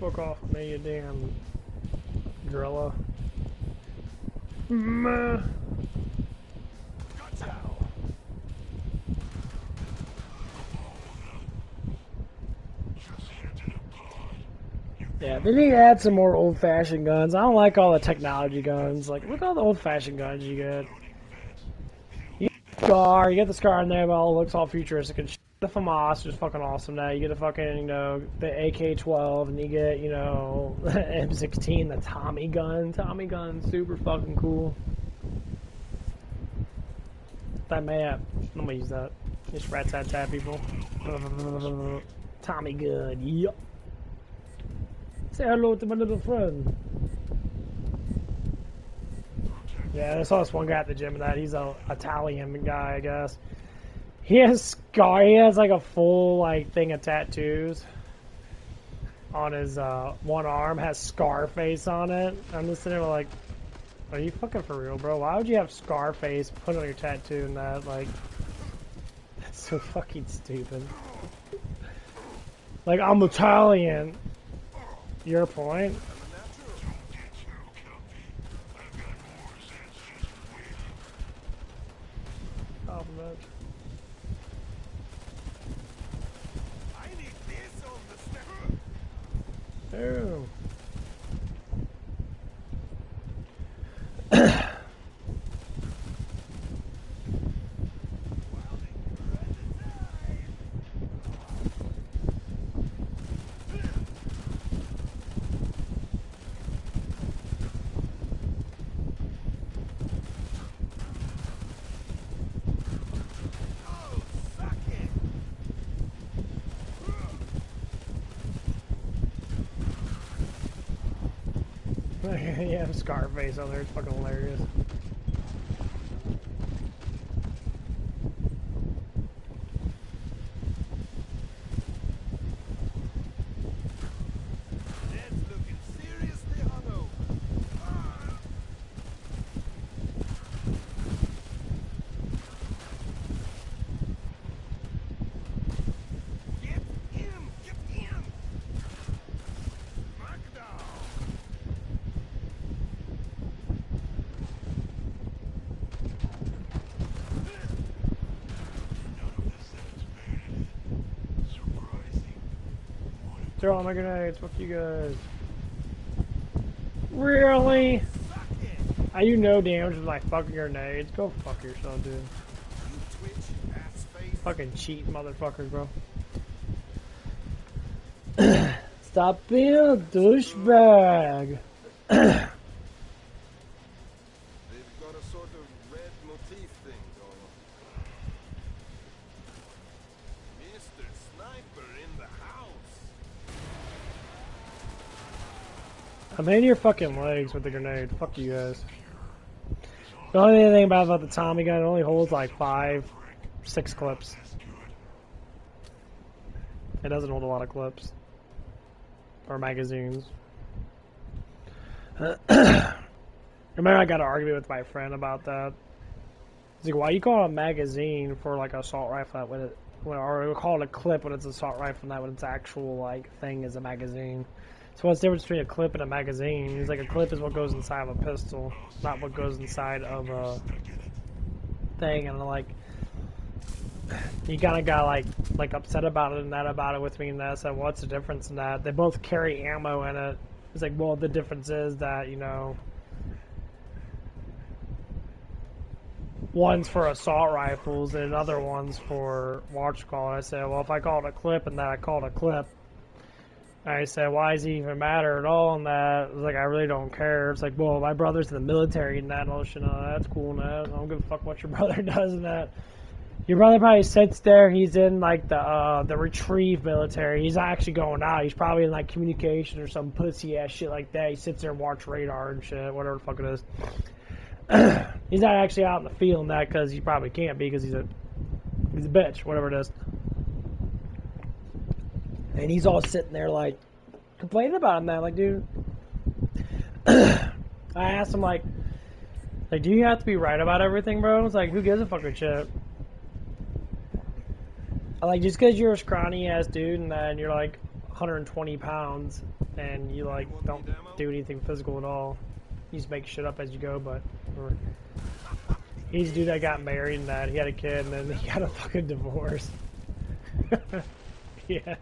Fuck off me, you damn drilla. Yeah, they need to add some more old-fashioned guns. I don't like all the technology guns. Like, look at all the old-fashioned guns you get. You get the Scar, you get the Scar in there, but it looks all futuristic and shit. The FAMAS is fucking awesome now. You get a fucking, you know, the AK-12, and you get, you know, M16, the Tommy gun. Tommy gun's super fucking cool. That map. I'm gonna use that. Just rat-tat-tat people. Tommy gun, yup. Say hello to my little friend. Yeah, I saw this one guy at the gym and that. He's a Italian guy, I guess. He has he has like a full like thing of tattoos on his one arm, has Scarface on it. I'm just sitting there like, are you fucking for real, bro? Why would you have Scarface put on your tattoo and that? Like, that's so fucking stupid. Like, I'm Italian. Your point? Compliment. I need this on the step. Ew. Yeah, Scarface on there. It's fucking hilarious. That's looking seriously hungover. Get in! Get in! Smackdown! Throw all my grenades. Fuck you guys. Really? Suck it! I do no damage with my fucking grenades. Go fuck yourself, dude. You twitch, ass face. Fucking cheat motherfuckers, bro. Stop being a douchebag. They've got a sort of red motif thing going on. Mr. Sniper in the house. I'm in your fucking legs with the grenade. Fuck you guys. The only thing about the Tommy gun, it only holds like 6 clips. It doesn't hold a lot of clips. Or magazines. Remember I got an argument with my friend about that. He's like, why you call it a magazine for like an assault rifle when it, or we call it a clip when it's an assault rifle and that when its actual like thing is a magazine. So what's the difference between a clip and a magazine? He's like, a clip is what goes inside of a pistol, not what goes inside of a thing. And like, he kind of got like upset about it and that about it with me, and I said, what's the difference in that? They both carry ammo in it. It's like, well, the difference is that, you know, one's for assault rifles and another one's for watch call. And I said, well, if I call it a clip and then I call it a clip, I said, why does it even matter at all? And that was like, I really don't care. It's like, well, my brother's in the military and that and all this shit. That's cool and that. I don't give a fuck what your brother does and that. Your brother probably sits there. He's in like the retrieve military. He's not actually going out. He's probably in like communication or some pussy ass shit like that. He sits there and watches radar and shit, whatever the fuck it is. He's not actually out in the field and that because he probably can't be because he's a bitch, whatever it is. And he's all sitting there like complaining about him. That like, dude. I asked him like, do you have to be right about everything, bro? It's like, who gives a fucking shit? Like, just because you're a scrawny ass dude and then you're like 120 pounds and you like don't do anything physical at all, you just make shit up as you go. But he's a dude that got married and that he had a kid and then he got a fucking divorce. Yeah,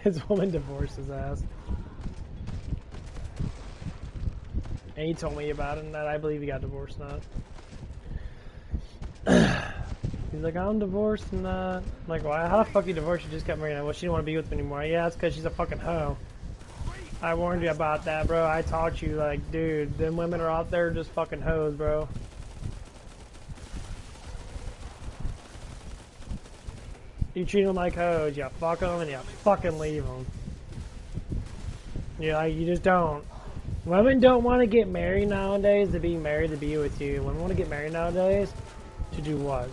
his woman divorced his ass, and he told me about it and that I believe he got divorced now. He's like, I'm divorced and I'm like, why? How the fuck you divorced? You just got married. Well, she didn't want to be with me anymore. Yeah, it's because she's a fucking hoe. I warned you about that, bro. I taught you, like, dude, them women are out there just fucking hoes, bro. You treat them like hoes. You fuck them and you fucking leave them. You like, you just don't. Women don't want to get married nowadays to be married to be with you. Women want to get married nowadays to do what?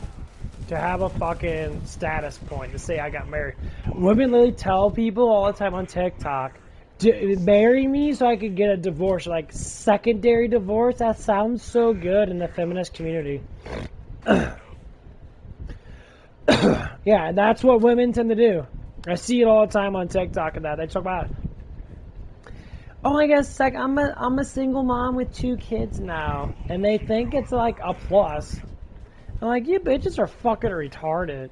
To have a fucking status point, to say I got married. Women literally tell people all the time on TikTok, marry me so I could get a divorce, like secondary divorce. That sounds so good in the feminist community. Yeah, that's what women tend to do. I see it all the time on TikTok and that. They talk about, oh, I guess like I'm a single mom with 2 kids now, and they think it's like a plus. I'm like, you bitches are fucking retarded.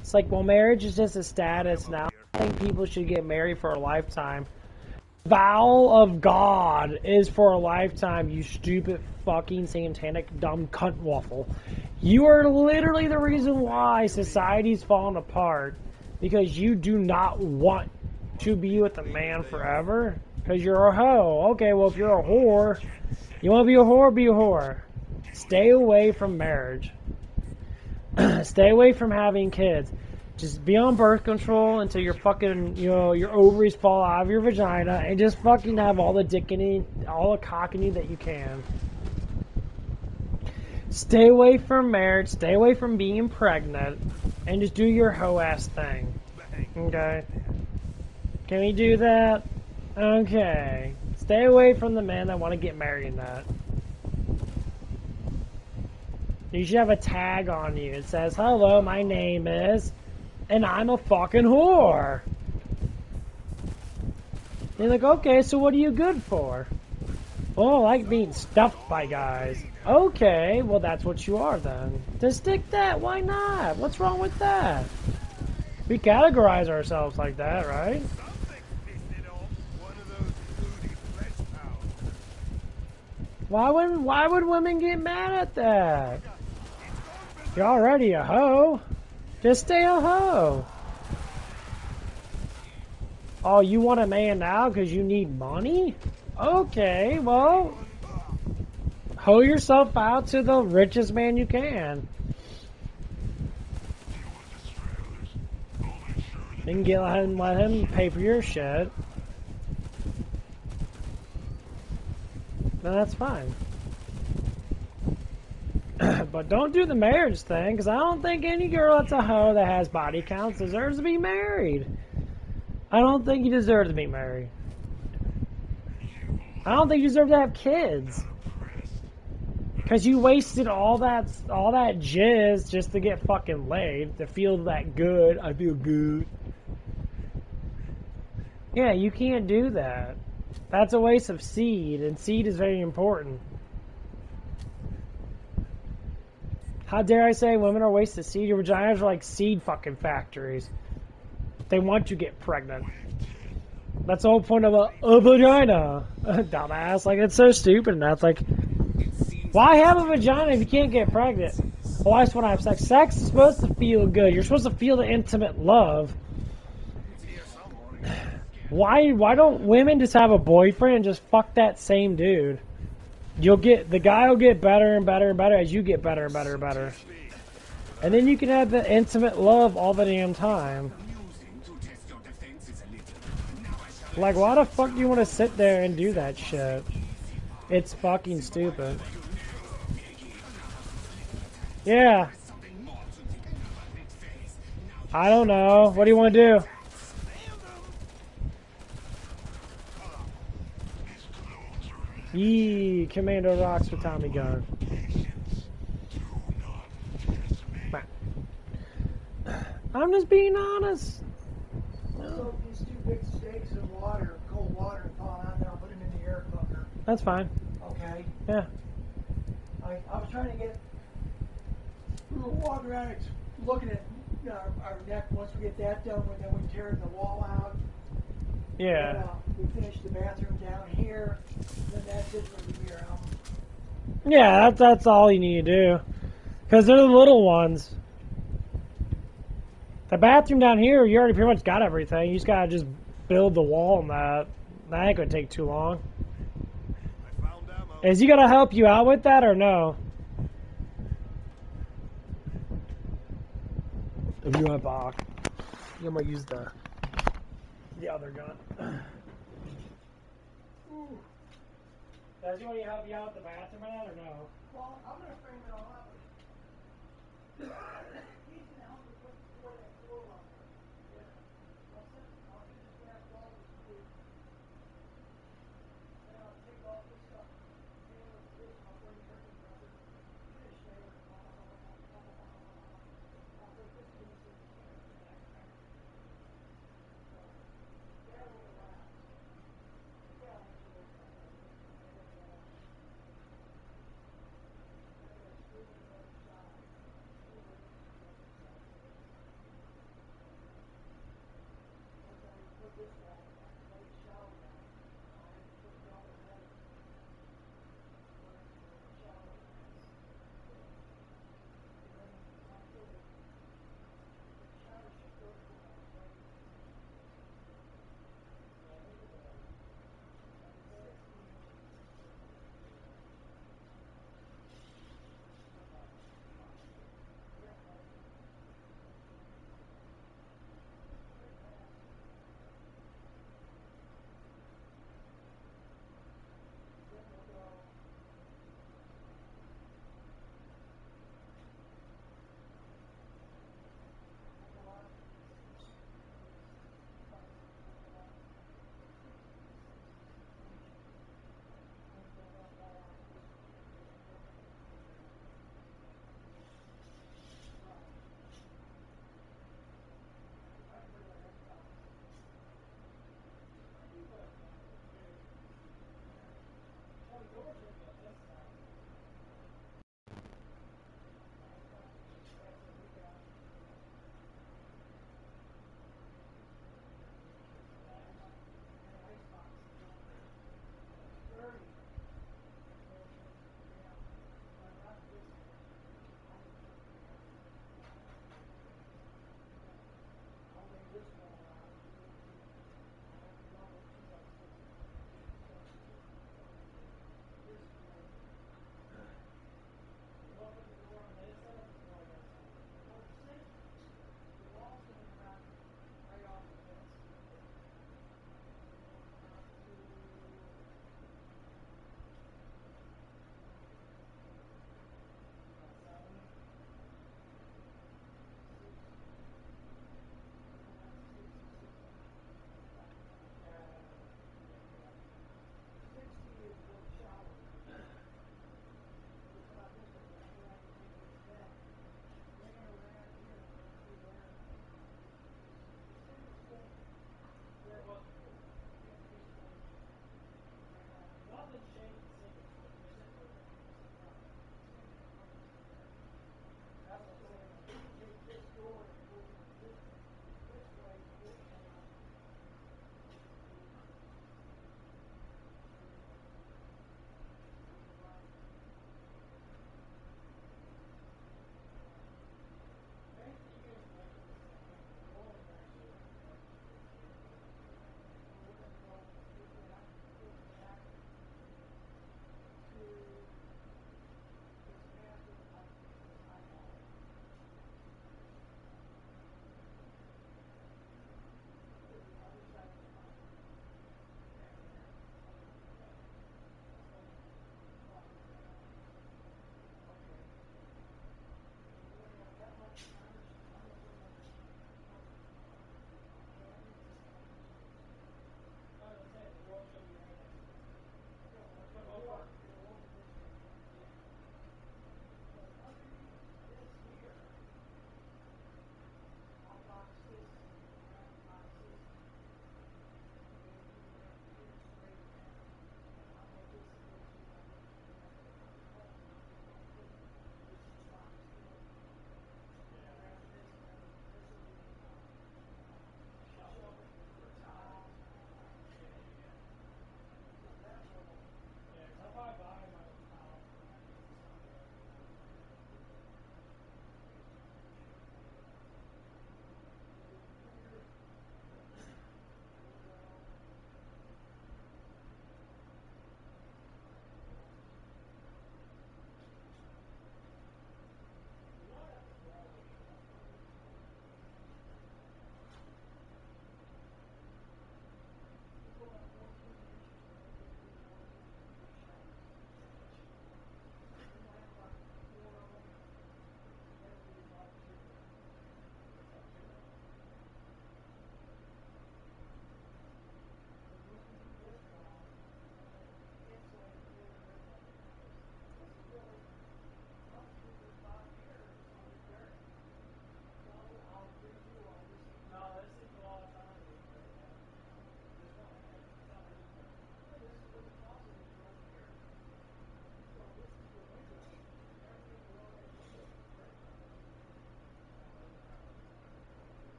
It's like, well, marriage is just a status now. I think people should get married for a lifetime. Vow of God is for a lifetime, you stupid fucking satanic dumb cunt waffle. You are literally the reason why society's falling apart. Because you do not want to be with a man forever. Because you're a hoe. Okay, well, if you're a whore, you want to be a whore, be a whore. Stay away from marriage. Stay away from having kids. Just be on birth control until your fucking, your ovaries fall out of your vagina and just fucking have all the dick in you, all the cock in you that you can. Stay away from marriage. Stay away from being pregnant. And just do your hoe ass thing. Okay? Can we do that? Okay. Stay away from the men that want to get married in that. You should have a tag on you. It says, hello, my name is, and I'm a fucking whore. And you're like, okay, so what are you good for? Oh, I like being stuffed by guys. Okay, well, that's what you are then. Just stick that. Why not? What's wrong with that? We categorize ourselves like that, right? Why would women get mad at that? You're already a hoe. Just stay a hoe. Oh, you want a man now because you need money? Okay, well, hoe yourself out to the richest man you can. You can let him pay for your shit. Then that's fine. But don't do the marriage thing, because I don't think any girl that's a hoe that has body counts deserves to be married. I don't think you deserve to be married. I don't think you deserve to have kids. Because you wasted all that jizz just to get fucking laid, to feel that good. I feel good. Yeah, you can't do that. That's a waste of seed, and seed is very important. How dare I say women are a waste of seed? Your vaginas are like seed fucking factories. They want you to get pregnant. That's the whole point of a vagina. Dumbass. Like, it's so stupid, and that's like, Why have a vagina if you can't get pregnant? Well, I just want to have sex. Sex is supposed to feel good. You're supposed to feel the intimate love. Why don't women just have a boyfriend and just fuck that same dude? The guy will get better and better and better as you get better and better and better. And then you can have the intimate love all the damn time. Like, why the fuck do you want to sit there and do that shit? It's fucking stupid. Yeah. I don't know. What do you want to do? Yee, Commando rocks for Tommy gun. I'm just being honest. Soak these 2 big steaks in water, cold water, and thaw them out, then I'll put them in the air cooker. That's fine. Okay. Yeah. I was trying to get water addicts looking at our neck. Once we get that done, then we tear the wall out. Yeah. And, we finish the bathroom down here. Then that's it for the year. Yeah, that's all you need to do. Because they're the little ones. The bathroom down here, you already pretty much got everything. You just gotta just build the wall and that. That ain't gonna take too long. Is he gonna help you out with that or no? If you want Bach, I'm gonna use the other gun. Does he want to help you out with the bathroom or that or no? Well, I'm going to frame it all up. He's going to help me put that floor on there. Yeah. I'll use this back wall as a glue. Then I'll take all this stuff, nail it to this, and I'll bring everything up and finish there. I'll put this piece in here. That overlaps. Yeah, I'll actually overlap.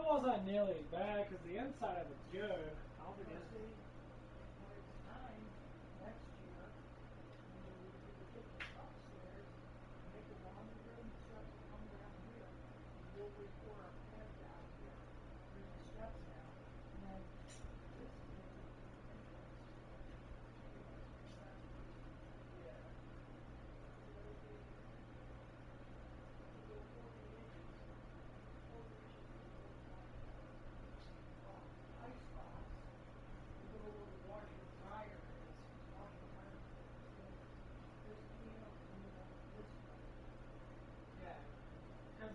walls not nearly as bad because the inside of it's good. I don't think But it's. see, when it's time next year, when we do the kitchen upstairs, make the laundry room, the steps will come down here, and we'll record our bed down here. Bring the steps down, and then this is gonna be the entrance. You know, the back. Yeah. So it'll be 40 inches. 40 inches is what we want to have. Icebox will go where the washer dryer is. Washer dryer is going to fit this piano coming over this way. Yeah. Because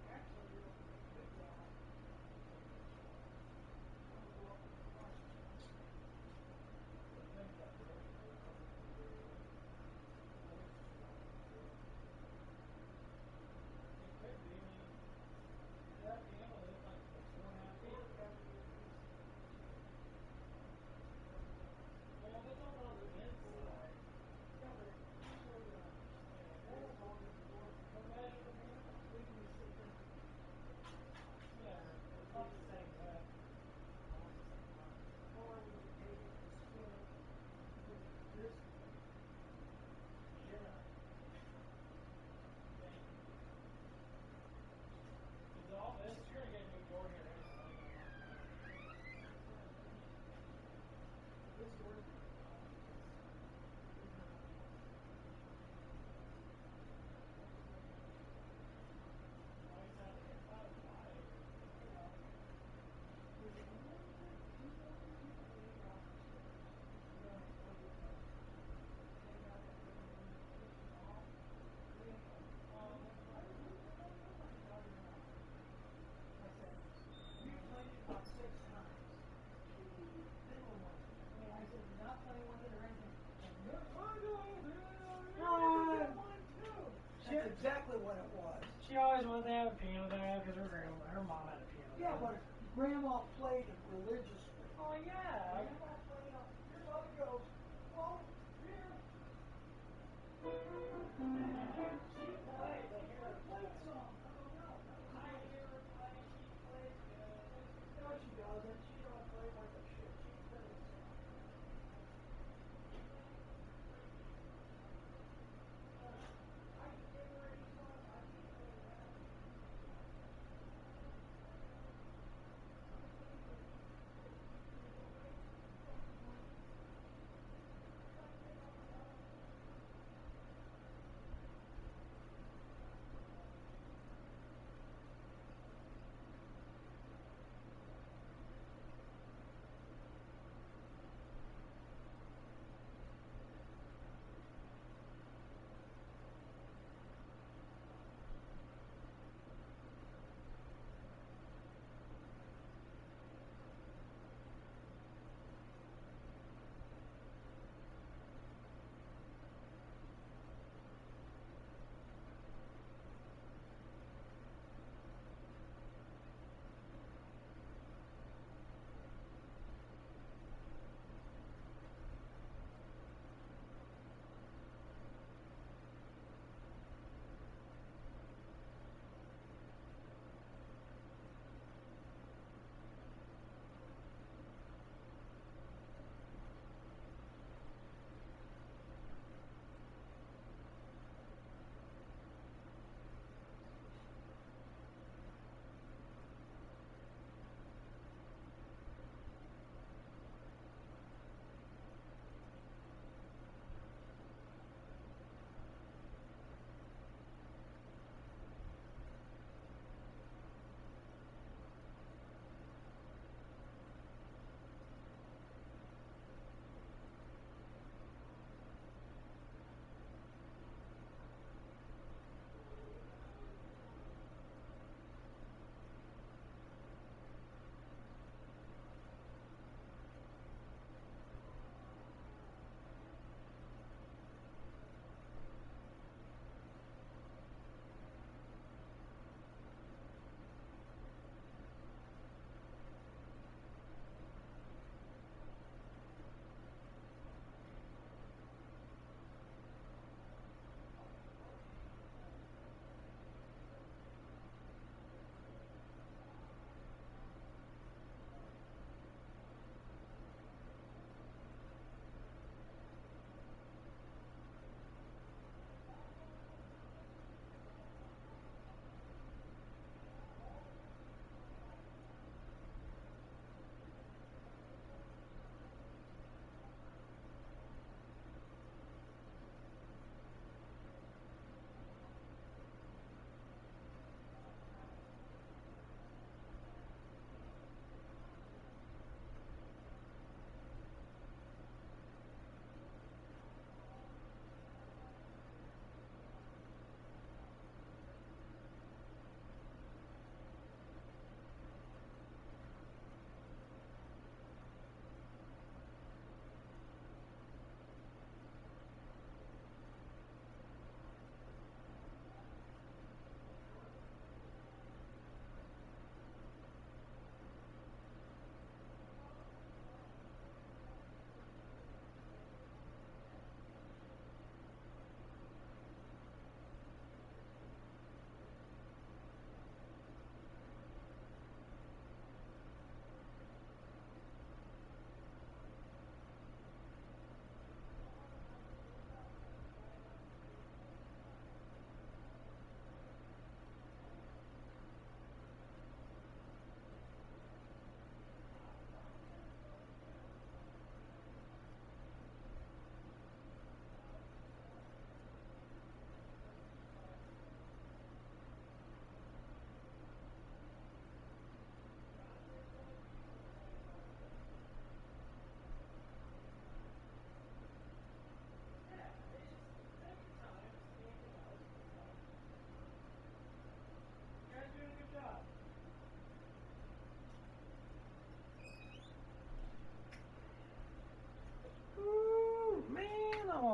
Actually, it'll make that it'll go up in front. the things that really good. I don't think we do. I think it's just one thing to it. It could be. I mean, that piano is like what, 2.5 feet. Or every piece of the kitchen. Well, if it's all on the inside, Yeah, but usually yeah. that'll go in towards the What measure the piano? we can just sit there. Yeah, it's about the same width. Almost the same height. Or we could take it and spin it and put it this way. Sure. Maybe. Because all this, you're gonna get a new door here anyway. You're gonna want that. This door's gonna come because there's not enough Like I said, I think it's about wide. yeah. There's a little bit, just a little bit bigger off the stairs. You know, where you take out that living room, kitchen wall. We, I told my daughter-in-law, I said, we played it about 6 times. Little one. I said, you're not playing with it or anything. And you're playing with it. One too. That's exactly what it was. She always wanted to have a piano there because her mom had a piano Yeah, there. but Grandma played it religiously. Oh yeah. Grandma played up. Here Mother goes. Whoa, here. She Plays, I hear her played play. some. I go, no, that was I nice. hear her play. She plays good. No, she doesn't. She don't play worth a shit. She plays some. I could give her any song. I can play that.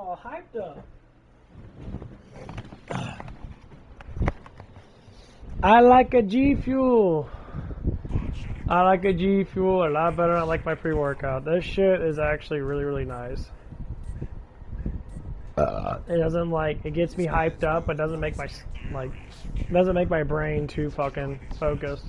all hyped up. I like a G Fuel. I like a G Fuel a lot better than I like my pre-workout. This shit is actually really, really nice. It doesn't like, it gets me hyped up, but doesn't make my, like, doesn't make my brain too fucking focused.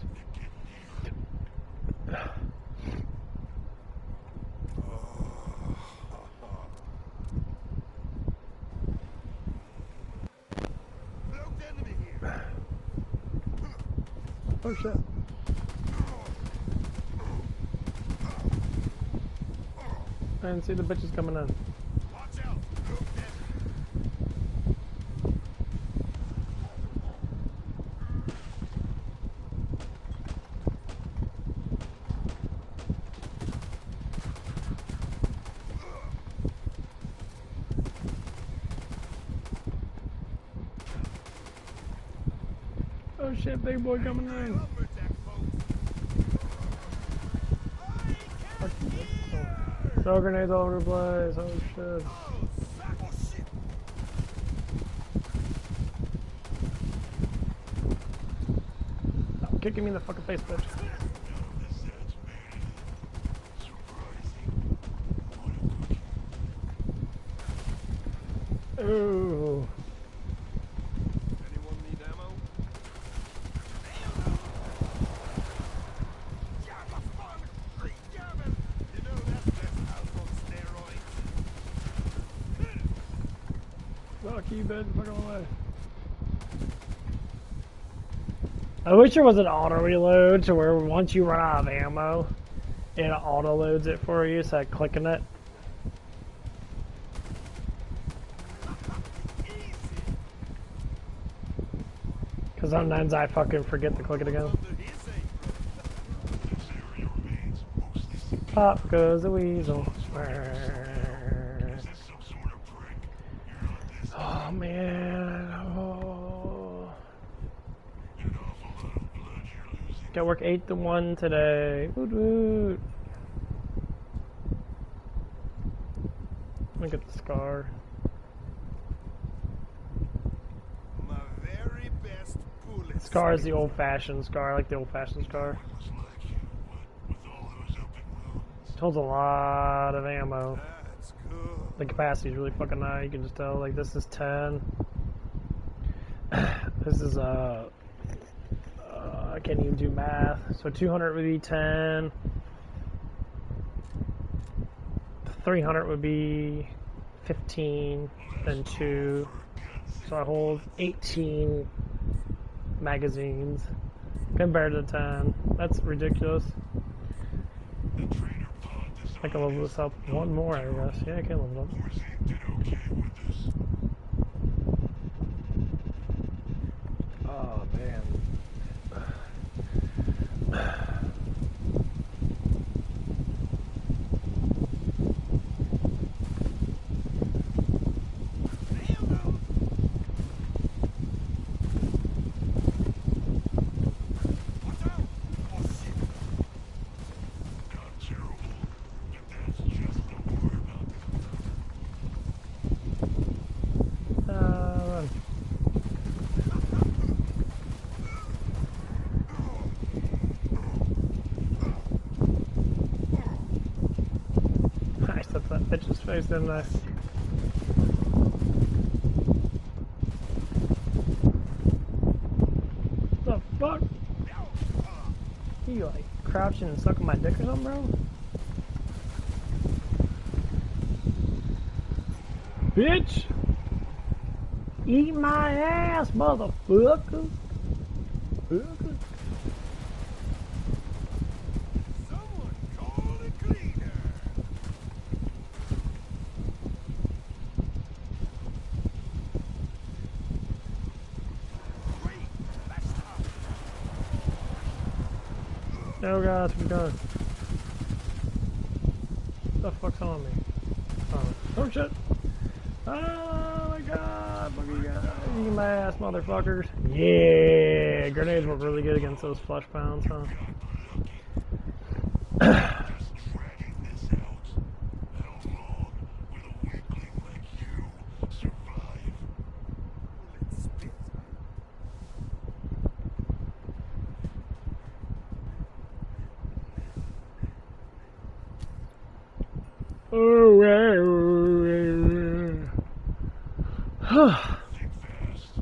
Oh shit. I didn't see the bitches coming in. Watch out! Oh shit, big boy coming in. Throw grenades all over the place. Oh shit. Stop kicking me in the fucking face, bitch. Ooh. Anyone need ammo? You know that's out on steroids. Fuck you, bitch. Fuck away. I wish there was an auto reload to where once you run out of ammo, it auto loads it for you, so like clicking it. Because sometimes I fucking forget to click it again. Pop goes the weasel. Oh man. Oh. Got work 8 to 1 today. Woot woot. Look at the scar. My very best bullet. Scar is the old-fashioned scar. I like the old-fashioned scar. Holds a lot of ammo. That's good. The capacity is really fucking high. You can just tell. Like this is 10. This is I can't even do math. So 200 would be 10. 300 would be 15. Then 2. So I hold 18 magazines compared to 10. That's ridiculous. I can level this up one more, I guess. Yeah, I can level it up. Oh, man. Run. I stepped that bitch's face, didn't I? The fuck? You like crouching and sucking my dick or something, bro? Bitch! Eat my ass, motherfucker! Fucker. Someone call a cleaner. Great. That's tough. Oh god, we're done. What the fuck's on me? Oh shit! Oh my god, fucking god. Eat my ass, motherfuckers. Yeah, grenades work really good against those flesh pounds, huh? Think fast,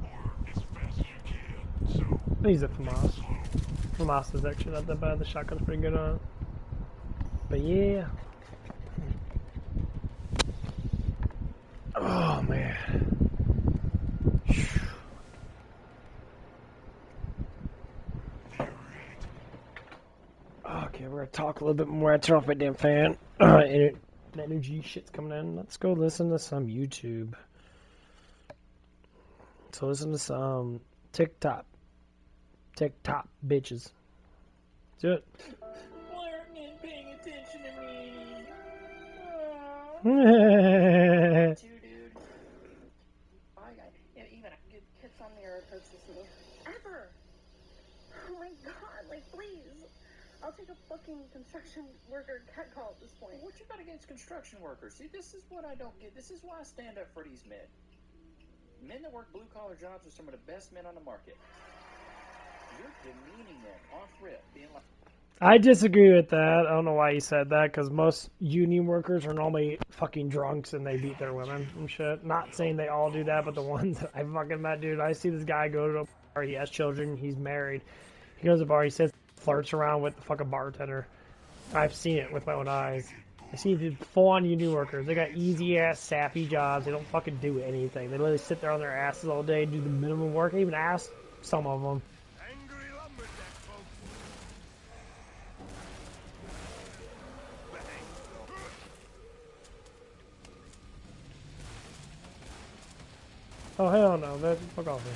or as fast as you can. So, He's a FAMAS. FAMAS is actually not that bad. The shotgun's pretty good on it. But yeah. Oh man. Okay, we're gonna talk a little bit more. I turn off my damn fan. Energy shit's coming in. Let's go listen to some YouTube. So listen to some TikTok. TikTok bitches. Do it. Why aren't men paying attention to me? Too, dude. Even kids on the earth hurts to see. Ever. Oh my god, like, please. I'll take a fucking construction worker cat call at this point. What you got against construction workers? See, this is what I don't get. This is why I stand up for these men. Men that work blue-collar jobs are some of the best men on the market. You're demeaning them off rip, being like... I disagree with that. I don't know why you said that, because most union workers are normally fucking drunks and they beat their women and shit. Not saying they all do that, but the ones that I fucking met, dude, I see this guy go to a bar, he has children, he's married. He goes to a bar, he sits, flirts around with the fucking bartender. I've seen it with my own eyes. I see the full-on union workers. They got easy-ass, sappy jobs. They don't fucking do anything. They literally sit there on their asses all day, do the minimum work. I even ask some of them. angry lumberjack, folks. Oh, hell no, bitch. Fuck off here.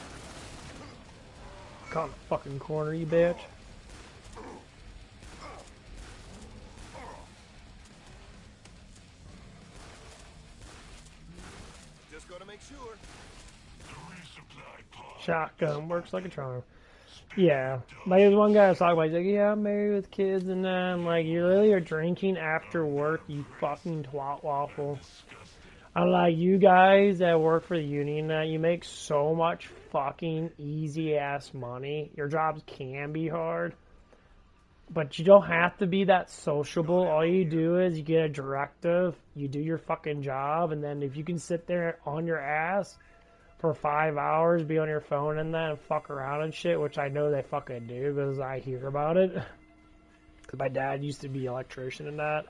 Caught in the fucking corner, you bitch. Just gotta make sure. The resupply pod. Shotgun works like a charm. Yeah. Like, there's one guy I was talking about, he's like, yeah, I'm married with kids and that. I'm like, you really are drinking after work, you fucking twat waffle. I'm like, you guys that work for the union, you make so much fucking easy-ass money. Your jobs can be hard. But you don't have to be that sociable. All you do is you get a directive, you do your fucking job, and then if you can sit there on your ass for 5 hours, be on your phone and that, and fuck around and shit, which I know they fucking do because I hear about it. Because my dad used to be an electrician and that,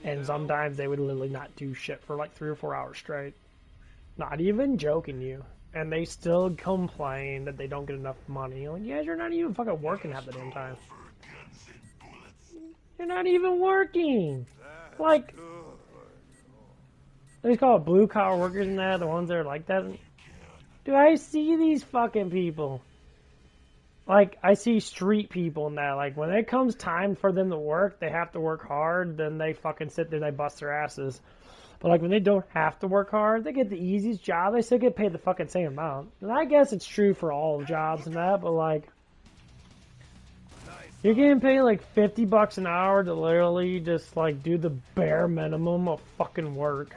and sometimes they would literally not do shit for like 3 or 4 hours straight. Not even joking you. And they still complain that they don't get enough money. Like, you guys are not even fucking working half the damn time. You're not even working. Like, they call it blue collar workers and that, the ones that are like that. Dude, I see these fucking people. Like, I see street people and that. Like, when it comes time for them to work, they have to work hard, then they fucking sit there and they bust their asses. But, like, when they don't have to work hard, they get the easiest job, they still get paid the fucking same amount. And I guess it's true for all jobs and that, but, like, you're getting paid like $50 an hour to literally just like do the bare minimum of fucking work.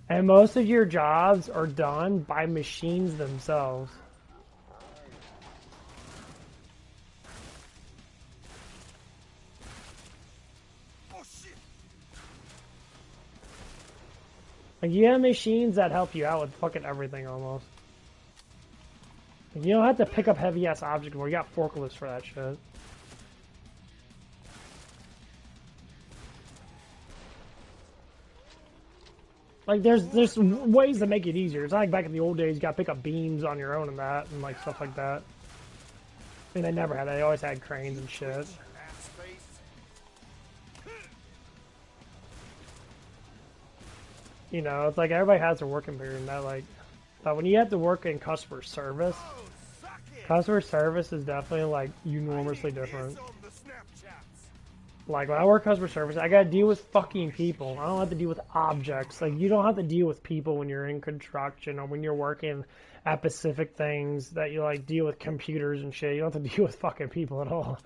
And most of your jobs are done by machines themselves. Like, you have machines that help you out with fucking everything almost. You don't have to pick up heavy ass objects where you got forklifts for that shit. Like, there's ways to make it easier. It's not like back in the old days you gotta pick up beams on your own and that and like stuff like that. I mean, they never had that. They always had cranes and shit. You know, it's like everybody has their working period and that, like, but when you have to work in customer service is definitely like enormously different. Like, when I work customer service, I gotta deal with fucking people. I don't have to deal with objects. Like, you don't have to deal with people when you're in construction or when you're working at specific things that you, like, deal with computers and shit. You don't have to deal with fucking people at all.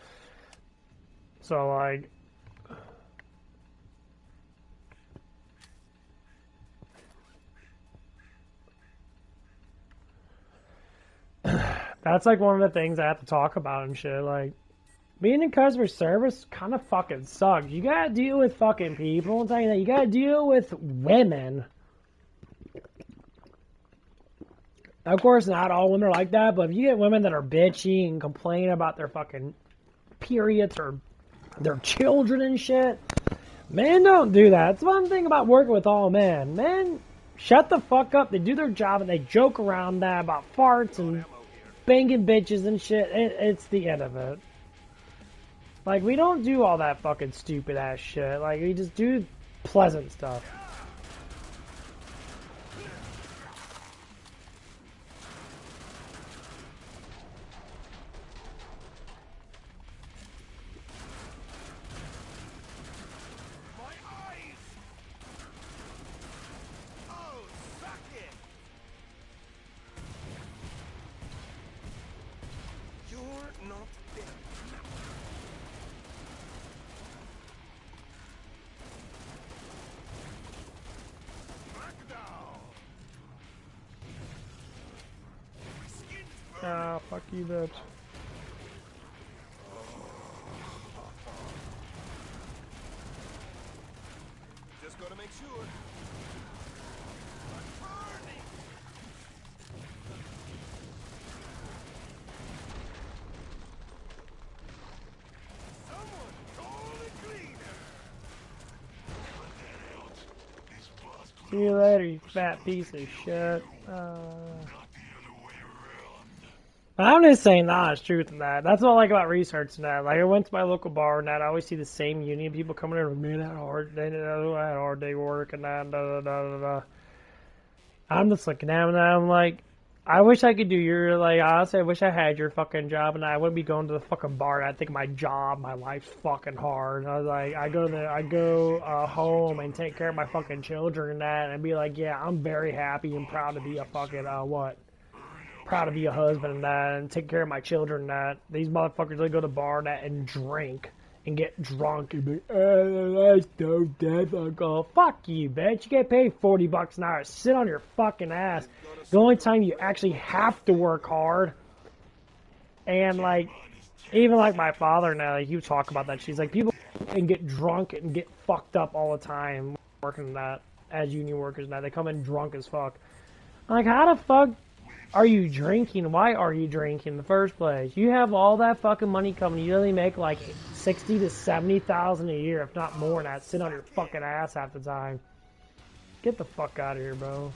So, like, that's, like, one of the things I have to talk about and shit. Like, being in customer service kind of fucking sucks. You gotta deal with fucking people. I'm telling you that. You gotta deal with women. Of course, not all women are like that, but if you get women that are bitchy and complain about their fucking periods or their children and shit, men don't do that. It's one thing about working with all men. Men shut the fuck up. They do their job and they joke around that about farts and banging bitches and shit. It's the end of it. Like, we don't do all that fucking stupid ass shit. Like, we just do pleasant stuff. Ah, fuck you, bitch. Just gotta make sure. Someone call the cleaner. See you later, you fat piece of shit. I'm just saying the honest truth in that. That's what I like about research and that. Like, I went to my local bar and that. I always see the same union people coming in with me. That hard, they had a hard day work and that. Da, da, da, da, da. I'm just looking at them and I'm like, I wish I could do your, like, honestly, I wish I had your fucking job and I wouldn't be going to the fucking bar. And I think my job, my life's fucking hard. I was like, I go home and take care of my fucking children and that and be like, yeah, I'm very happy and proud to be a fucking, proud to be a husband and that, and take care of my children and that. These motherfuckers, they go to the bar and that and drink and get drunk and be, oh, that's so dead. I go, fuck you, bitch. You get paid $40 an hour. Sit on your fucking ass. The only time you actually have to work hard. And, like, even like my father now, like, you talk about that. She's like, people and get drunk and get fucked up all the time working that as union workers now. They come in drunk as fuck. I'm like, how the fuck are you drinking? Why are you drinking in the first place? You have all that fucking money coming. You only make like 60 to 70,000 a year, if not more, and that sit on your fucking ass half the time. Get the fuck out of here, bro.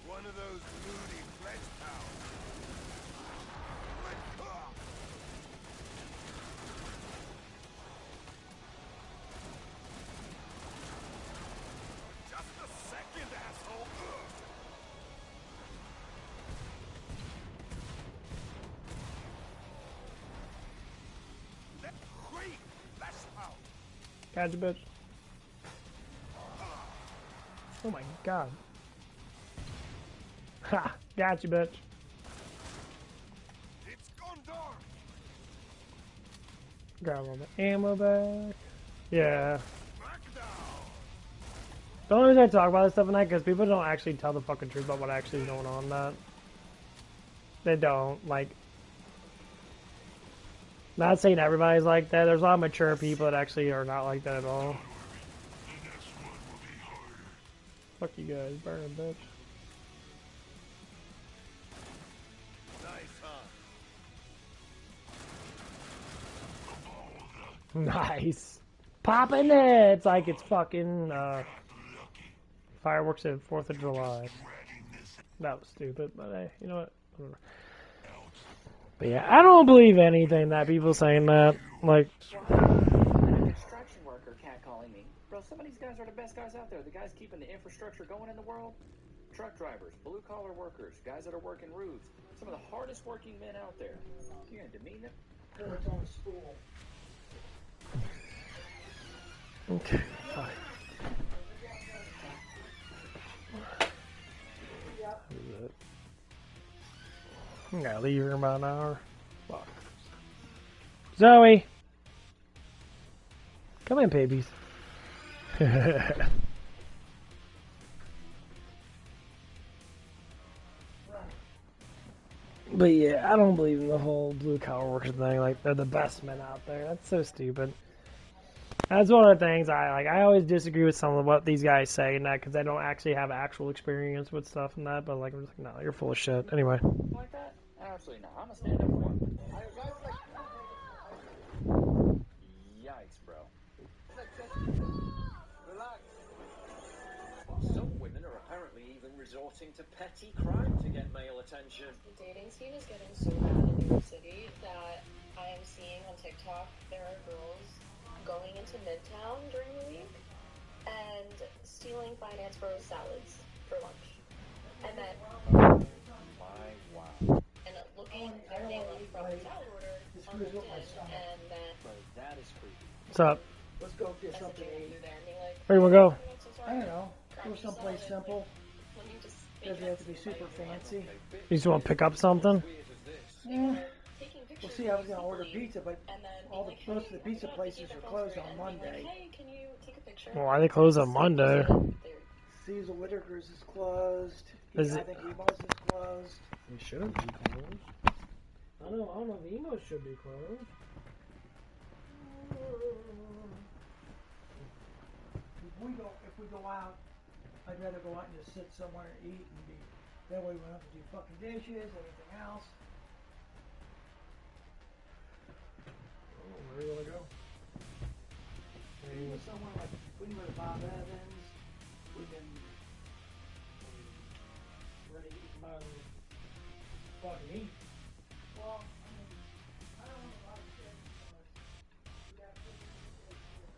One of those moody flesh powers. Just a second, asshole. Great flesh power. Gotcha, bitch. Oh my god. Ha! Gotcha, bitch. It's gone dark. Grab all the ammo back. Yeah. Back down. The only reason I talk about this stuff in that because people don't actually tell the fucking truth about what actually is going on in that. They don't. Like, not saying everybody's like that. There's a lot of mature people that actually are not like that at all. Fuck you guys, burn, bitch. Nice, huh? Nice. Popping it! It's like it's fucking, fireworks at 4th of July. That was stupid, but hey, you know what? Whatever. But yeah, I don't believe anything that people saying that. Like, A construction worker catcalling me. Bro, some of these guys are the best guys out there. The guys keeping the infrastructure going in the world. Truck drivers, blue-collar workers, guys that are working roofs. Some of the hardest working men out there. You're gonna demean them? Arizona school. okay, fine. I'm gonna leave here in about an hour. Fuck. Zoe! Come in, babies. But yeah, I don't believe in the whole blue collar workers thing. Like they're the best men out there. That's so stupid. That's one of the things I like. I always disagree with some of what these guys say and that because they don't actually have actual experience with stuff and that. But like, I'm just like, no, you're full of shit. Anyway. Like that? Absolutely not. I'm gonna stand up for him. Yikes, bro. Some women are apparently even resorting to petty crime to get male attention. The dating scene is getting so bad in New York City that I am seeing on TikTok there are girls going into Midtown during the week and stealing finance bros salads for lunch. And then Wow. and looking their name up from the salad order on LinkedIn and then Bro, that is creepy. What's up? Let's go get something messaging to them eat. through there and being like, Where you wanna go? I'm so I sorry. don't know. Go someplace simple. When you just Doesn't have to be super fancy. You just want to pick up something? Yeah. taking pictures We'll see. I was of gonna order people pizza, but and then all being the like, most of the hey, pizza I forgot to places keep are my phone closed straight, on and being Monday. like, hey, can you take a picture? Well, why they close on Monday? Caesar Whitaker's is closed. Is I it- think Emo's is closed. It should be closed. I don't know if the emos should be closed. If we go out, I'd rather go out and just sit somewhere and eat and be. That way we don't have to do fucking dishes, anything else. Oh, where do you want to go? We can go somewhere like we can go to Bob Evans. We can Ready to eat my fucking eat. well, I mean, I don't know a lot of shit because we got to figure this here.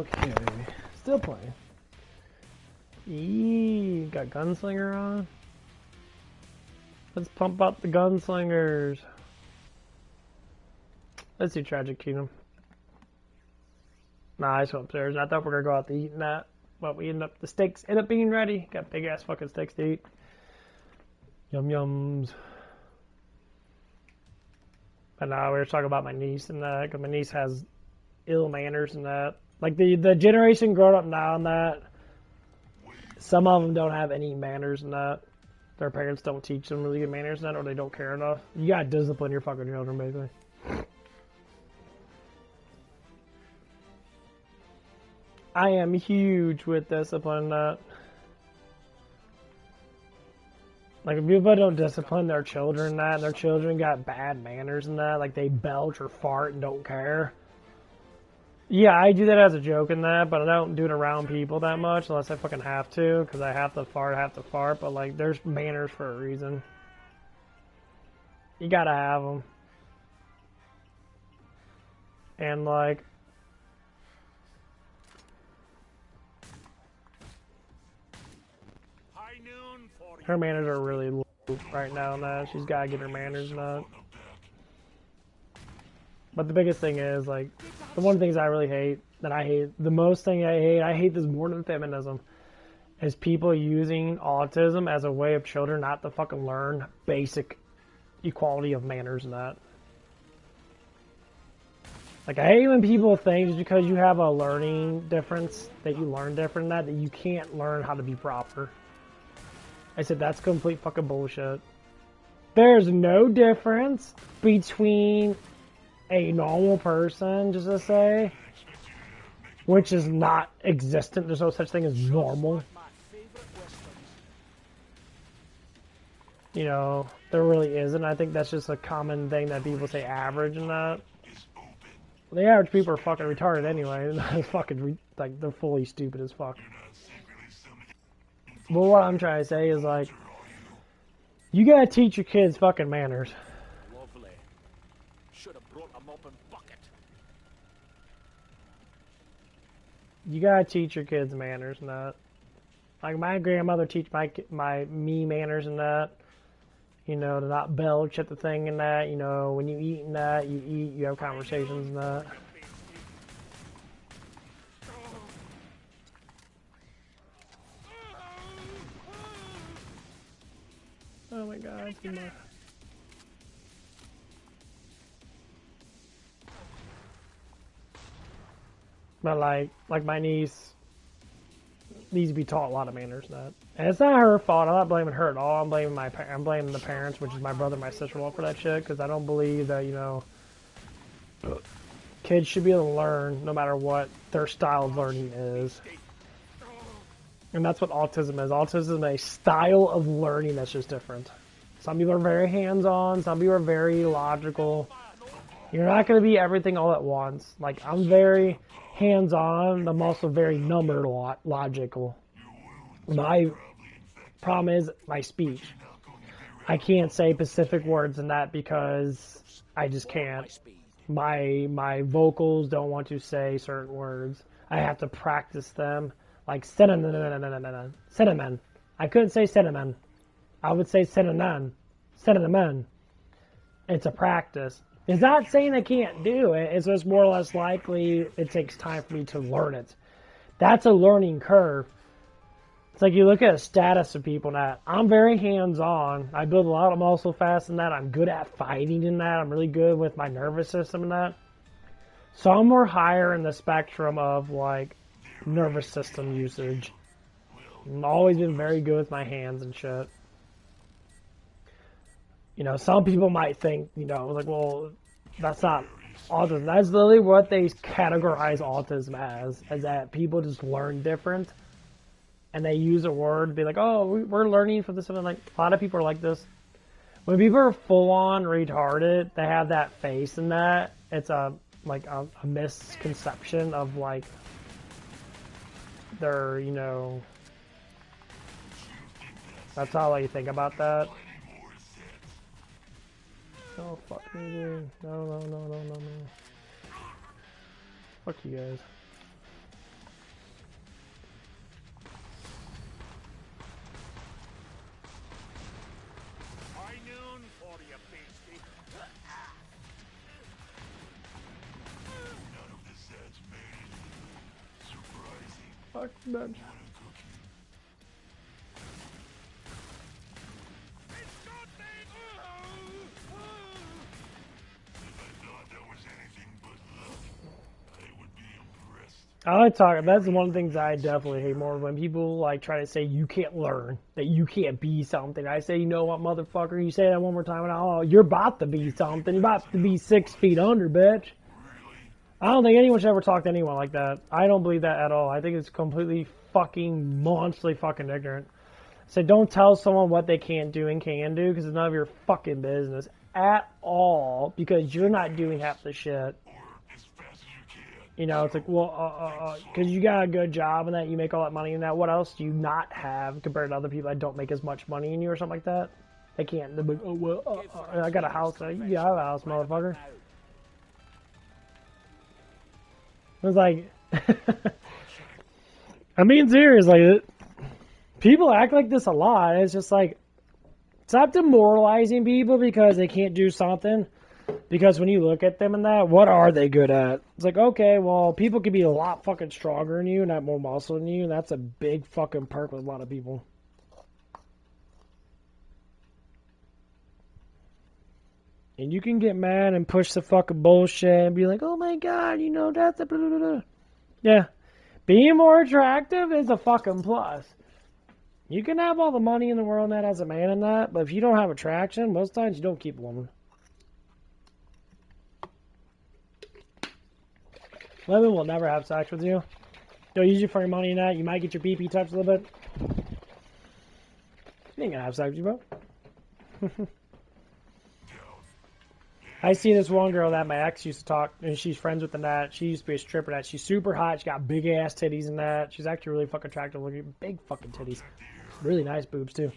Okay, still playing. Eee, got Gunslinger on. Let's pump up the Gunslingers. Let's do Tragic Kingdom. Nah, I just went upstairs. I thought we were gonna go out to eat and that, but the steaks end up being ready. Got big ass fucking steaks to eat. Yum yums. But now we were talking about my niece and that, because my niece has ill manners and that. Like the generation growing up now and that, some of them don't have any manners and that. Their parents don't teach them really good manners and that, or they don't care enough. You gotta discipline your fucking children, basically. I am huge with discipline and that. Like, if people don't discipline their children and that, and their children got bad manners and that, like they belch or fart and don't care. Yeah, I do that as a joke and that, but I don't do it around people that much unless I fucking have to, because I have to fart, but like, there's manners for a reason. You gotta have them. And like, her manners are really low right now and that. She's gotta get her manners and that. But the biggest thing is, like, the one of the things I really hate, the most thing I hate this more than feminism, is people using autism as a way of children not to fucking learn basic equality of manners and that. Like, I hate when people think just because you have a learning difference, that you learn different than that you can't learn how to be proper. I said, that's complete fucking bullshit. There's no difference between a normal person, just to say, which is not existent. There's no such thing as normal. You know, there really isn't. I think that's just a common thing that people say average and that. The average people are fucking retarded anyway. It's fucking, like, they're fully stupid as fuck. But what I'm trying to say is, like, you gotta teach your kids fucking manners. Lovely. Should have brought a mop and bucket. You gotta teach your kids manners and that. Like, my grandmother teach me manners and that. You know, to not belch at the thing and that. You know, when you eat and that, you eat, you have conversations and that. Oh my god, too much. But like my niece needs to be taught a lot of manners and that. And it's not her fault. I'm not blaming her at all. I'm blaming the parents, which is my brother and my sister-in-law, for that shit, because I don't believe that, you know, kids should be able to learn no matter what their style of learning is. And that's what autism is. Autism is a style of learning that's just different. Some people are very hands-on. Some people are very logical. You're not going to be everything all at once. Like, I'm very hands-on. I'm also very number logical. My problem is my speech. I can't say specific words in that because I just can't. My vocals don't want to say certain words. I have to practice them. Like cinnamon. I couldn't say cinnamon. I would say cinnamon. It's a practice. It's not saying I can't do it. It's just more or less likely it takes time for me to learn it. That's a learning curve. It's like you look at a status of people now. I'm very hands-on. I build a lot of muscle fast in that. I'm good at fighting in that. I'm really good with my nervous system in that. So I'm more higher in the spectrum of, like, nervous system usage. I've always been very good with my hands and shit. You know, some people might think, you know, like, well, that's not autism. That's literally what they categorize autism as, is that people just learn different. And they use a word to be like, oh, we're learning from this. And like, a lot of people are like this. When people are full-on retarded, they have that face and that. It's a misconception of, like, their, you know, that's how you think about that. Oh, fuck me, dude. No. Fuck you guys. fuck, man. I like talking. That's one of the things I definitely hate more when people like try to say you can't learn, that you can't be something. I say, you know what, motherfucker? You say that one more time, and oh, you're about to be something. You're about to be 6 feet under, bitch. I don't think anyone should ever talk to anyone like that. I don't believe that at all. I think it's completely fucking monstrously fucking ignorant. So don't tell someone what they can't do and can do because it's none of your fucking business at all because you're not doing half the shit. You know, it's like, well, because you got a good job and that you make all that money and that, what else do you not have compared to other people that don't make as much money in you or something like that? They can't. They're like, oh, well, I got a house. You have a house, motherfucker. It's like, I'm being serious. Like, people act like this a lot. It's just like, stop demoralizing people because they can't do something. Because when you look at them and that, what are they good at? It's like, okay, well, people can be a lot fucking stronger than you and have more muscle than you, and that's a big fucking perk with a lot of people. And you can get mad and push the fucking bullshit and be like, oh my god, you know, that's a blah, blah, blah. Yeah. Being more attractive is a fucking plus. You can have all the money in the world that as a man and that, but if you don't have attraction, most times you don't keep a woman. Women will never have sex with you. They'll use you for your money and that. You might get your PP touched a little bit. You ain't gonna have sex with you, bro. I see this one girl that my ex used to talk, and she's friends with the that. She used to be a stripper that. She's super hot. She got big ass titties and that. She's actually really fucking attractive looking. Big fucking titties. Really nice boobs too.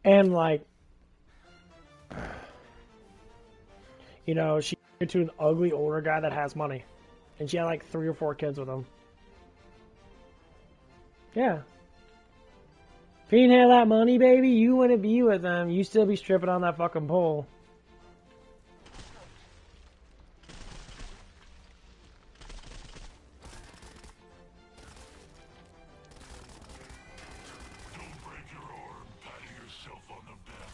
And like, you know, she married to an ugly older guy that has money. And she had like 3 or 4 kids with him. Yeah. If you didn't have that money, baby, you wouldn't be with them. You still be stripping on that fucking pole. Don't break your arm patting yourself on the back.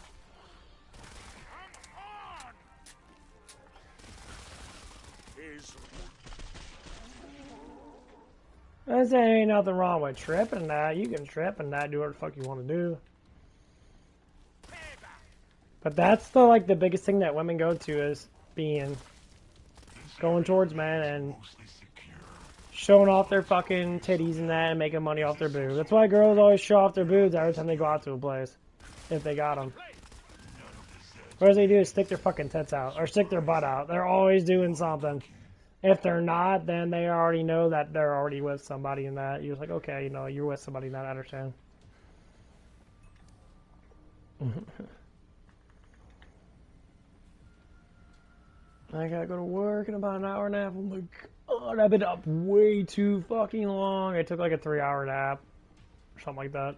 I say ain't nothing wrong with tripping that. You can trip and not do what the fuck you want to do. But that's the like the biggest thing that women go to is going towards men and showing off their fucking titties and that and making money off their boobs. That's why girls always show off their boobs every time they go out to a place, if they got them. What they do is stick their fucking tits out or stick their butt out. They're always doing something. If they're not, then they already know that they're already with somebody in that. You're just like, okay, you know, you're with somebody in that, I understand. I gotta go to work in about an hour and a half. Oh my god, I've been up way too fucking long. I took like a 3-hour nap. Or something like that.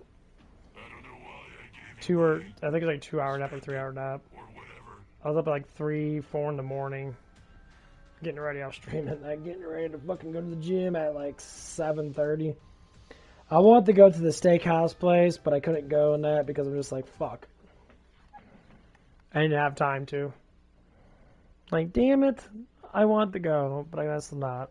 I think it's like 2-hour nap or 3-hour nap. I was up at like 3, 4 in the morning. Getting ready, I was streaming that, getting ready to fucking go to the gym at like 7:30. I wanted to go to the steakhouse place, but I couldn't go in that because I'm just like, fuck. I didn't have time to. Like, damn it, I want to go, but I guess not.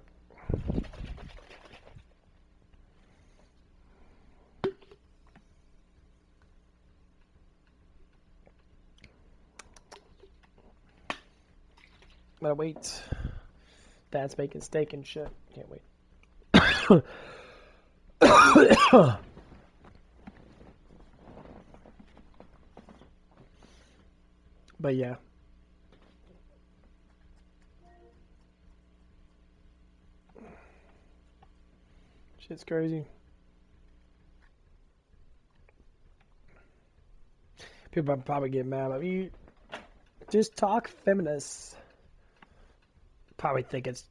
Gotta wait. Dad's making steak and shit. Can't wait. But yeah. Shit's crazy. People probably get mad at me. Just talk feminists. Probably think it's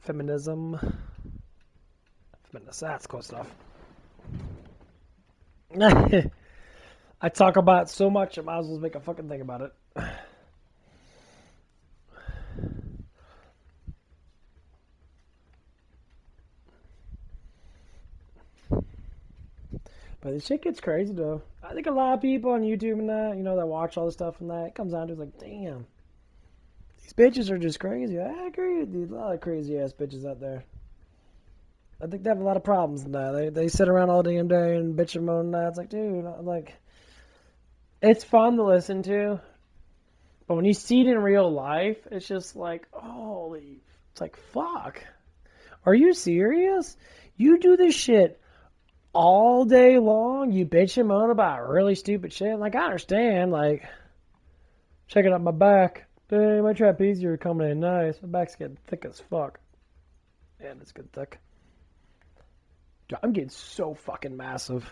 feminism. Feminist, that's close enough. I talk about it so much, I might as well make a fucking thing about it. But the shit gets crazy though. I think a lot of people on YouTube and that, you know, that watch all this stuff and that, it comes down to like, damn, these bitches are just crazy. I agree with you. A lot of crazy ass bitches out there. I think they have a lot of problems in that. They sit around all damn day and bitch and moan and that. It's like, dude, like, it's fun to listen to. But when you see it in real life, it's just like, holy, it's like, fuck. Are you serious? You do this shit all day long? You bitch and moan about really stupid shit? Like, I understand, like, checking out my back. Dang, my trapezius are coming in nice. My back's getting thick as fuck. Yeah, it's good thick. Dude, I'm getting so fucking massive.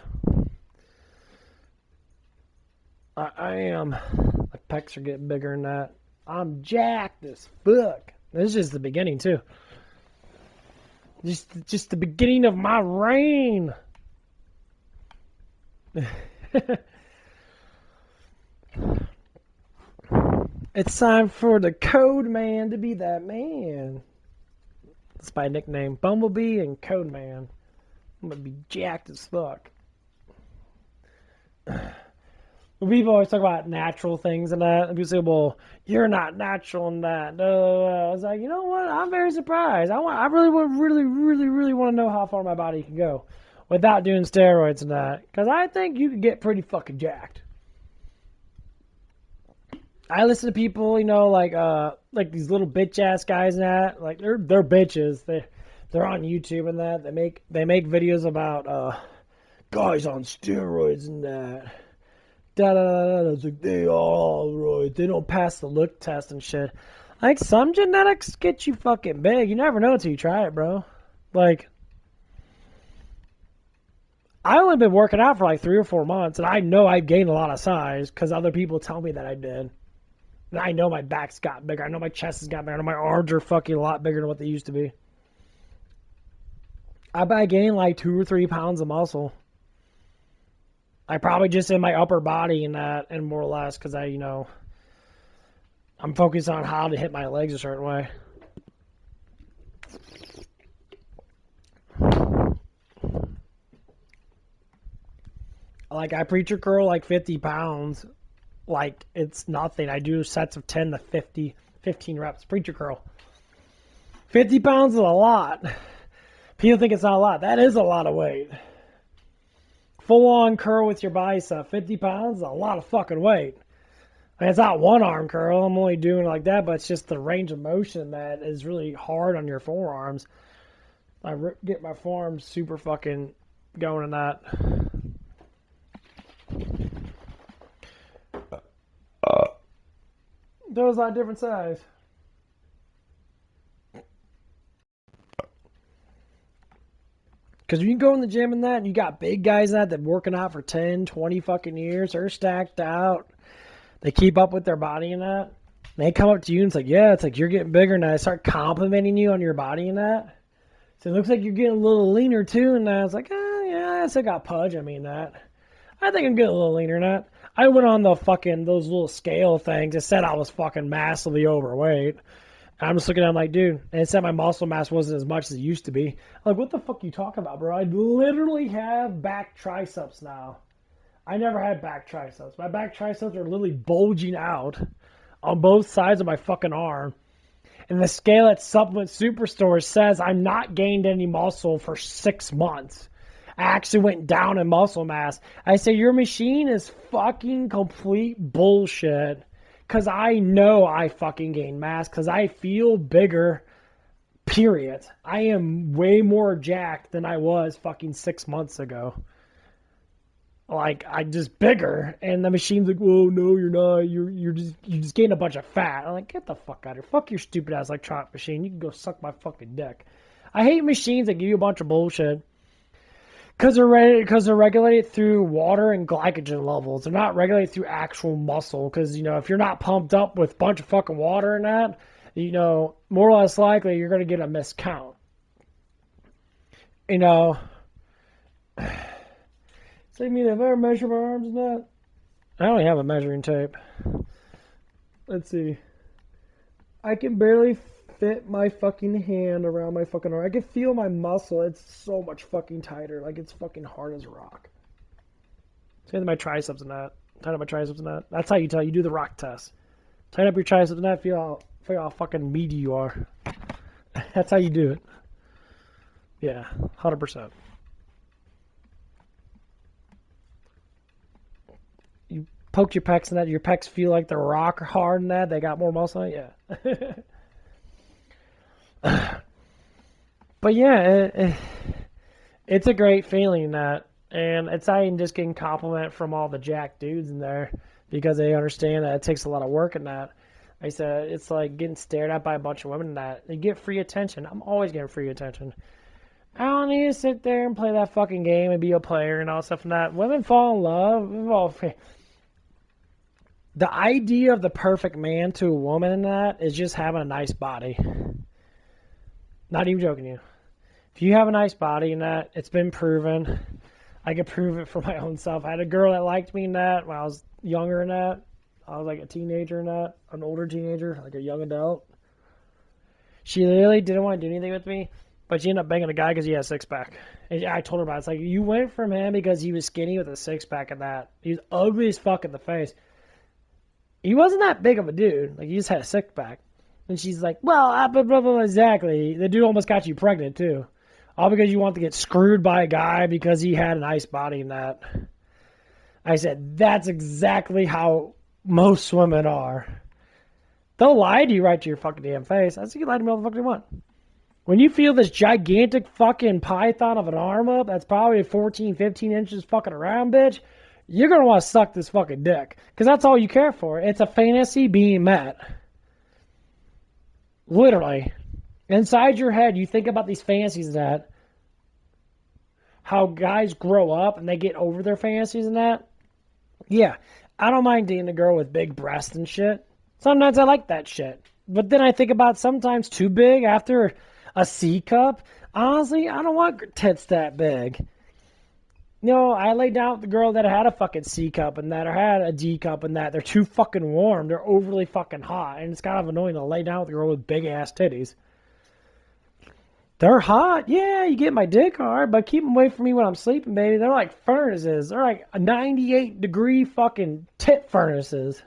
I am. My pecs are getting bigger than that. I'm jacked as fuck. This is just the beginning, too. Just the beginning of my reign. It's time for the Code Man to be that man. That's my nickname. Bumblebee and Code Man. I'm gonna be jacked as fuck. People always talk about natural things and that. And people say, well, you're not natural in that. I was like, you know what? I'm very surprised. I really want to know how far my body can go without doing steroids and that. Because I think you could get pretty fucking jacked. I listen to people, you know, like these little bitch ass guys and that. Like they're bitches. They're on YouTube and that. They make videos about guys on steroids and that. It's like they are all right. They don't pass the look test and shit. Like some genetics get you fucking big. You never know until you try it, bro. Like I only been working out for like 3 or 4 months, and I know I've gained a lot of size because other people tell me that I did. And I know my back's got bigger. I know my chest has got bigger. I know my arms are fucking a lot bigger than what they used to be. I gained like 2 or 3 pounds of muscle. I probably just in my upper body and that, and more or less because I'm focused on how to hit my legs a certain way. Like I preacher curl like 50 pounds, like it's nothing. I do sets of 10 to 50, 15 reps preacher curl. 50 pounds is a lot. People think it's not a lot. That is a lot of weight. Full-on curl with your bicep, 50 pounds is a lot of fucking weight. I mean, it's not one arm curl. I'm only doing it like that, but it's just the range of motion that is really hard on your forearms. I get my forearms super fucking going in that. Those are different size. Because when you go in the gym and that, and you got big guys that have been working out for 10, 20 fucking years, they're stacked out. They keep up with their body and that. And they come up to you and it's like, yeah, it's like you're getting bigger and I start complimenting you on your body and that. So it looks like you're getting a little leaner too. And I was like, yeah, I still got pudge. I mean that. I think I'm getting a little leaner than that. I went on the fucking, those little scale things. It said I was fucking massively overweight. I'm just looking at it like, dude, and it said my muscle mass wasn't as much as it used to be. I'm like, what the fuck are you talking about, bro? I literally have back triceps now. I never had back triceps. My back triceps are literally bulging out on both sides of my fucking arm. And the scale at Supplement Superstore says I'm not gained any muscle for 6 months. I actually went down in muscle mass. I say, your machine is fucking complete bullshit. Because I know I fucking gain mass. Because I feel bigger, period. I am way more jacked than I was fucking 6 months ago. Like, I'm just bigger. And the machine's like, whoa, no, you're not. You just gained a bunch of fat. I'm like, get the fuck out of here. Fuck your stupid ass electronic machine. You can go suck my fucking dick. I hate machines that give you a bunch of bullshit. Because they're regulated through water and glycogen levels. They're not regulated through actual muscle. Because, if you're not pumped up with a bunch of fucking water and that, more or less likely you're going to get a miscount. Say me, have I ever measured my arms and that? I only have a measuring tape. Let's see. I can barely fit my fucking hand around my fucking arm. I can feel my muscle. It's so much fucking tighter. Like, it's fucking hard as rock. Same with my triceps and that. Tighten up my triceps and that. That's how you tell. You do the rock test. Tighten up your triceps and that. Feel how fucking meaty you are. That's how you do it. Yeah, 100%. You poke your pecs and that. Your pecs feel like they're rock hard and that. They got more muscle. Yeah. But yeah, it's a great feeling that, and it's not even just getting compliment from all the jack dudes in there because they understand that it takes a lot of work in that. Like I said, it's like getting stared at by a bunch of women in that. You get free attention. I'm always getting free attention. I don't need to sit there and play that fucking game and be a player and all stuff and that. Women fall in love. The idea of the perfect man to a woman in that is just having a nice body. Not even joking you. If you have a nice body in that, it's been proven. I can prove it for my own self. I had a girl that liked me in that when I was younger in that. I was like a teenager in that, an older teenager, like a young adult. She literally didn't want to do anything with me, but she ended up banging a guy because he had a six-pack. And I told her about it. It's like, you went from him because he was skinny with a six-pack and that. He was ugly as fuck in the face. He wasn't that big of a dude. Like, he just had a six-pack. And she's like, well, blah, blah, blah, exactly. The dude almost got you pregnant, too. All because you want to get screwed by a guy because he had a nice body in that. I said, that's exactly how most women are. They'll lie to you right to your fucking damn face. I think you lie to me all the fuck you want. When you feel this gigantic fucking python of an arm up that's probably 14, 15 inches fucking around, bitch, you're going to want to suck this fucking dick. Because that's all you care for. It's a fantasy being met. Literally. Inside your head, you think about these fantasies that how guys grow up and they get over their fantasies and that. Yeah, I don't mind dating a girl with big breasts and shit. Sometimes I like that shit. But then I think about sometimes too big after a C cup. Honestly, I don't want tits that big. You know, I laid down with the girl that had a fucking C cup and that or had a D cup and that. They're too fucking warm. They're overly fucking hot. And it's kind of annoying to lay down with a girl with big ass titties. They're hot. Yeah, you get my dick hard, but keep them away from me when I'm sleeping, baby. They're like furnaces. They're like 98-degree fucking tit furnaces.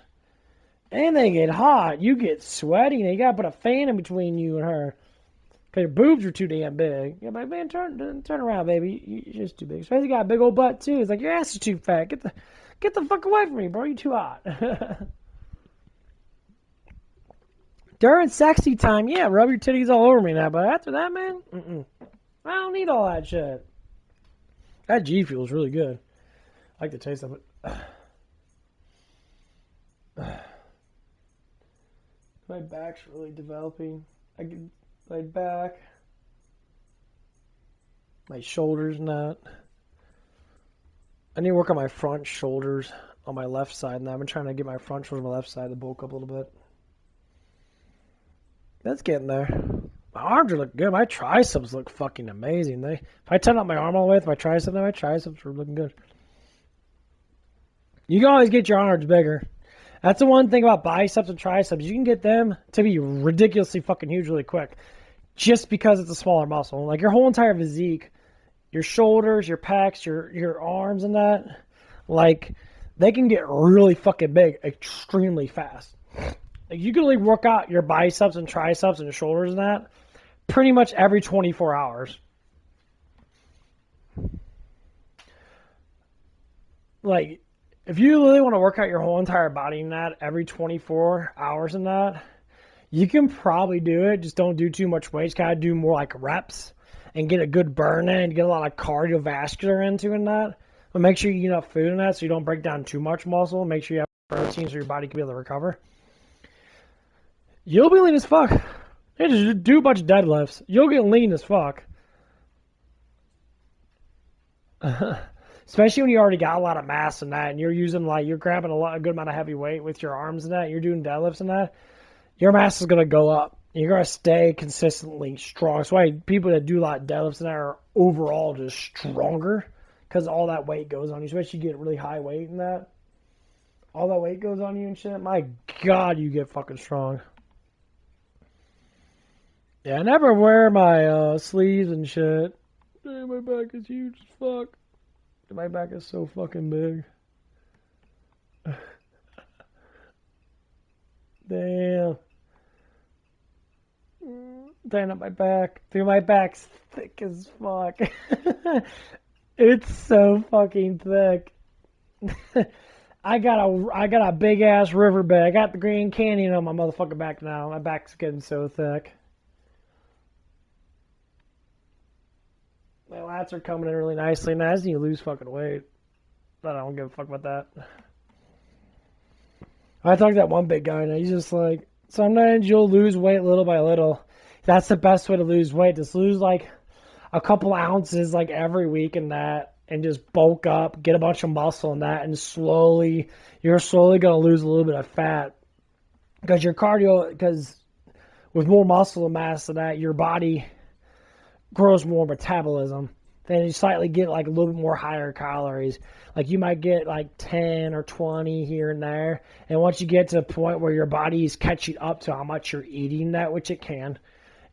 And they get hot. You get sweaty, and you gotta put a fan in between you and her. Because your boobs are too damn big. You're like, man, turn around, baby. You're just too big. Especially you got a big old butt, too. It's like, your ass is too fat. Get the fuck away from me, bro. You're too hot. During sexy time, yeah, rub your titties all over me now. But after that, man, I don't need all that shit. That G Fuel's really good. I like the taste of it. My back's really developing. I can my back, my shoulders not. I need to work on my front shoulders on my left side, and I've been trying to get my front shoulders on my left side to bulk up a little bit. That's getting there. My arms are looking good. My triceps look fucking amazing. If I turn up my arm all the way with my triceps, now my triceps are looking good. You can always get your arms bigger. That's the one thing about biceps and triceps. You can get them to be ridiculously fucking huge really quick. Just because it's a smaller muscle. Like your whole entire physique, your shoulders, your pecs, your arms and that, like, they can get really fucking big extremely fast. Like you can only work out your biceps and triceps and your shoulders and that pretty much every 24 hours. Like, if you really want to work out your whole entire body in that every 24 hours in that, you can probably do it. Just don't do too much weight. Just gotta do more like reps and get a good burn in and get a lot of cardiovascular into in that. But make sure you eat enough food in that so you don't break down too much muscle. Make sure you have protein so your body can be able to recover. You'll be lean as fuck. You just do a bunch of deadlifts. You'll get lean as fuck. Especially when you already got a lot of mass in that and you're using you're grabbing a good amount of heavy weight with your arms and that, you're doing deadlifts and that, your mass is going to go up. You're going to stay consistently strong. That's why people that do a lot of deadlifts and that are overall just stronger because all that weight goes on you. Especially you get really high weight and that. All that weight goes on you and shit. My God, you get fucking strong. Yeah, I never wear my sleeves and shit. Man, my back is huge as fuck. My back is so fucking big. Damn. Damn up my back. Dude, my back's thick as fuck. It's so fucking thick. I got a big ass riverbed. I got the Grand Canyon on my motherfucking back now. My back's getting so thick. My lats are coming in really nicely, and I just need to lose fucking weight. But I don't give a fuck about that. I talked to that one big guy, and he's just like, sometimes you'll lose weight little by little. That's the best way to lose weight. Just lose like a couple ounces like every week in that, and just bulk up, get a bunch of muscle in that, and you're slowly going to lose a little bit of fat. Because because with more muscle mass than that, your body grows more metabolism. Then you slightly get like a little bit more higher calories. Like you might get like 10 or 20 here and there. And once you get to the point where your body is catching up to how much you're eating that, which it can.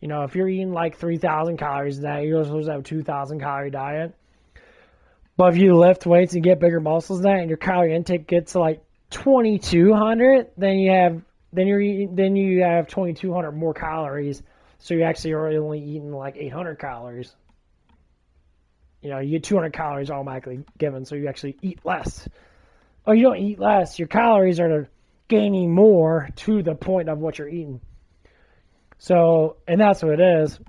You know, if you're eating like 3,000 calories a day, you're supposed to have a 2,000 calorie diet. But if you lift weights and get bigger muscles than that, and your calorie intake gets to like 2,200, then you have 2,200 more calories. So you actually are only eating like 800 calories. You know, you get 200 calories automatically given, so you actually eat less. Oh, you don't eat less. Your calories are gaining more to the point of what you're eating. So, and that's what it is.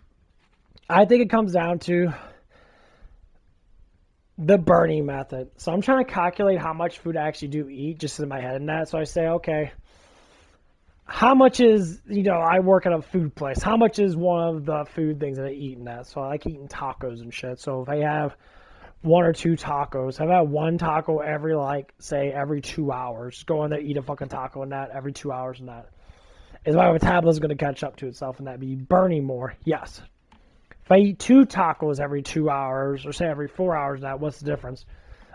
I think it comes down to the burning method. So I'm trying to calculate how much food I actually do eat just in my head and that. So I say, okay, how much is, I work at a food place. How much is one of the food things that I eat in that? So I like eating tacos and shit. So if I have one or two tacos, I've had one taco every 2 hours. Go in there, eat a fucking taco and that every 2 hours and that. Is my metabolism going to catch up to itself and that be burning more? Yes. If I eat two tacos every 2 hours or say every 4 hours, that what's the difference?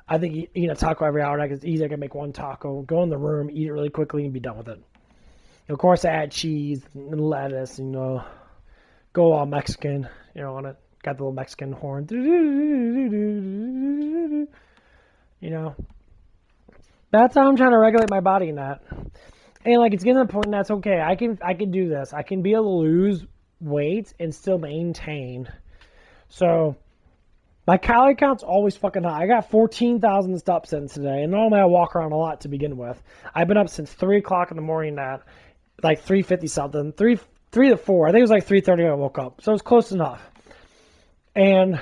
I think eating a taco every hour, it's easy. I can make one taco, go in the room, eat it really quickly, and be done with it. Of course, I add cheese and lettuce, go all Mexican, on it. Got the little Mexican horn. That's how I'm trying to regulate my body in that. And it's getting to the point that's okay. I can do this. I can be able to lose weight and still maintain. So my calorie count's always fucking high. I got 14,000 steps in today, and normally I walk around a lot to begin with. I've been up since 3 o'clock in the morning at 3:50 something, 3 to 4. I think it was 3:30 when I woke up, so it was close enough. And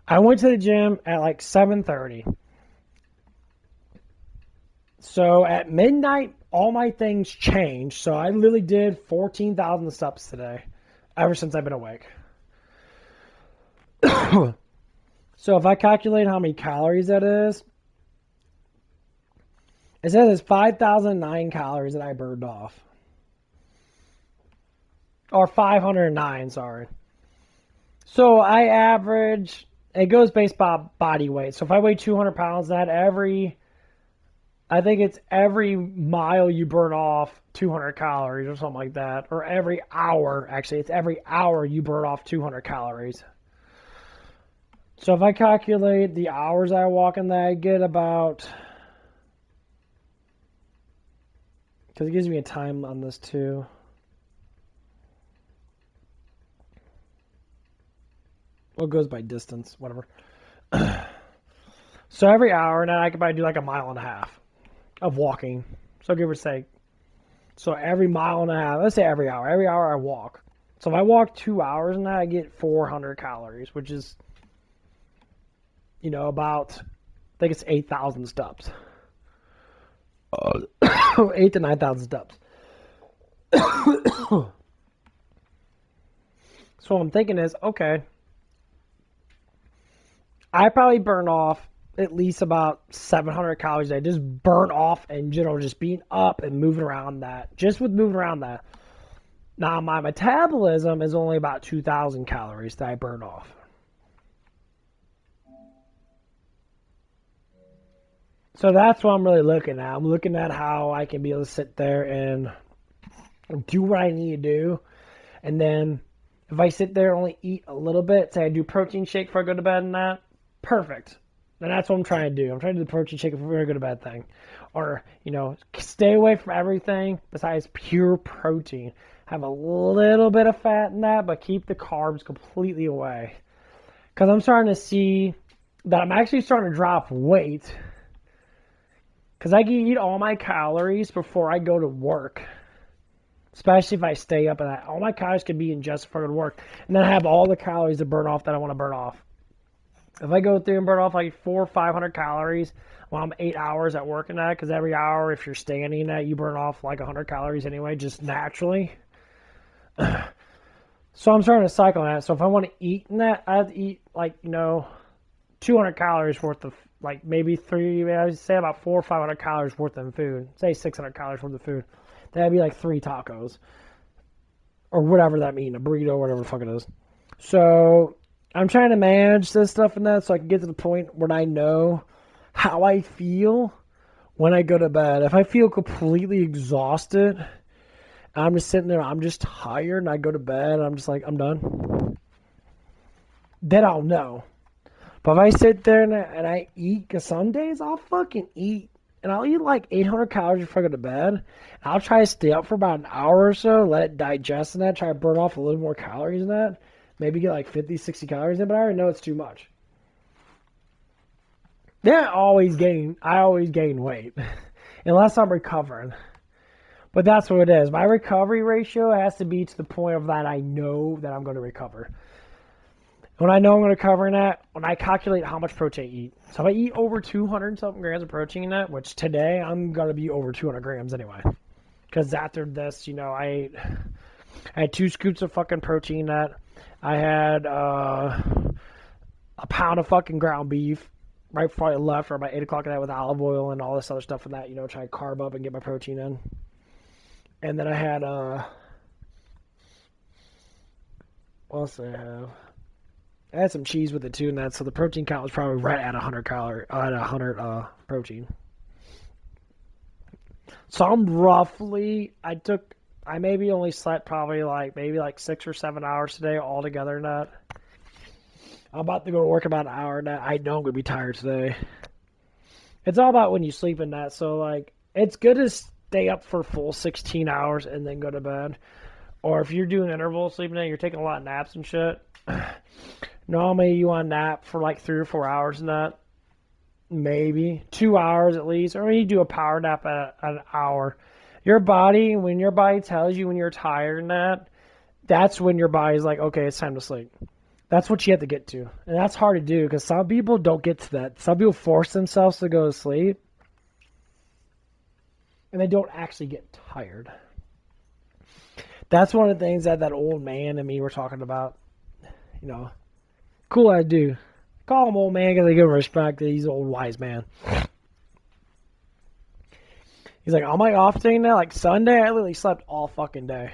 I went to the gym at 7:30. So at midnight, all my things changed. So I literally did 14,000 steps today, ever since I've been awake. So if I calculate how many calories that is, it says it's 5,009 calories that I burned off. Or 509, sorry. So I average, it goes based by body weight. So if I weigh 200 pounds, I think it's every mile you burn off 200 calories or something like that. Or every hour, actually, it's every hour you burn off 200 calories. So if I calculate the hours I walk in that, I get about, because it gives me a time on this too. Well, it goes by distance, whatever. So every hour now I could probably do a mile and a half of walking. So give or take. So every mile and a half, let's say every hour I walk. So if I walk 2 hours and that, I get 400 calories, which is, about, I think it's 8,000 steps. 8 to 9,000 steps. So what I'm thinking is, okay, I probably burn off at least about 700 calories a day. Just burn off in general, just being up and moving around that. Just with moving around that. Now, my metabolism is only about 2,000 calories that I burn off. So that's what I'm really looking at. I'm looking at how I can be able to sit there and do what I need to do. And then if I sit there and only eat a little bit, say I do protein shake before I go to bed and that, perfect. And that's what I'm trying to do. I'm trying to do the protein shake if we're going to go to bed thing. Or, stay away from everything besides pure protein. Have a little bit of fat in that, but keep the carbs completely away. Because I'm starting to see that I'm actually starting to drop weight. Because I can eat all my calories before I go to work. Especially if I stay up and all my calories can be ingested before I go to work. And then I have all the calories to burn off that I want to burn off. If I go through and burn off like 400 or 500 calories while I'm 8 hours at work and that, because every hour, if you're standing at, you burn off like 100 calories anyway, just naturally. So I'm starting to cycle on that. So if I want to eat in that, I have to eat like, 200 calories worth of, like maybe I would say about 400 or 500 calories worth of food. Say 600 calories worth of food. That'd be like 3 tacos. Or whatever that means, a burrito, whatever the fuck it is. So I'm trying to manage this stuff and that so I can get to the point where I know how I feel when I go to bed. If I feel completely exhausted, I'm just sitting there, I'm just tired, and I go to bed, and I'm just like, I'm done. Then I'll know. But if I sit there and I eat, because some days I'll fucking eat, and I'll eat like 800 calories before I go to bed. I'll try to stay up for about an hour or so, let it digest in that, try to burn off a little more calories in that. Maybe get like 50, 60 calories in, but I already know it's too much. Then I always gain weight. Unless I'm recovering. But that's what it is. My recovery ratio has to be to the point of that I know that I'm going to recover. When I know I'm going to recover in that, when I calculate how much protein I eat. So if I eat over 200 something grams of protein in that, which today I'm going to be over 200 grams anyway. Because after this, I had 2 scoops of fucking protein in that. I had a pound of fucking ground beef right before I left, or about 8 o'clock at night with olive oil and all this other stuff in that, try to carb up and get my protein in. And then I had, what else did I have? I had some cheese with it too, and that, so the protein count was probably right at 100 protein. So I'm roughly, I maybe only slept probably maybe 6 or 7 hours today altogether in that. I'm about to go to work about an hour in that. I know I'm going to be tired today. It's all about when you sleep in that, so it's good to stay up for full 16 hours and then go to bed. Or if you're doing interval sleeping, you're taking a lot of naps and shit. Normally you want to nap for 3 or 4 hours and that. Maybe 2 hours at least. Or you do a power nap at an hour. When your body tells you when you're tired and that's when your body's like, okay, it's time to sleep. That's what you have to get to. And that's hard to do because some people don't get to that. Some people force themselves to go to sleep. And they don't actually get tired. That's one of the things that old man and me were talking about. Cool I do. Call him old man because I give him respect that he's an old wise man. He's like, on my off day now, Sunday, I literally slept all fucking day.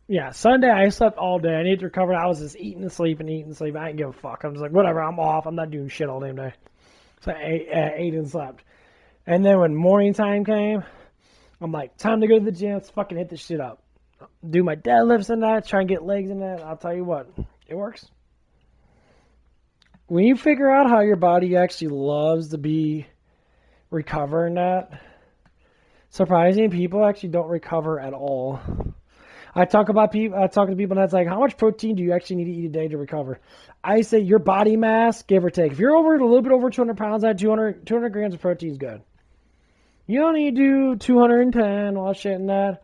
Yeah, Sunday I slept all day. I need to recover. I was just eating and sleeping. I didn't give a fuck. I'm just like, whatever, I'm off. I'm not doing shit all damn day. So I ate and slept. And then when morning time came, I'm like, time to go to the gym. Let's fucking hit this shit up. Do my deadlifts in that. Try and get legs in that. I'll tell you what, it works. When you figure out how your body actually loves to be recovering that, surprising, people actually don't recover at all. I talk to people and that's like, how much protein do you actually need to eat a day to recover? I say your body mass, give or take. If you're over a little bit over 200 pounds, that 200 grams of protein is good. You don't need to do 210, all that shit and that.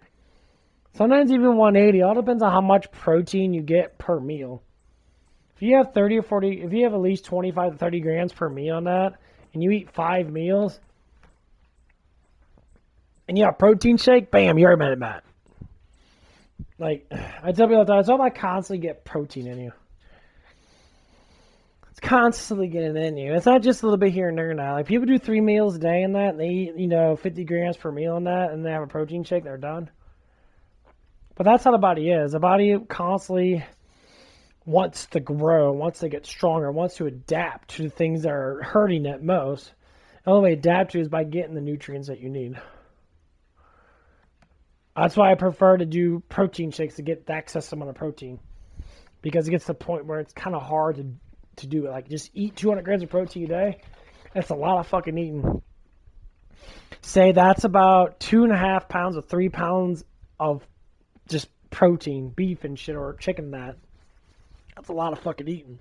Sometimes even 180. All depends on how much protein you get per meal. If you have 30 or 40, if you have at least 25 to 30 grams per meal on that, and you eat 5 meals, and you have a protein shake, bam, you're already met at. I tell people all the time, it's all about constantly get protein in you. It's constantly getting in you. It's not just a little bit here and there now. People do 3 meals a day in that, and they eat, 50 grams per meal in that, and they have a protein shake, they're done. But that's how the body is. The body constantly wants to grow, wants to get stronger, wants to adapt to the things that are hurting it most. The only way to adapt to is by getting the nutrients that you need. That's why I prefer to do protein shakes to get the excess amount of protein. Because it gets to the point where it's kind of hard to do it. Like, just eat 200 grams of protein a day. That's a lot of fucking eating. Say that's about 2.5 pounds or 3 pounds of just protein, beef and shit, or chicken. That's a lot of fucking eating.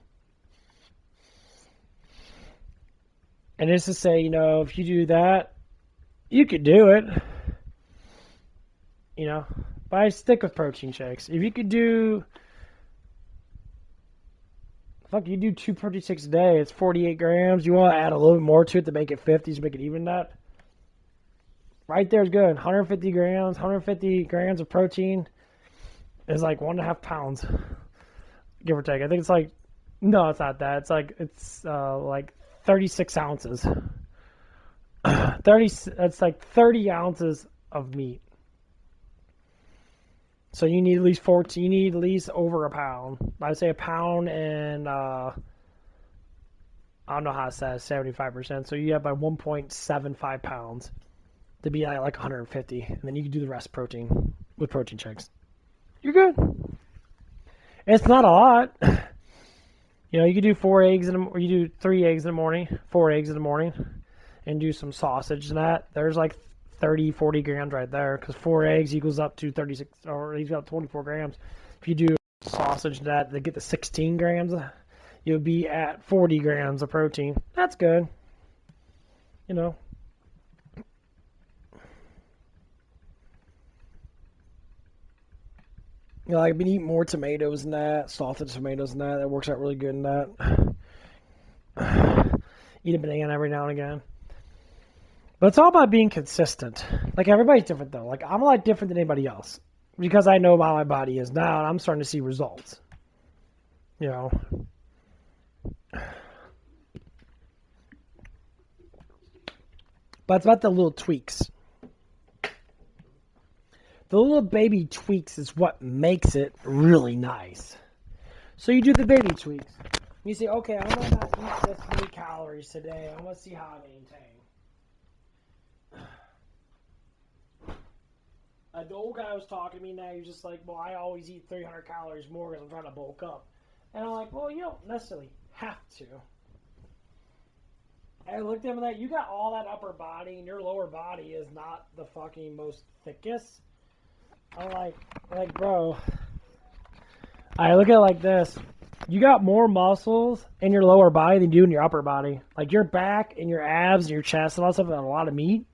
And just to say, you know, if you do that, you could do it. You know, but I stick with protein shakes. If you could do, you do 2 protein shakes a day, it's 48 grams. You want to add a little bit more to it to make it 50, to make it even that. Right there is good. 150 grams of protein is like 1.5 pounds, give or take. I think it's like, no, it's not that. It's like 36 ounces. That's like 30 ounces of meat. So you need at least 14. You need at least over a pound. I'd say a pound and I don't know how to say 75%. So you have by 1.75 pounds to be at like 150, and then you can do the rest protein with protein shakes. You're good. It's not a lot. You know, you could do 4 eggs or you do 3 eggs in the morning, 4 eggs in the morning, and do some sausage and that. There's like 30, 40 grams right there, because 4 eggs equals up to 36, or equals up to 24 grams. If you do sausage and that, they get the 16 grams, you'll be at 40 grams of protein. That's good. You know. You know, I've been eating more tomatoes than that, salted tomatoes and that. That works out really good in that. Eat a banana every now and again. But it's all about being consistent. Like, everybody's different, though. Like, I'm a lot different than anybody else. Because I know how my body is now, and I'm starting to see results. You know. But it's about the little tweaks. The little baby tweaks is what makes it really nice. So you do the baby tweaks. You say, okay, I'm going to not eat this many calories today. I want to see how I maintain. The old guy was talking to me now. He's just like, well, I always eat 300 calories more because I'm trying to bulk up. And I'm like, well, you don't necessarily have to. I looked at him like, you got all that upper body, and your lower body is not the fucking most thickest. I'm like, bro, I look at it like this. You got more muscles in your lower body than you do in your upper body. Like, your back and your abs and your chest and all that stuff have a lot of meat.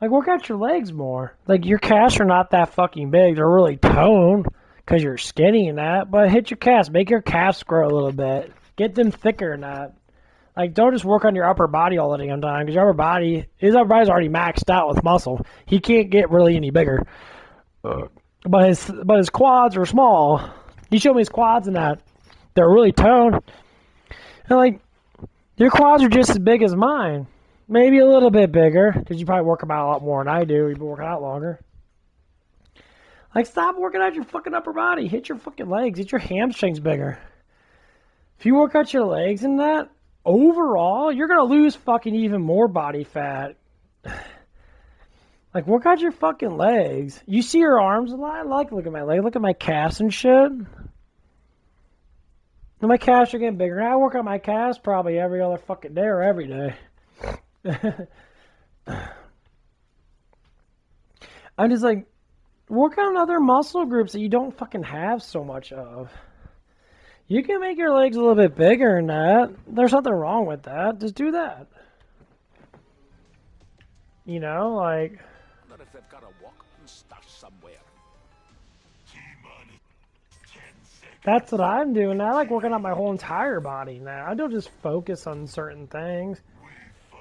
Like, work out your legs more. Like, your calves are not that fucking big. They're really toned because you're skinny and that. But hit your calves. Make your calves grow a little bit. Get them thicker and that. Like, don't just work on your upper body all the damn time, because his upper body's already maxed out with muscle. He can't get really any bigger. But his quads are small. He showed me his quads and that. They're really toned. And like, your quads are just as big as mine. Maybe a little bit bigger, because you probably work them out a lot more than I do. You've been working out longer. Like, stop working out your fucking upper body. Hit your fucking legs. Hit your hamstrings bigger. If you work out your legs and that, overall, you're going to lose fucking even more body fat. Like, work out your fucking legs. You see your arms a lot? I like to look at my legs. Look at my calves and shit. And my calves are getting bigger. I work out my calves probably every other fucking day or every day. I'm just like, work on other muscle groups that you don't fucking have so much of. You can make your legs a little bit bigger than that. There's nothing wrong with that. Just do that. You know, like... If they've got a walk and stash somewhere. That's what I'm doing. I like working out my whole entire body now. I don't just focus on certain things.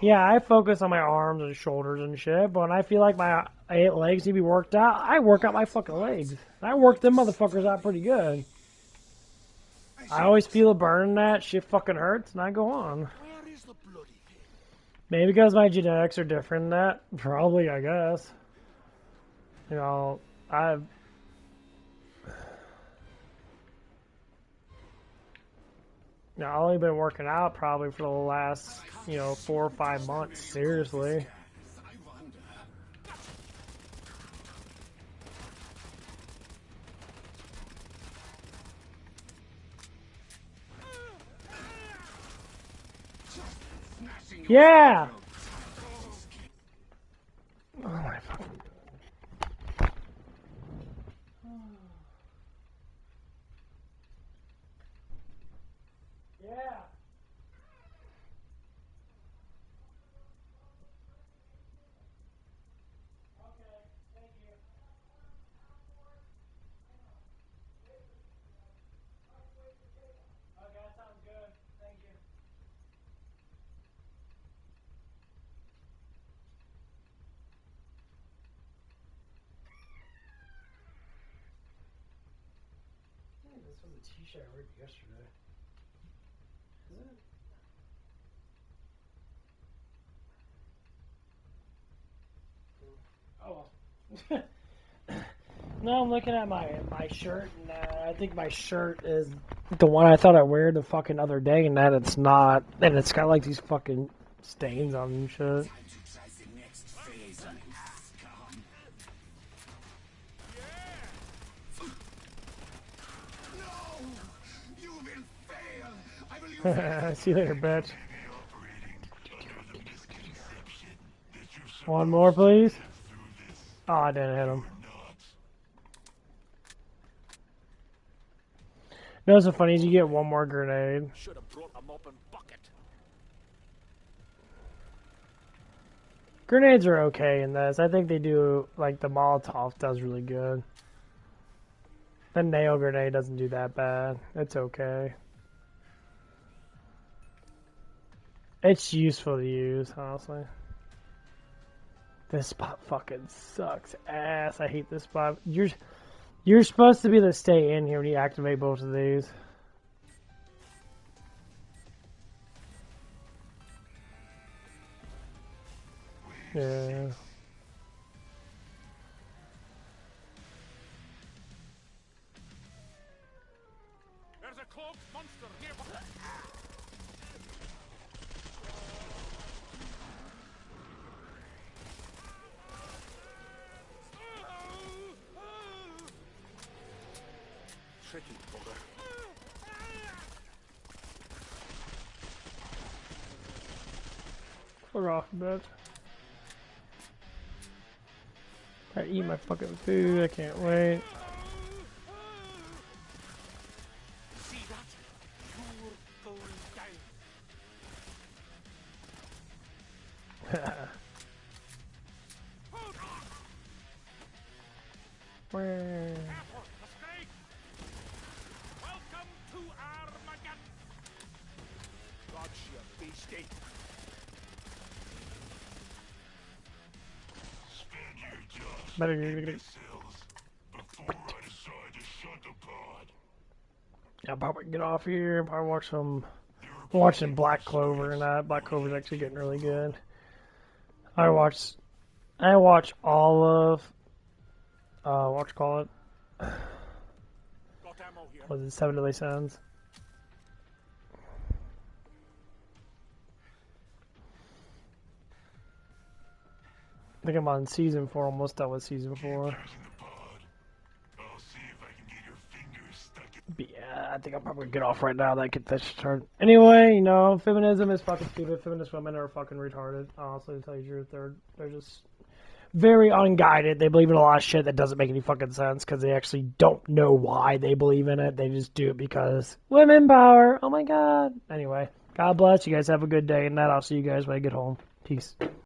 Yeah, I focus on my arms and shoulders and shit, but when I feel like my legs need to be worked out, I work out my fucking legs. I work them motherfuckers out pretty good. I always feel a burn in that. Shit fucking hurts, and I go on. Maybe because my genetics are different than that. Probably, I guess. You know, I've only been working out probably for the last, 4 or 5 months, seriously. Yeah! Oh my fucking god. Yeah. Okay, thank you. Okay, that sounds good. Thank you. Hey, this was a t-shirt I ordered yesterday. Is it? Oh well. No, I'm looking at my shirt, and I think my shirt is the one I thought I wore the fucking other day, and that it's not. And it's got like these fucking stains on it and shit. See you later, bitch. One more, please. Oh, I didn't hit him. You know what's so funny is you get one more grenade. Should have brought a mop and bucket. Grenades are okay in this. I think they do, like, the Molotov does really good. The nail grenade doesn't do that bad. It's okay. It's useful to use, honestly. This spot fucking sucks ass. I hate this spot. You're supposed to be able to stay in here when you activate both of these. Yeah. There's a cloaked monster nearby. Tricky bugger. We're off, bitch. I eat my fucking food. I can't wait. See that? You're going down. Careful, mistake. Welcome to Armageddon. Dodge, you beastie. Spend your dust Better in the cells before I decide to shut the pod. I'll probably get off here and probably watch some. I'm watching Black Clover and that. Black Clover's actually getting really good. I watch all of what you call it? Got ammo here. Was it 7 Deadly Sins? I think I'm on season 4, almost done with season 4. Using the pod. I'll see if I can get your fingers stuck in. But yeah, I think I'll probably get off right now. That get that started. Anyway, you know, feminism is fucking stupid. Feminist women are fucking retarded. Honestly, to tell you the truth, they're just very unguided. They believe in a lot of shit that doesn't make any fucking sense because they actually don't know why they believe in it. They just do it because women power. Oh my god. Anyway, God bless. You guys have a good day, and that I'll see you guys when I get home. Peace.